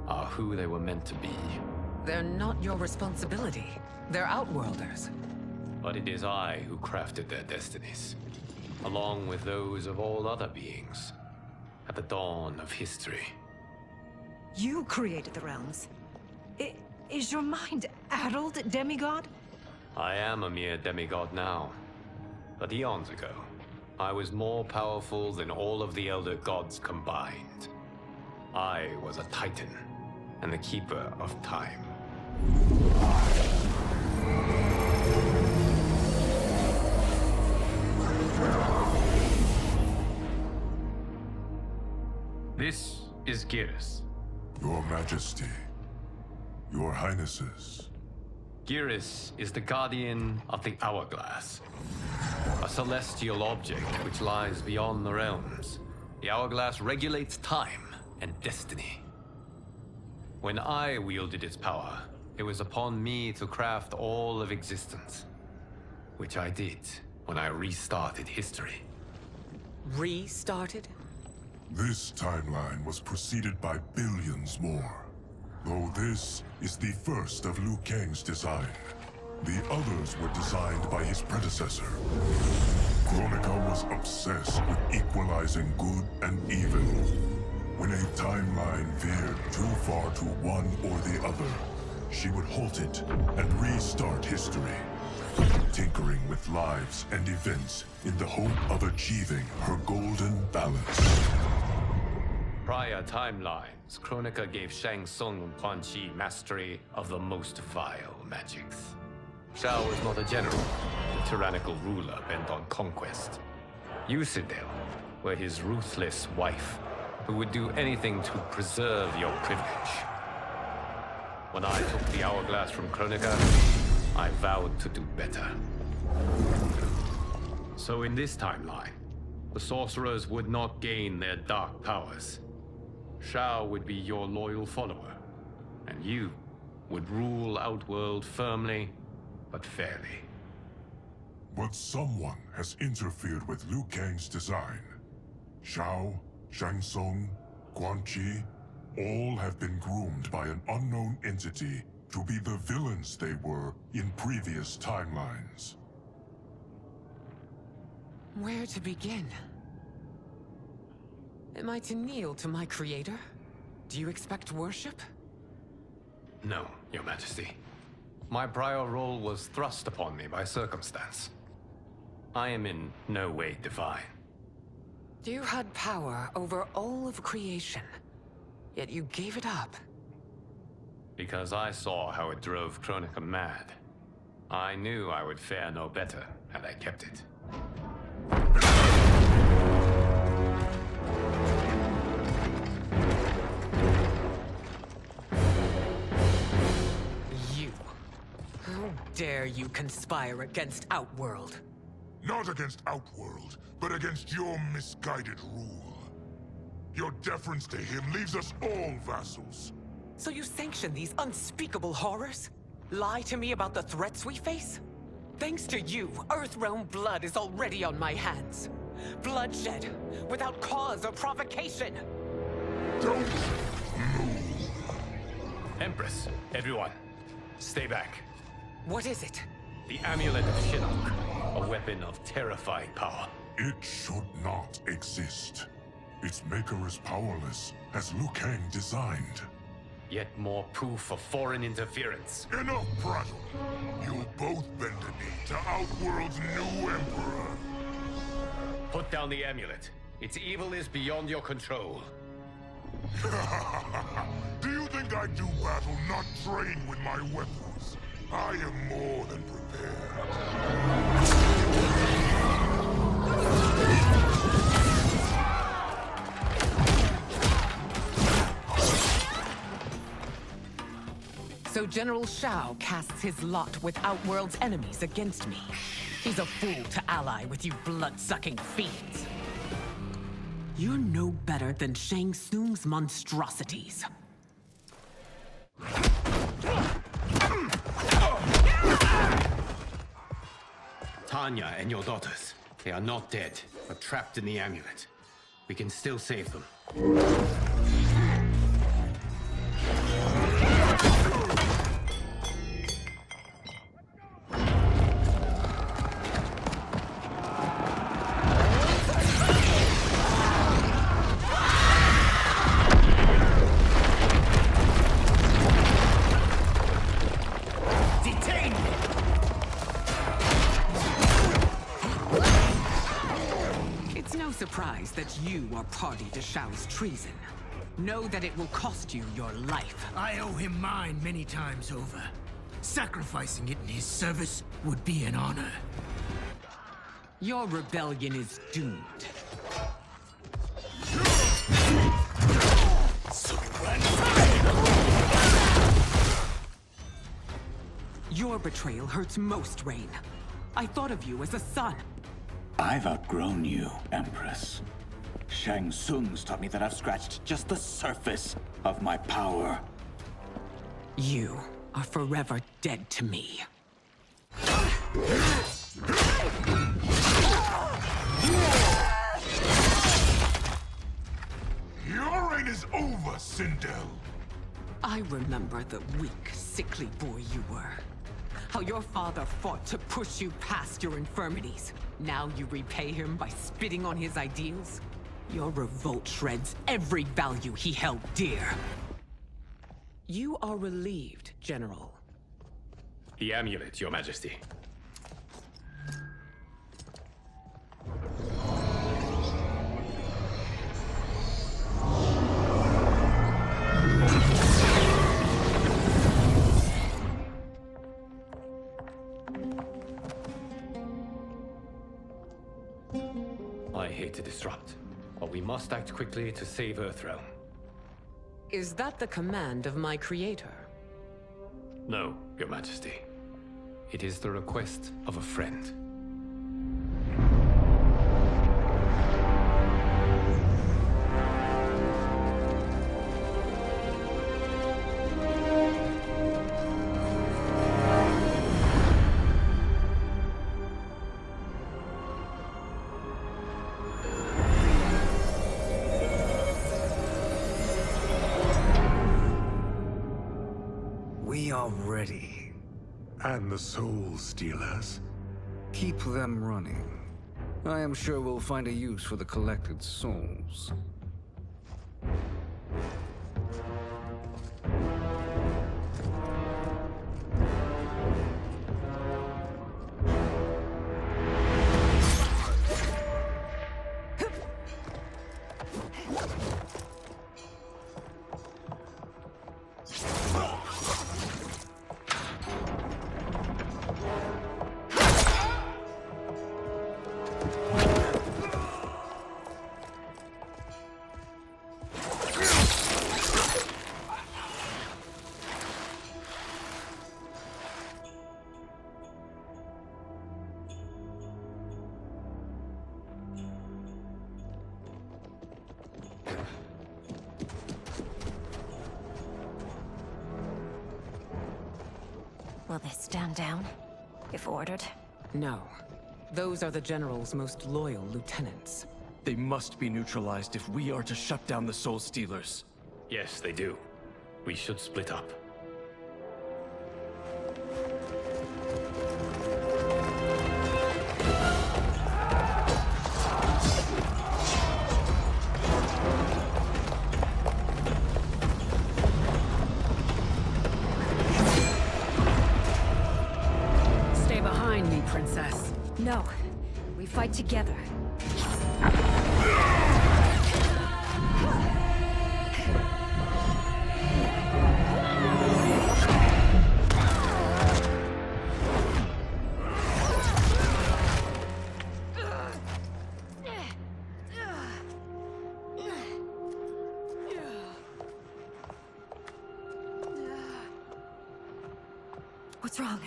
are who they were meant to be. They're not your responsibility. They're Outworlders. But it is I who crafted their destinies, along with those of all other beings, at the dawn of history. You created the realms. Is your mind addled, demigod? I am a mere demigod now. But eons ago, I was more powerful than all of the Elder Gods combined. I was a Titan, and the Keeper of Time. This is Geras. Your Majesty. Your Highnesses. Geras is the guardian of the Hourglass. A celestial object which lies beyond the realms. The Hourglass regulates time and destiny. When I wielded its power, it was upon me to craft all of existence. Which I did when I restarted history. Restarted? This timeline was preceded by billions more. Though this is the first of Liu Kang's design. The others were designed by his predecessor. Kronika was obsessed with equalizing good and evil. When a timeline veered too far to one or the other, she would halt it and restart history, tinkering with lives and events in the hope of achieving her golden balance. Prior timelines, Kronika gave Shang Tsung and Quan Chi mastery of the most vile magics. Shao was not a general, a tyrannical ruler bent on conquest. You, Sindel, were his ruthless wife, who would do anything to preserve your privilege. When I took the hourglass from Kronika, I vowed to do better. So in this timeline, the sorcerers would not gain their dark powers. Shao would be your loyal follower, and you would rule Outworld firmly, but fairly. But someone has interfered with Liu Kang's design. Shao, Shang Tsung, Quan Chi, all have been groomed by an unknown entity to be the villains they were in previous timelines. Where to begin? Am I to kneel to my creator? Do you expect worship? No, Your Majesty. My prior role was thrust upon me by circumstance. I am in no way divine. You had power over all of creation, yet you gave it up. Because I saw how it drove Kronika mad. I knew I would fare no better had I kept it. You. How dare you conspire against Outworld? Not against Outworld, but against your misguided rule. Your deference to him leaves us all vassals. So you sanction these unspeakable horrors? Lie to me about the threats we face? Thanks to you, Earthrealm blood is already on my hands. Bloodshed, without cause or provocation. Don't move. Empress, everyone, stay back. What is it? The Amulet of Shinnok, a weapon of terrifying power. It should not exist. Its maker is powerless, as Liu Kang designed. Yet more proof of foreign interference. Enough prattle! You'll both bend a knee to Outworld's new emperor. Put down the amulet. Its evil is beyond your control. Do you think I do battle not trained with my weapons? I am more than prepared. So General Shao casts his lot with Outworld's enemies against me. He's a fool to ally with you blood-sucking fiends. You're no better than Shang Tsung's monstrosities. Tanya and your daughters, they are not dead, but trapped in the amulet. We can still save them. Surprised that you are party to Shao's treason. Know that it will cost you your life. I owe him mine many times over. Sacrificing it in his service would be an honor. Your rebellion is doomed. Your betrayal hurts most, Rain. I thought of you as a son. I've outgrown you, Empress. Shang Tsung's taught me that I've scratched just the surface of my power. You are forever dead to me. Your reign is over, Sindel. I remember the weak, sickly boy you were. How your father fought to push you past your infirmities. Now you repay him by spitting on his ideals? Your revolt shreds every value he held dear. You are relieved, General. The amulet, Your Majesty. hate to disrupt, but we must act quickly to save Earthrealm. Is that the command of my creator? No, Your Majesty. It is the request of a friend. We are ready. And the Soul Stealers? Keep them running. I am sure we'll find a use for the collected souls. Will they stand down, if ordered? No. Those are the General's most loyal lieutenants. They must be neutralized if we are to shut down the Soul Stealers. Yes, they do. We should split up. Stay behind me, Princess. No. We fight together. What's wrong?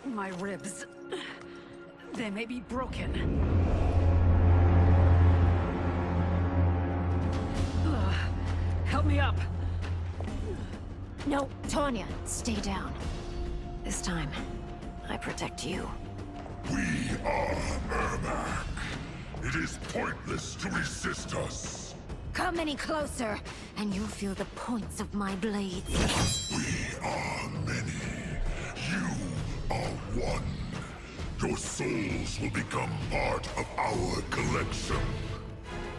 My ribs. They may be broken. Help me up. No, Tanya, stay down. This time, I protect you. We are Ermac. It is pointless to resist us. Come any closer, and you'll feel the points of my blades. We are many. You are one. Your souls will become part of our collection.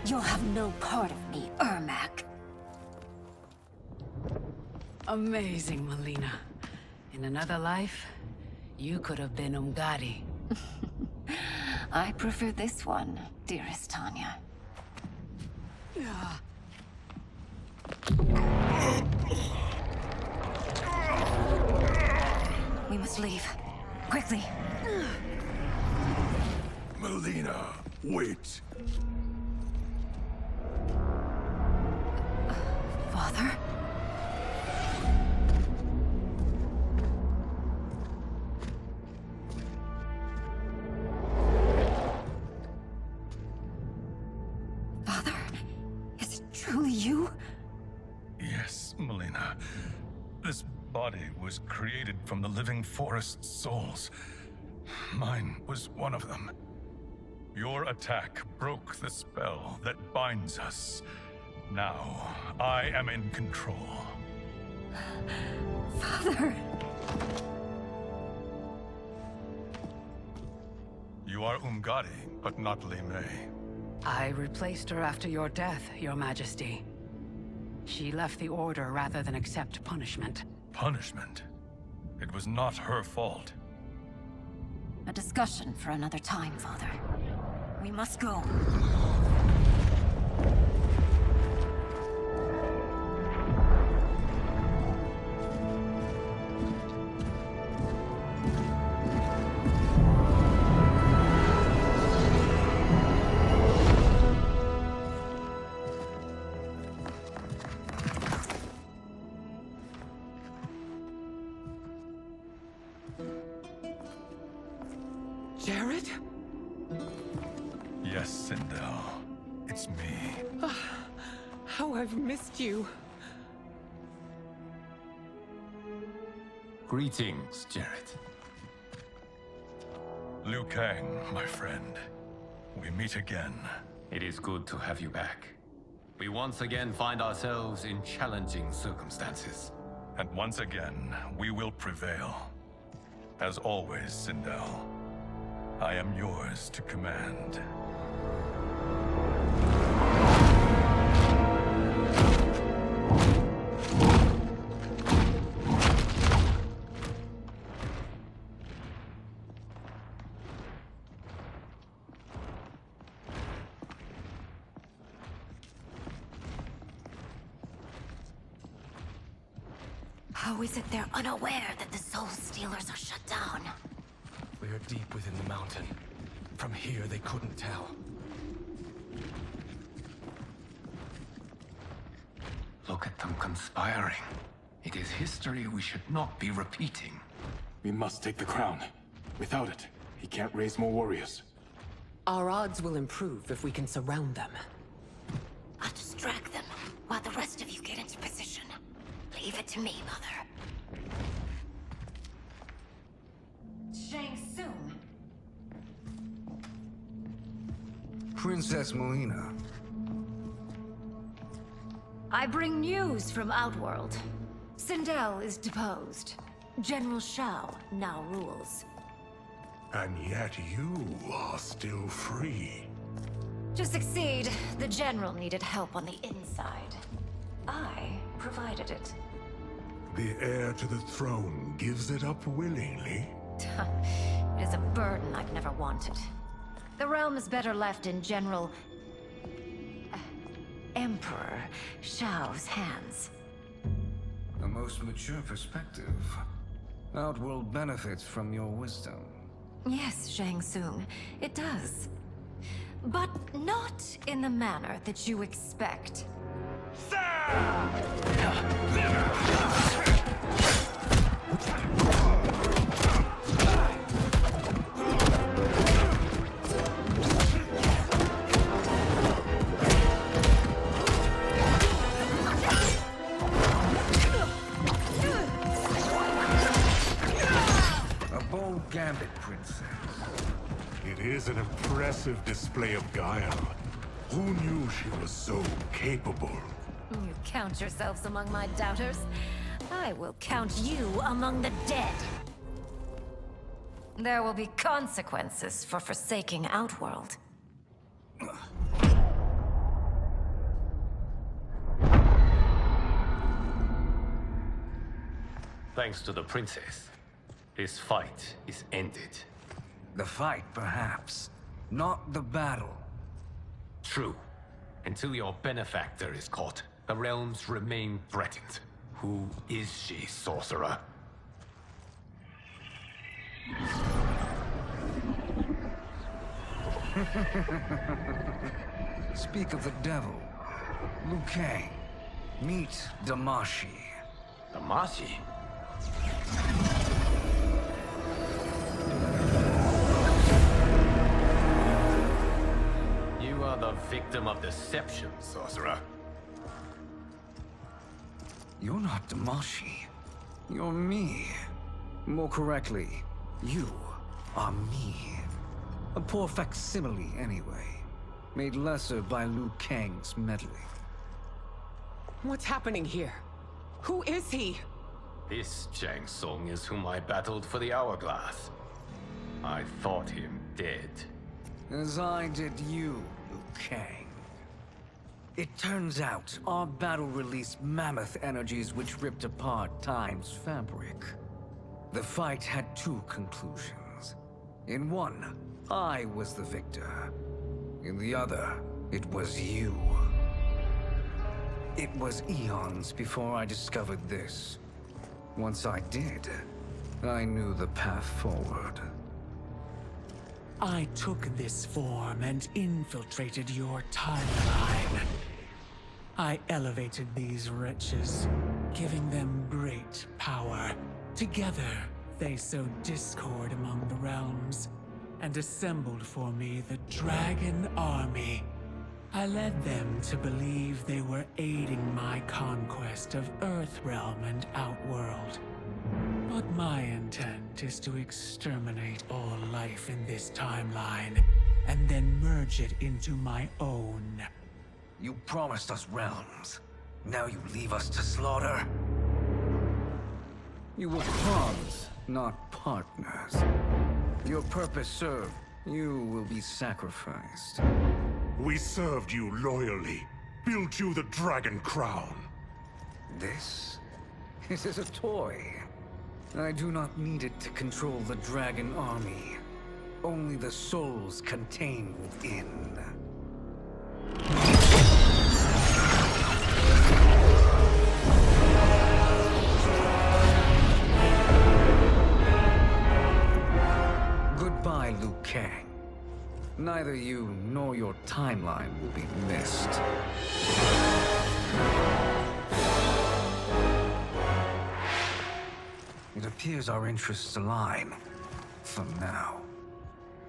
You'll have no part of me, Ermac. Amazing, Melina. In another life, you could have been Umgadi. I prefer this one, dearest Tanya. We must leave. Quickly. Melina, wait. Father? Father? Is it truly you? Yes, Melina. This body was created from the living forest's souls. Mine was one of them. Your attack broke the spell that binds us. Now, I am in control. Father! You are Umgadi, but not Li Mei. I replaced her after your death, Your Majesty. She left the Order rather than accept punishment. Punishment? It was not her fault. A discussion for another time, Father. We must go. Jared? Yes, Sindel. It's me. How I've missed you. Greetings, Jared. Liu Kang, my friend. We meet again. It is good to have you back. We once again find ourselves in challenging circumstances. And once again, we will prevail. As always, Sindel, I am yours to command. How is it they're unaware that the Soul Stealers are shut down? We are deep within the mountain. From here, they couldn't tell. Look at them conspiring. It is history we should not be repeating. We must take the crown. Without it, he can't raise more warriors. Our odds will improve if we can surround them. I'll distract them while the rest of you get into position. Leave it to me, Mother. Shang Tsung. Princess Melina. I bring news from Outworld. Sindel is deposed. General Shao now rules. And yet you are still free. To succeed, the General needed help on the inside. I provided it. The heir to the throne gives it up willingly. It is a burden I've never wanted. The realm is better left in General... Emperor Shao's hands. A most mature perspective. Outworld benefits from your wisdom. Yes, Shang Tsung, it does. But not in the manner that you expect. A bold gambit, Princess. It is an impressive display of guile. Who knew she was so capable? You count yourselves among my doubters. I will count you among the dead. There will be consequences for forsaking Outworld. Thanks to the princess, this fight is ended. The fight, perhaps. Not the battle. True. Until your benefactor is caught, the realms remain threatened. Who is she, sorcerer? Speak of the devil. Liu Kang. Meet Damashi. Damashi? You are the victim of deception, sorcerer. You're not Damashi. You're me. More correctly, you are me. A poor facsimile, anyway. Made lesser by Liu Kang's meddling. What's happening here? Who is he? This Shang Tsung is whom I battled for the Hourglass. I thought him dead. As I did you, Liu Kang. It turns out our battle released mammoth energies which ripped apart time's fabric. The fight had two conclusions. In one, I was the victor. In the other, it was you. It was eons before I discovered this. Once I did, I knew the path forward. I took this form and infiltrated your timeline. I elevated these wretches, giving them great power. Together, they sowed discord among the realms, and assembled for me the Dragon Army. I led them to believe they were aiding my conquest of Earthrealm and Outworld. But my intent is to exterminate all life in this timeline, and then merge it into my own. You promised us realms. Now you leave us to slaughter? You were pawns, not partners. Your purpose served. You will be sacrificed. We served you loyally, built you the Dragon Crown. This is a toy. I do not need it to control the Dragon Army. Only the souls contained within. Goodbye, Liu Kang. Neither you nor your timeline will be missed. It appears our interests align. For now.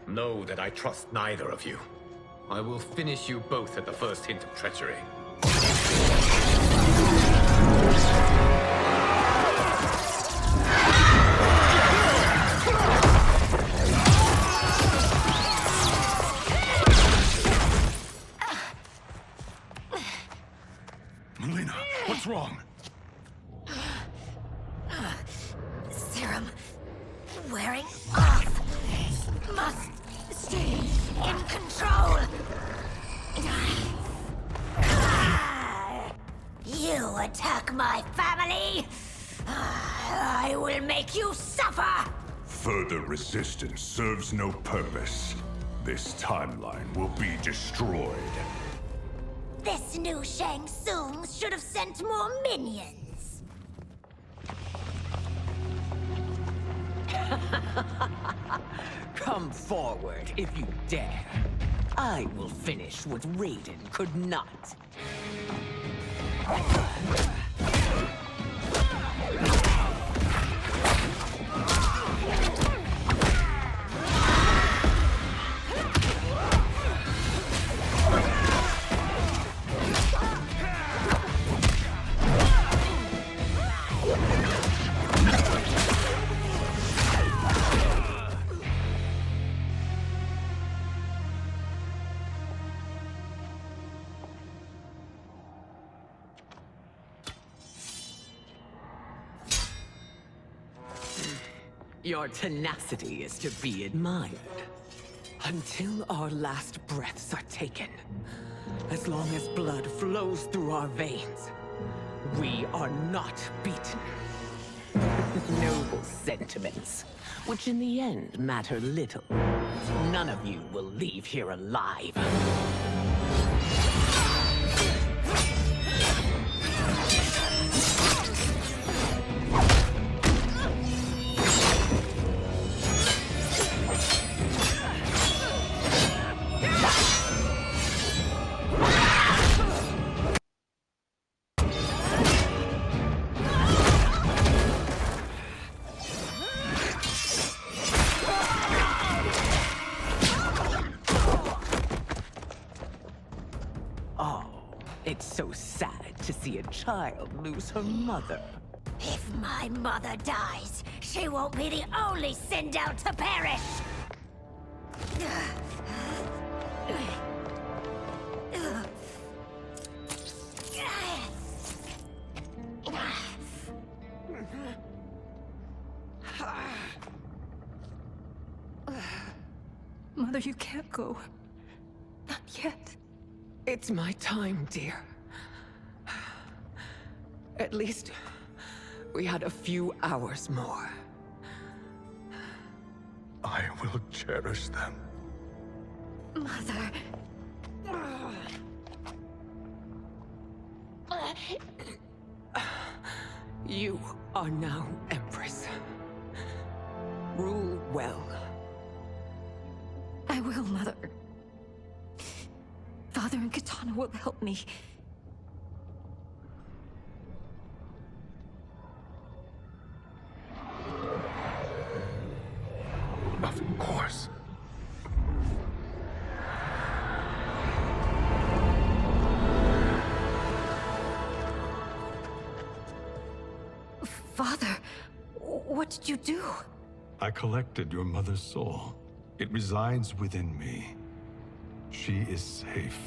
Know that I trust neither of you. I will finish you both at the first hint of treachery. Melina, what's wrong? Serum wearing off. Must stay in control. You attack my family. I will make you suffer. Further resistance serves no purpose. This timeline will be destroyed. This new Shang Tsung should have sent more minions. Come forward if you dare. I will finish what Raiden could not. Your tenacity is to be admired. Until our last breaths are taken, as long as blood flows through our veins, we are not beaten. Noble sentiments, which in the end matter little. None of you will leave here alive. It's so sad to see a child lose her mother. If my mother dies, she won't be the only send out to perish. Mother, you can't go. Not yet. It's my time, dear. At least, we had a few hours more. I will cherish them. Mother. You are now Empress. Rule well. I will, Mother. Father and Kitana will help me. Of course. What did you do? I collected your mother's soul. It resides within me. She is safe.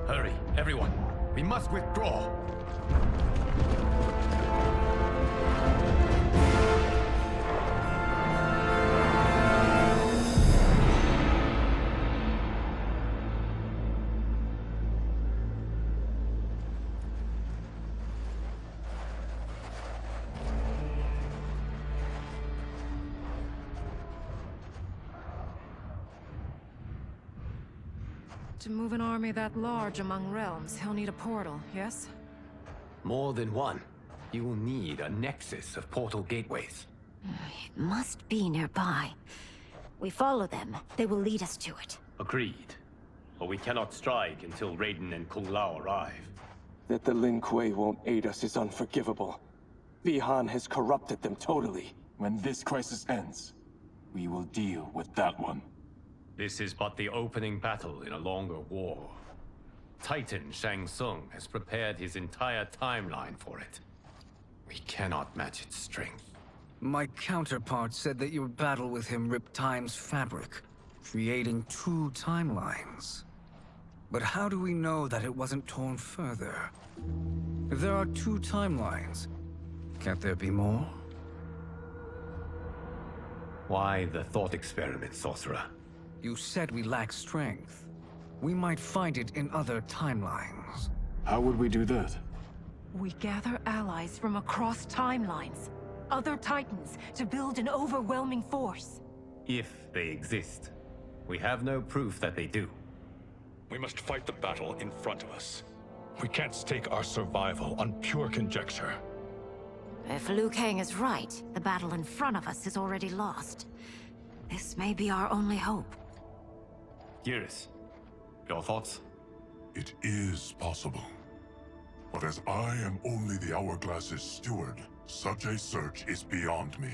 Hurry, everyone. We must withdraw. To move an army that large among realms, he'll need a portal, yes? More than one. You will need a nexus of portal gateways. It must be nearby. We follow them. They will lead us to it. Agreed. But we cannot strike until Raiden and Kung Lao arrive. That the Lin Kuei won't aid us is unforgivable. Bihan has corrupted them totally. When this crisis ends, we will deal with that one. This is but the opening battle in a longer war. Titan Shang Tsung has prepared his entire timeline for it. We cannot match its strength. My counterpart said that your battle with him ripped time's fabric, creating 2 timelines. But how do we know that it wasn't torn further? If there are 2 timelines, can't there be more? Why the thought experiment, sorcerer? You said we lack strength. We might find it in other timelines. How would we do that? We gather allies from across timelines, other titans, to build an overwhelming force. If they exist. We have no proof that they do. We must fight the battle in front of us. We can't stake our survival on pure conjecture. If Liu Kang is right, the battle in front of us is already lost. This may be our only hope. Geras, your thoughts? It is possible. But as I am only the Hourglass's steward, such a search is beyond me.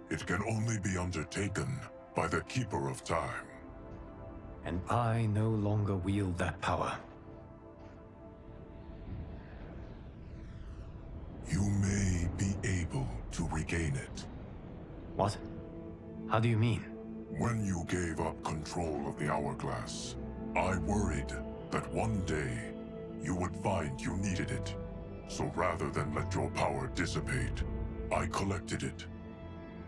It can only be undertaken by the Keeper of Time. And I no longer wield that power. You may be able to regain it. What? How do you mean? When you gave up control of the Hourglass, I worried that one day you would find you needed it. So rather than let your power dissipate, I collected it.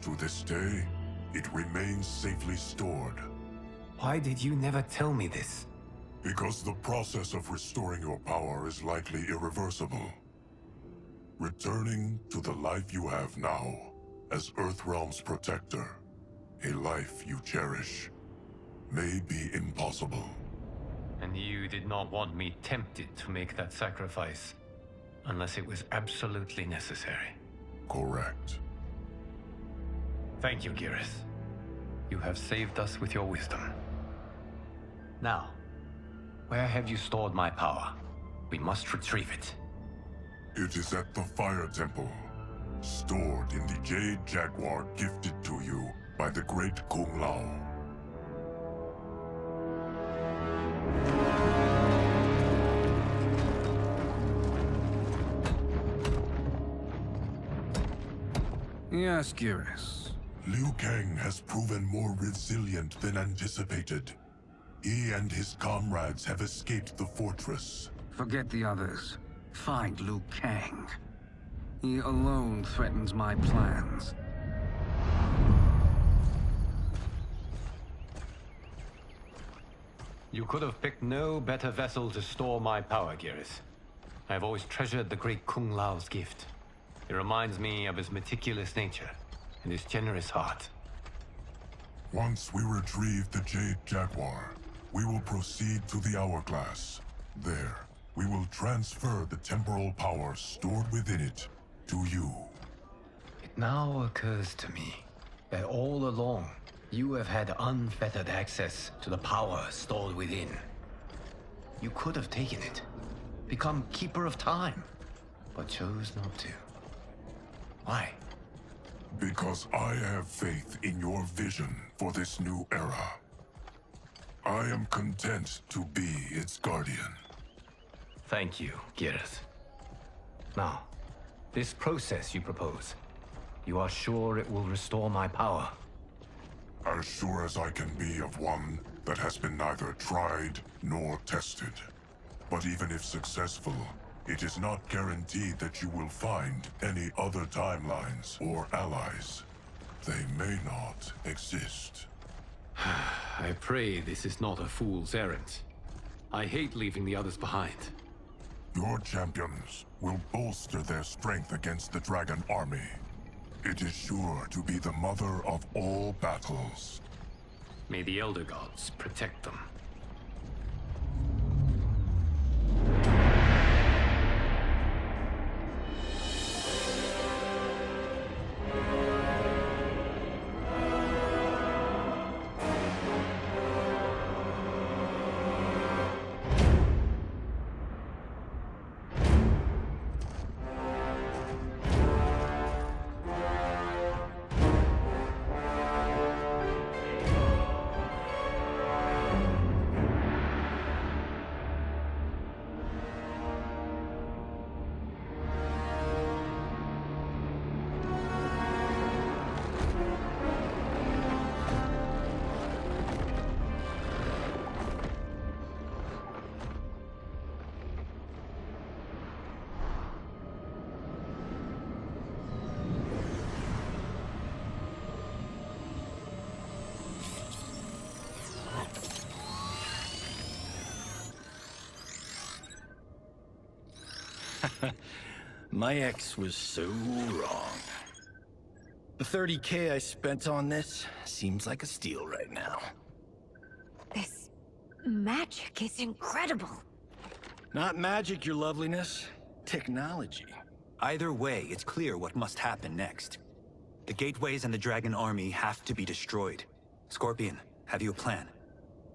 To this day, it remains safely stored. Why did you never tell me this? Because the process of restoring your power is likely irreversible. Returning to the life you have now, as Earthrealm's protector, a life you cherish, may be impossible. And you did not want me tempted to make that sacrifice, unless it was absolutely necessary. Correct. Thank you, Geras. You have saved us with your wisdom. Now, where have you stored my power? We must retrieve it. It is at the Fire Temple, stored in the Jade Jaguar gifted to you by the great Kung Lao. Yes, Geras. Liu Kang has proven more resilient than anticipated. He and his comrades have escaped the fortress. Forget the others. Find Liu Kang. He alone threatens my plans. You could have picked no better vessel to store my power, Geras. I have always treasured the great Kung Lao's gift. It reminds me of his meticulous nature and his generous heart. Once we retrieve the Jade Jaguar, we will proceed to the Hourglass. There, we will transfer the temporal power stored within it to you. It now occurs to me that all along, you have had unfettered access to the power stored within. You could have taken it, become Keeper of Time, but chose not to. Why? Because I have faith in your vision for this new era. I am content to be its guardian. Thank you, Gareth. Now, this process you propose, you are sure it will restore my power? As sure as I can be of one that has been neither tried nor tested. But even if successful, it is not guaranteed that you will find any other timelines or allies. They may not exist. I pray this is not a fool's errand. I hate leaving the others behind. Your champions will bolster their strength against the Dragon Army. It is sure to be the mother of all battles. May the Elder Gods protect them. My ex was so wrong. The 30K I spent on this seems like a steal right now. This magic is incredible. Not magic, your loveliness. Technology. Either way, it's clear what must happen next. The gateways and the Dragon Army have to be destroyed. Scorpion, have you a plan?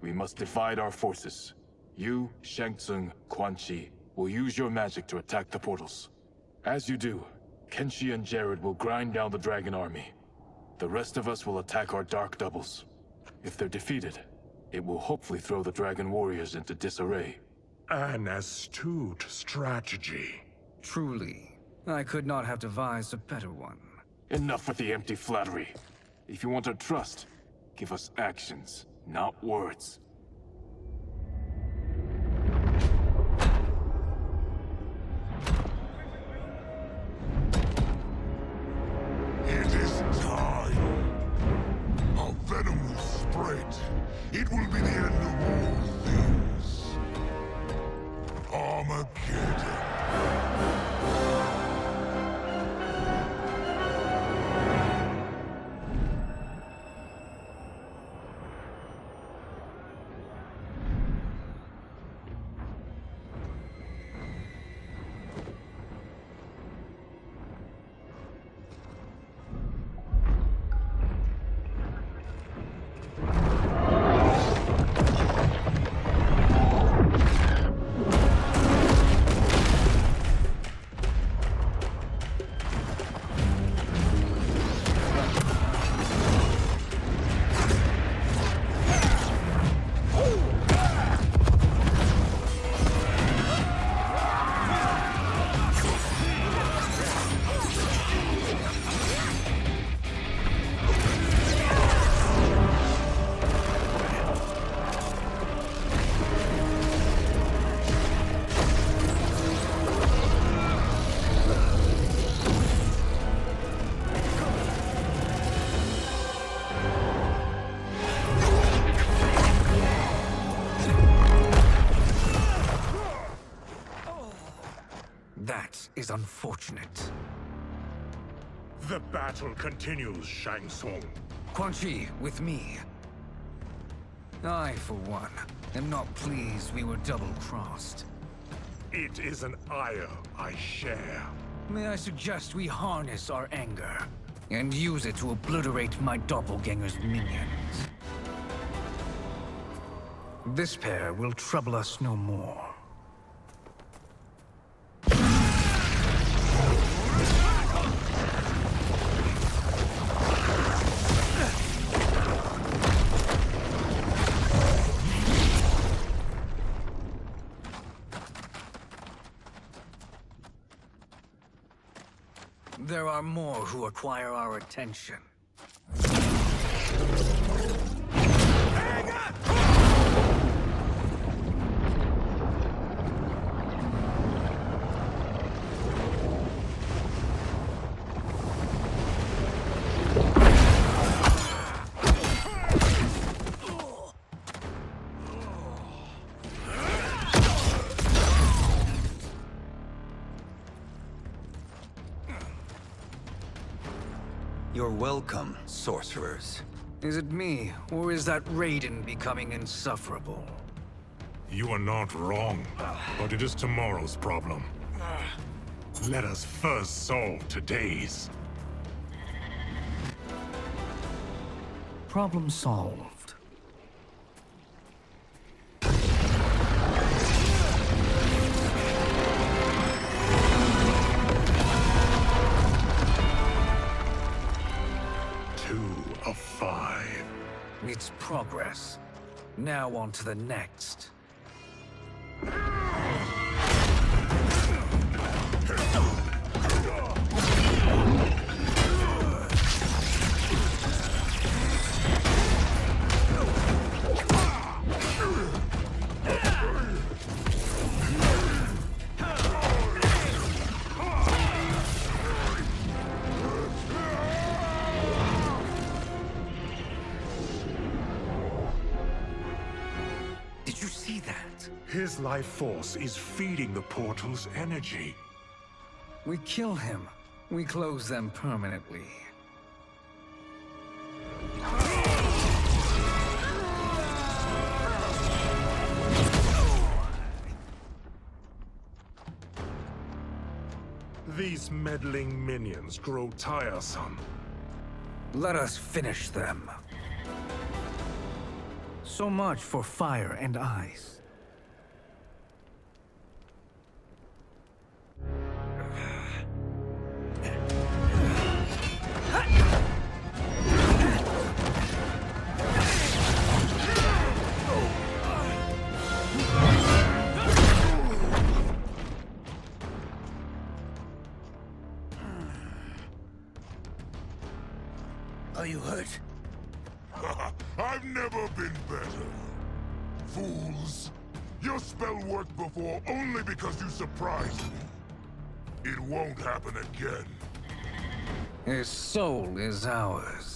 We must divide our forces. You, Shang Tsung, Quan Chi will use your magic to attack the portals. As you do, Kenshi and Jared will grind down the Dragon Army. The rest of us will attack our dark doubles. If they're defeated, it will hopefully throw the Dragon Warriors into disarray. An astute strategy. Truly, I could not have devised a better one. Enough with the empty flattery. If you want our trust, give us actions, not words. It is time. Our venom will spread. It will be the end of all things. Armageddon. That is unfortunate. The battle continues, Shang Tsung. Quan Chi, with me. I, for one, am not pleased we were double-crossed. It is an ire I share. May I suggest we harness our anger and use it to obliterate my doppelganger's minions? This pair will trouble us no more. There are more who require our attention. You're welcome, sorcerers. Is it me, or is that Raiden becoming insufferable? You are not wrong, but it is tomorrow's problem. Let us first solve today's. Problem solved. Of 5. It's progress. Now on to the next. His life force is feeding the portal's energy. We kill him. We close them permanently. These meddling minions grow tiresome. Let us finish them. So much for fire and ice. Are you hurt? I've never been better. Fools! Your spell worked before only because you surprised me. It won't happen again. His soul is ours.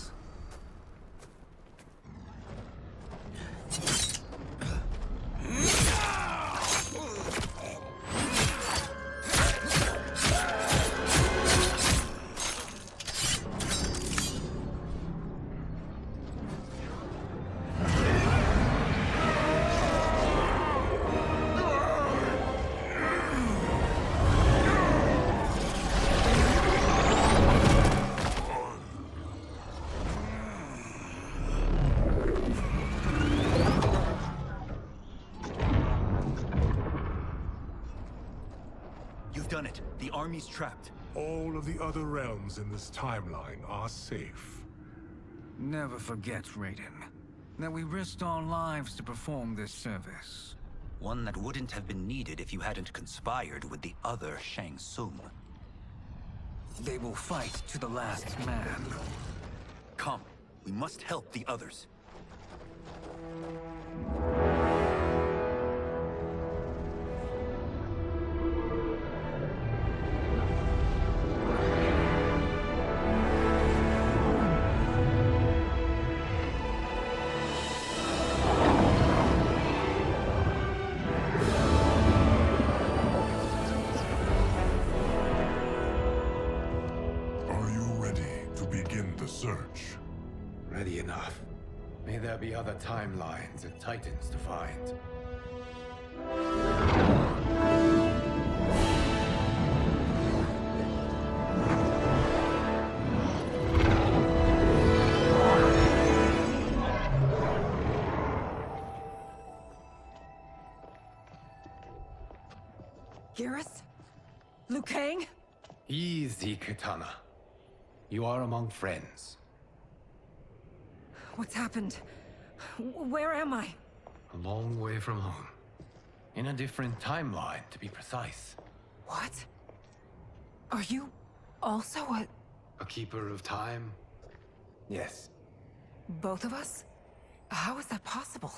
Done it. The army's trapped. All of the other realms in this timeline are safe. Never forget, Raiden, that we risked our lives to perform this service. One that wouldn't have been needed if you hadn't conspired with the other Shang Tsung. They will fight to the last man. Come, we must help the others. Search. Ready enough. May there be other timelines and titans to find. Geras? Liu Kang? Easy, Kitana. You are among friends. What's happened? Where am I? A long way from home. In a different timeline, to be precise. What? Are you also A keeper of time? Yes. both of us? How is that possible?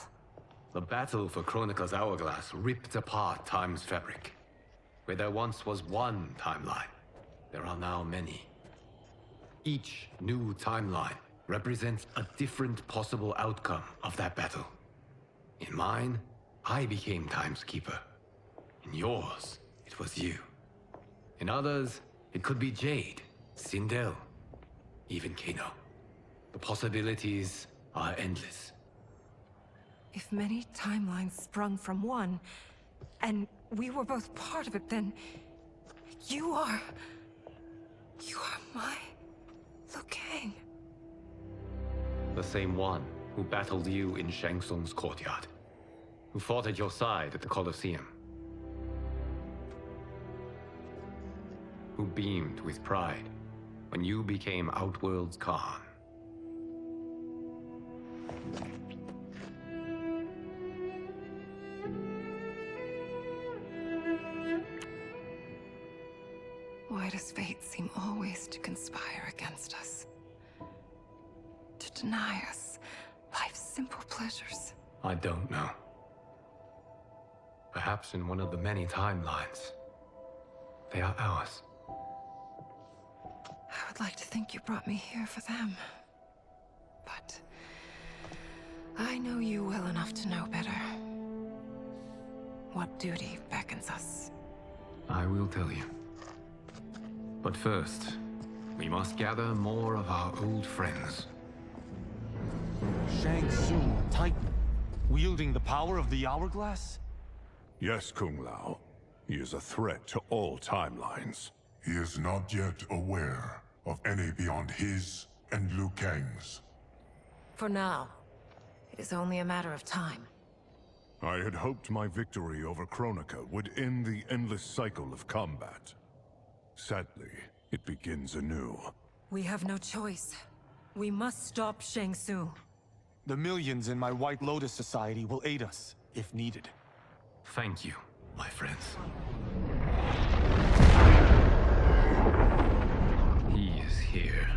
The battle for Chronica's Hourglass ripped apart time's fabric. Where there once was one timeline, there are now many. Each new timeline represents a different possible outcome of that battle. In mine, I became Time's Keeper. In yours, it was you. In others, it could be Jade, Sindel, even Kano. The possibilities are endless. If many timelines sprung from one, and we were both part of it, then you are my Liu Kang. The same one who battled you in Shang Tsung's courtyard. Who fought at your side at the Colosseum. Who beamed with pride when you became Outworld's Khan. Why does fate seem always to conspire against us? To deny us life's simple pleasures? I don't know. Perhaps in one of the many timelines, they are ours. I would like to think you brought me here for them. But I know you well enough to know better. What duty beckons us? I will tell you. But first, we must gather more of our old friends. Shang Tsung, Titan, wielding the power of the Hourglass? Yes, Kung Lao. He is a threat to all timelines. He is not yet aware of any beyond his and Liu Kang's. For now, it is only a matter of time. I had hoped my victory over Kronika would end the endless cycle of combat. Sadly, it begins anew. We have no choice. We must stop Shang Tsung. The millions in my White Lotus Society will aid us, if needed. Thank you, my friends. He is here.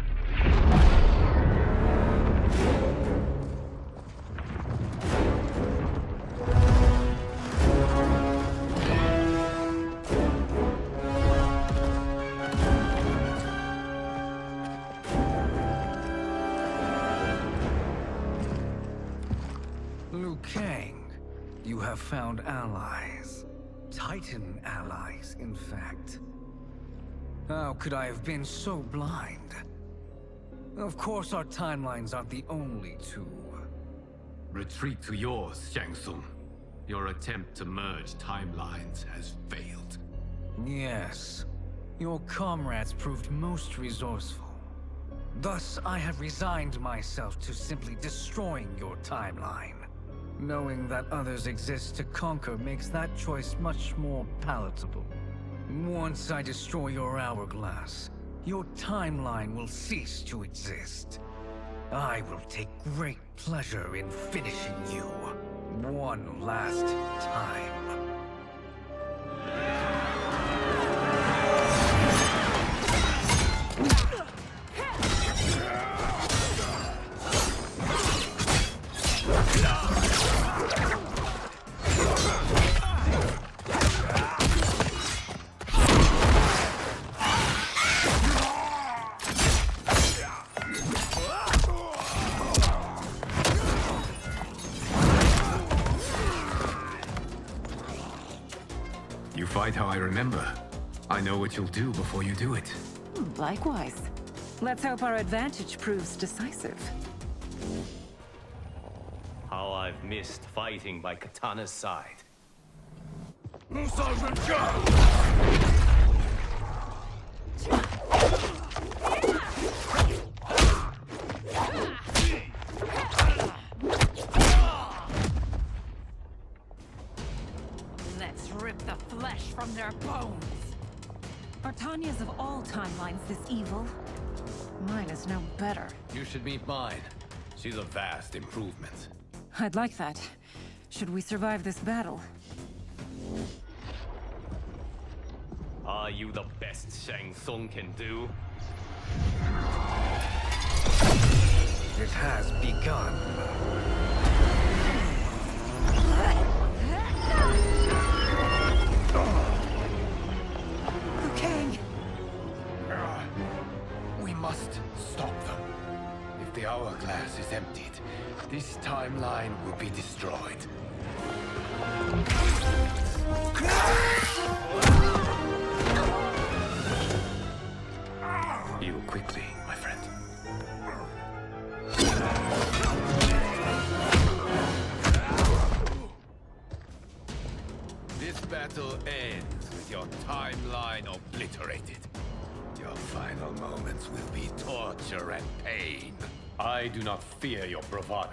Liu Kang, you have found allies. Titan allies, in fact. How could I have been so blind? Of course our timelines aren't the only two. Retreat to yours, Shang Tsung. Your attempt to merge timelines has failed. Yes. Your comrades proved most resourceful. Thus, I have resigned myself to simply destroying your timeline. Knowing that others exist to conquer makes that choice much more palatable. Once I destroy your hourglass, your timeline will cease to exist. I will take great pleasure in finishing you one last time. You fight how I remember. I know what you'll do before you do it. Likewise. Let's hope our advantage proves decisive. How I've missed fighting by Katana's side. Let's rip the flesh from their bones. Are Tanya's of all timelines this evil? Mine is no better. You should meet mine. She's a vast improvement. I'd like that. Should we survive this battle? Are you the best Shang Tsung can do? It has begun. Liu Kang! We must stop them. If the hourglass is emptied, this timeline will be destroyed. Heal quickly, my friend. This battle ends with your timeline obliterated. Your final moments will be torture and pain. I do not fear your bravado.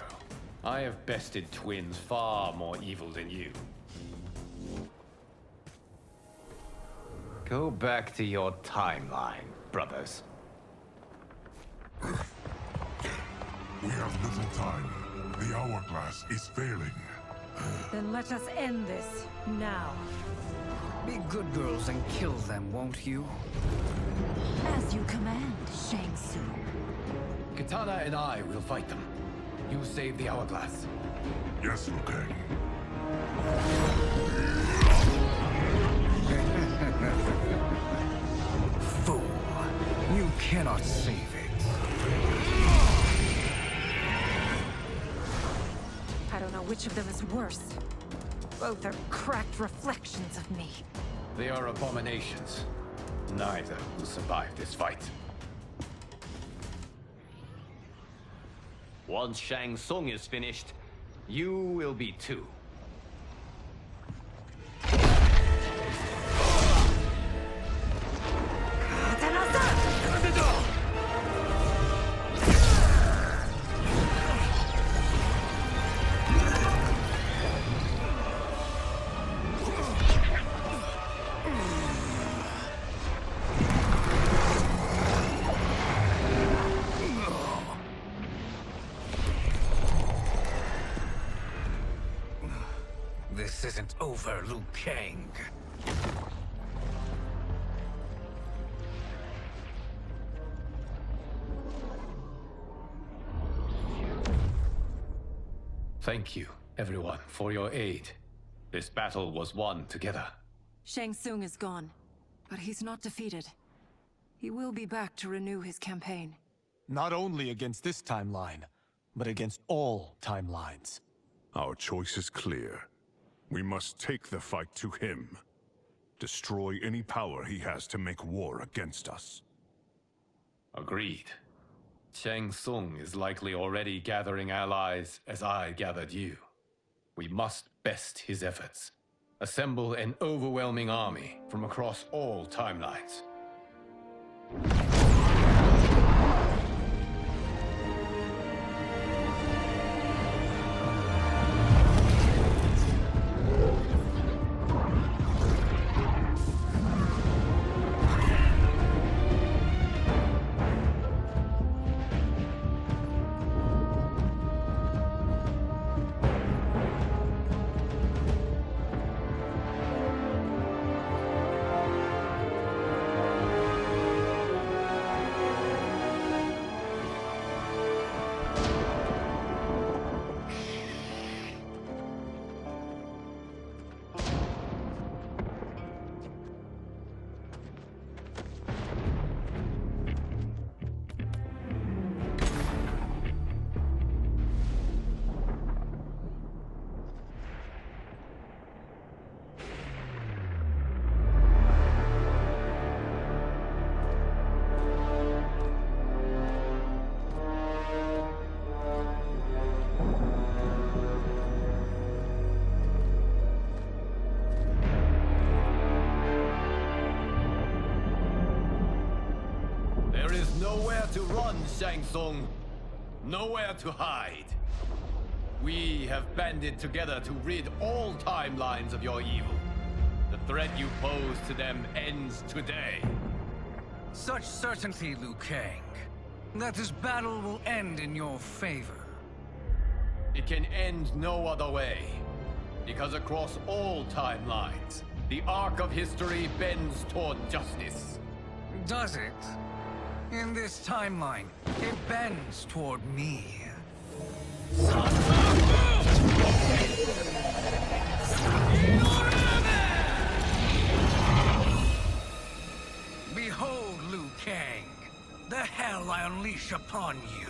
I have bested twins far more evil than you. Go back to your timeline, brothers. We have little time. The hourglass is failing. Then let us end this, now. Be good girls and kill them, won't you? As you command, Shang Tsung. Kitana and I will fight them. You save the hourglass. Yes, Liu Kang. Fool. You cannot save it. I don't know which of them is worse. Both are cracked reflections of me. They are abominations. Neither will survive this fight. Once Shang Tsung is finished, you will be too. This isn't over, Liu Kang. Thank you, everyone, for your aid. This battle was won together. Shang Tsung is gone, but he's not defeated. He will be back to renew his campaign. Not only against this timeline, but against all timelines. Our choice is clear. We must take the fight to him. Destroy any power he has to make war against us. Agreed. Shang Tsung is likely already gathering allies as I gathered you. We must best his efforts. Assemble an overwhelming army from across all timelines. Nowhere to run, Shang Tsung. Nowhere to hide. We have banded together to rid all timelines of your evil. The threat you pose to them ends today. Such certainty, Liu Kang, that this battle will end in your favor. It can end no other way. Because across all timelines, The arc of history bends toward justice. Does it? In this timeline, it bends toward me. Behold, Liu Kang, the hell I unleash upon you.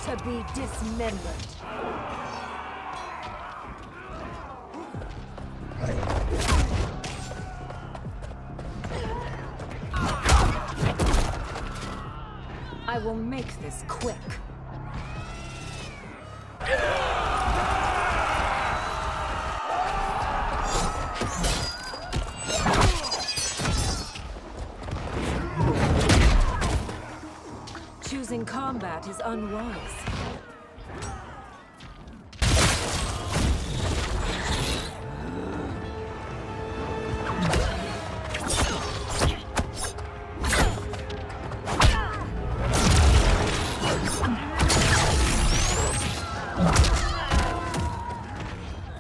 To be dismembered. I will make this quick. Choosing combat is unwise.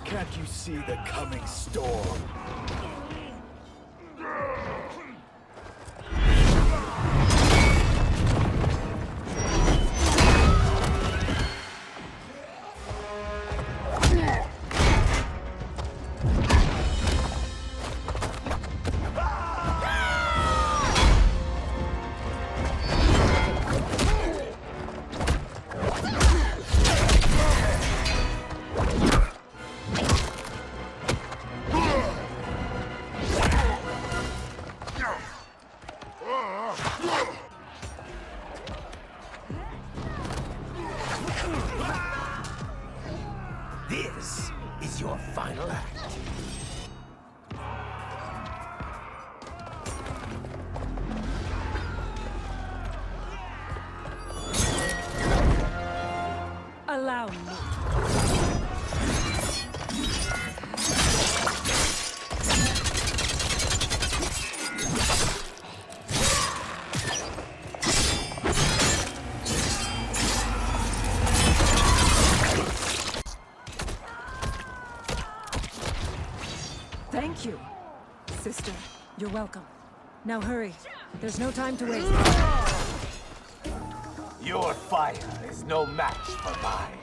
Can't you see the coming storm? This is your final act. Allow me. Thank you, sister. You're welcome. Now hurry. There's no time to waste. Your fire is no match for mine.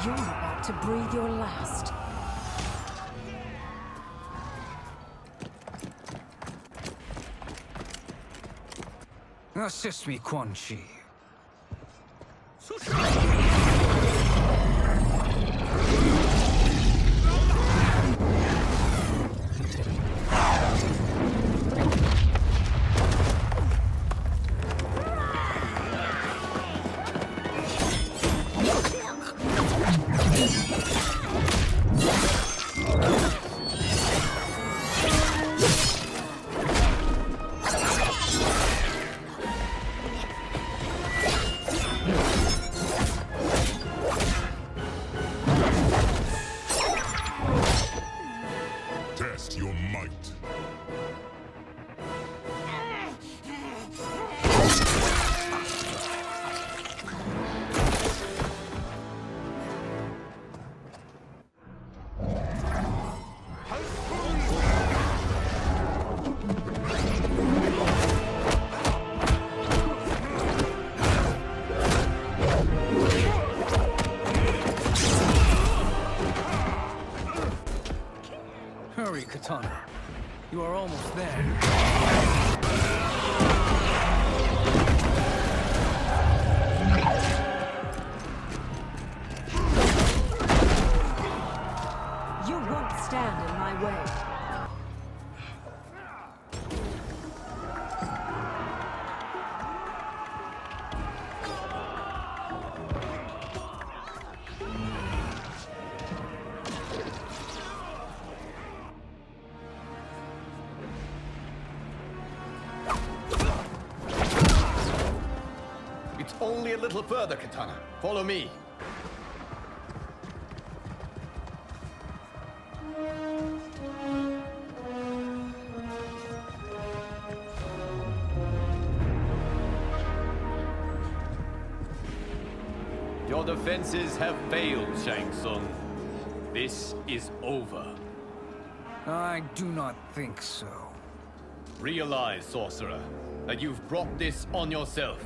You're about to breathe your last. Assist me, Quan Chi. fight. Hurry, Katana. You are almost there. You won't stand in my way. It's only a little further, Kitana. Follow me. Your defenses have failed, Shang Tsung. This is over. I do not think so. Realize, sorcerer, that you've brought this on yourself.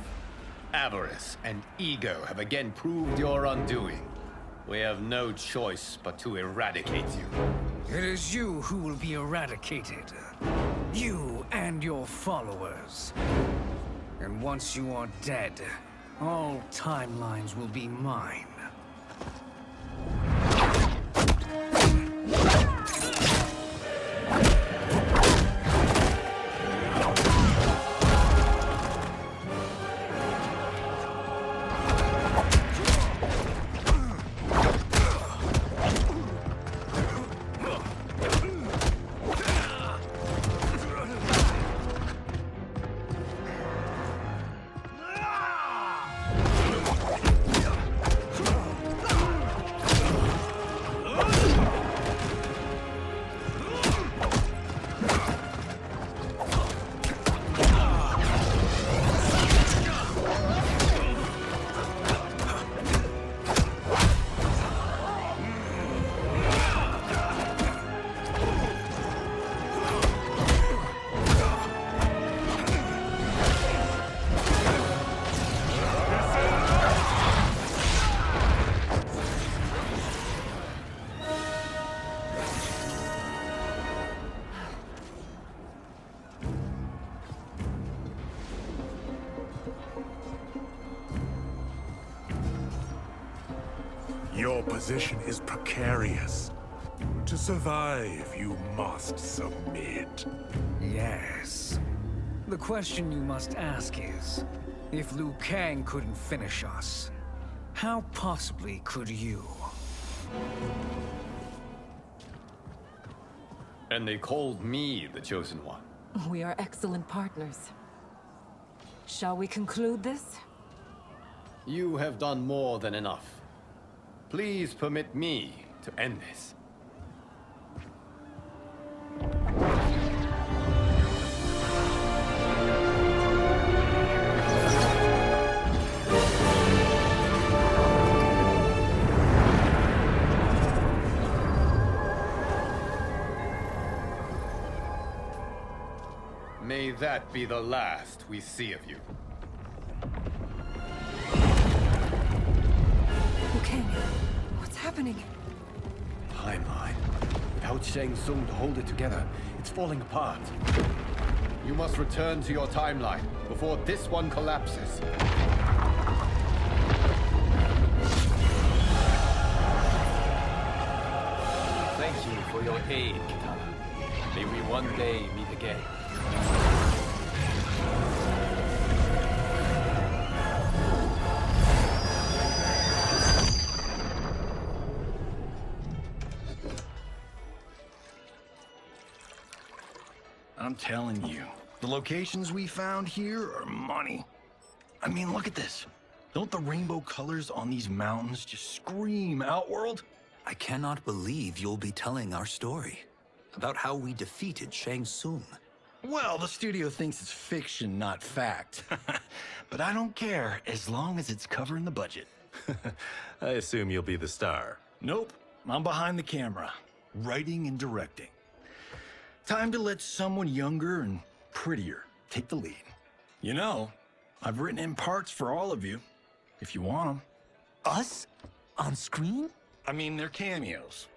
Avarice and ego have again proved your undoing. We have no choice but to eradicate you. It is you who will be eradicated. You and your followers. And once you are dead, all timelines will be mine. Your position is precarious. To survive, you must submit. Yes. The question you must ask is, if Liu Kang couldn't finish us, how possibly could you? And they called me the Chosen One. We are excellent partners. Shall we conclude this? You have done more than enough. Please permit me to end this. May that be the last we see of you. Okay, what's happening? Timeline. Without Shang Tsung to hold it together, it's falling apart. You must return to your timeline before this one collapses. Thank you for your aid, Kitana. May we one day meet again. I'm telling you, the locations we found here are money. I mean, look at this. Don't the rainbow colors on these mountains just scream Outworld? I cannot believe you'll be telling our story. About how we defeated Shang Tsung. Well, the studio thinks it's fiction, not fact. But I don't care, as long as it's covering the budget. I assume you'll be the star. Nope, I'm behind the camera, writing and directing. Time to let someone younger and prettier take the lead. You know, I've written in parts for all of you, if you want them. Us? On screen? I mean, they're cameos.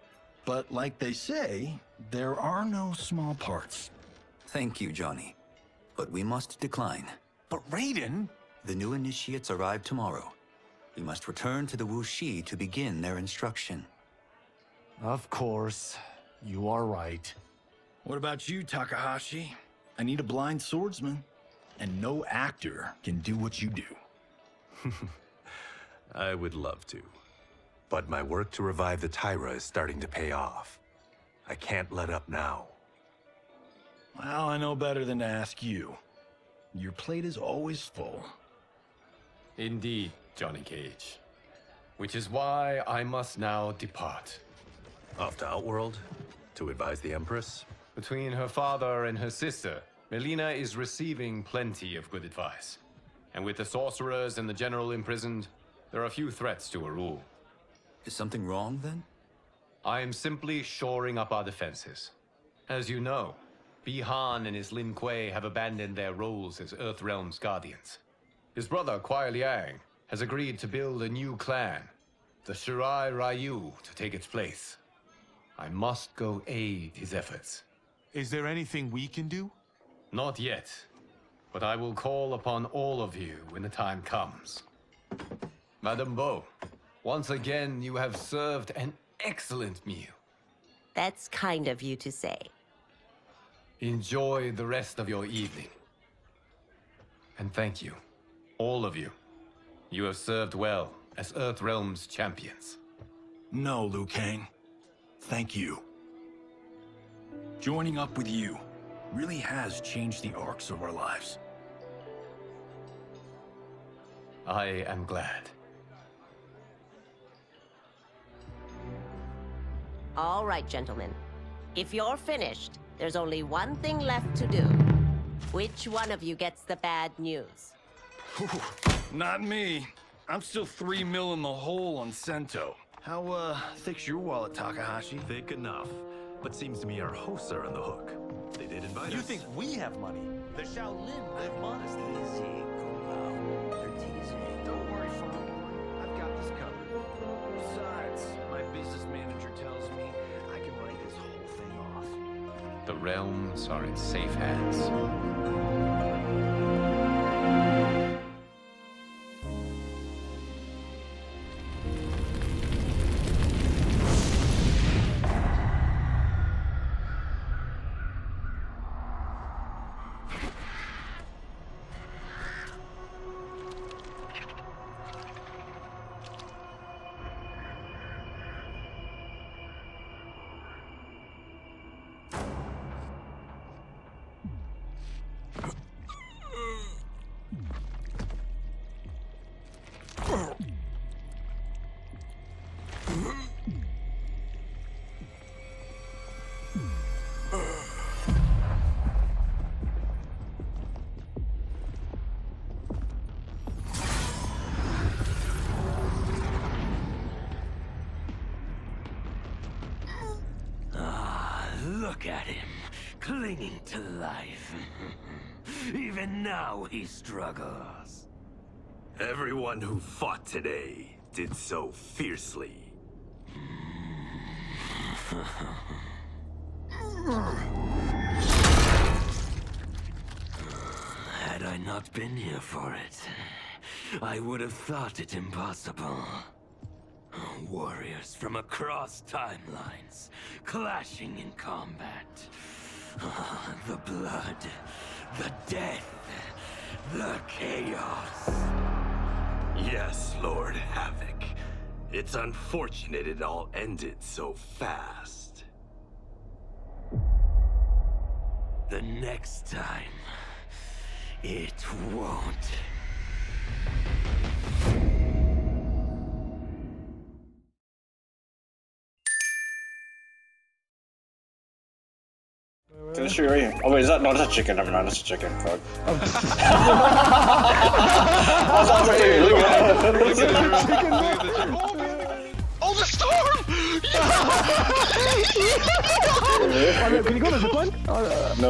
But like they say, there are no small parts. Thank you, Johnny. But we must decline. But Raiden? The new initiates arrive tomorrow. We must return to the Wuxi to begin their instruction. Of course. You are right. What about you, Takahashi? I need a blind swordsman. And no actor can do what you do. I would love to. But my work to revive the Tyra is starting to pay off. I can't let up now. Well, I know better than to ask you. Your plate is always full. Indeed, Johnny Cage. Which is why I must now depart. Off to Outworld? To advise the Empress? Between her father and her sister, Melina is receiving plenty of good advice. And with the sorcerers and the general imprisoned, there are few threats to her rule. Is something wrong, then? I am simply shoring up our defenses. As you know, Bi-Han and his Lin Kuei have abandoned their roles as Earthrealm's guardians. His brother, Kuai Liang, has agreed to build a new clan, the Shirai Ryu, to take its place. I must go aid his efforts. Is there anything we can do? Not yet, but I will call upon all of you when the time comes. Madame Bo, once again you have served an excellent meal. That's kind of you to say. Enjoy the rest of your evening. And thank you, all of you. You have served well as Earthrealm's champions. No, Liu Kang. Thank you. Joining up with you really has changed the arcs of our lives. I am glad. All right, gentlemen. If you're finished, there's only one thing left to do. Which one of you gets the bad news? Not me. I'm still 3 mil in the hole on Sento. How, thick's your wallet, Takahashi? Thick enough. But seems to me our hosts are on the hook. They did invite us. You think we have money? The Shaolin live modestly. Easy, Kombat. They're teasing. Don't worry, Father. I've got this covered. Besides, my business manager tells me I can write this whole thing off. The realms are in safe hands. Look at him, clinging to life. Even now he struggles. Everyone who fought today did so fiercely. Had I not been here for it, I would have thought it impossible. Warriors from across timelines, clashing in combat. The blood, the death, the chaos. Yes, Lord Havoc. It's unfortunate it all ended so fast. The next time, it won't. Can I shoot right here? Oh wait, is that no? That's a chicken. Never mind. That's a chicken. Fuck. Oh, the storm! Can you go to the zipline? No.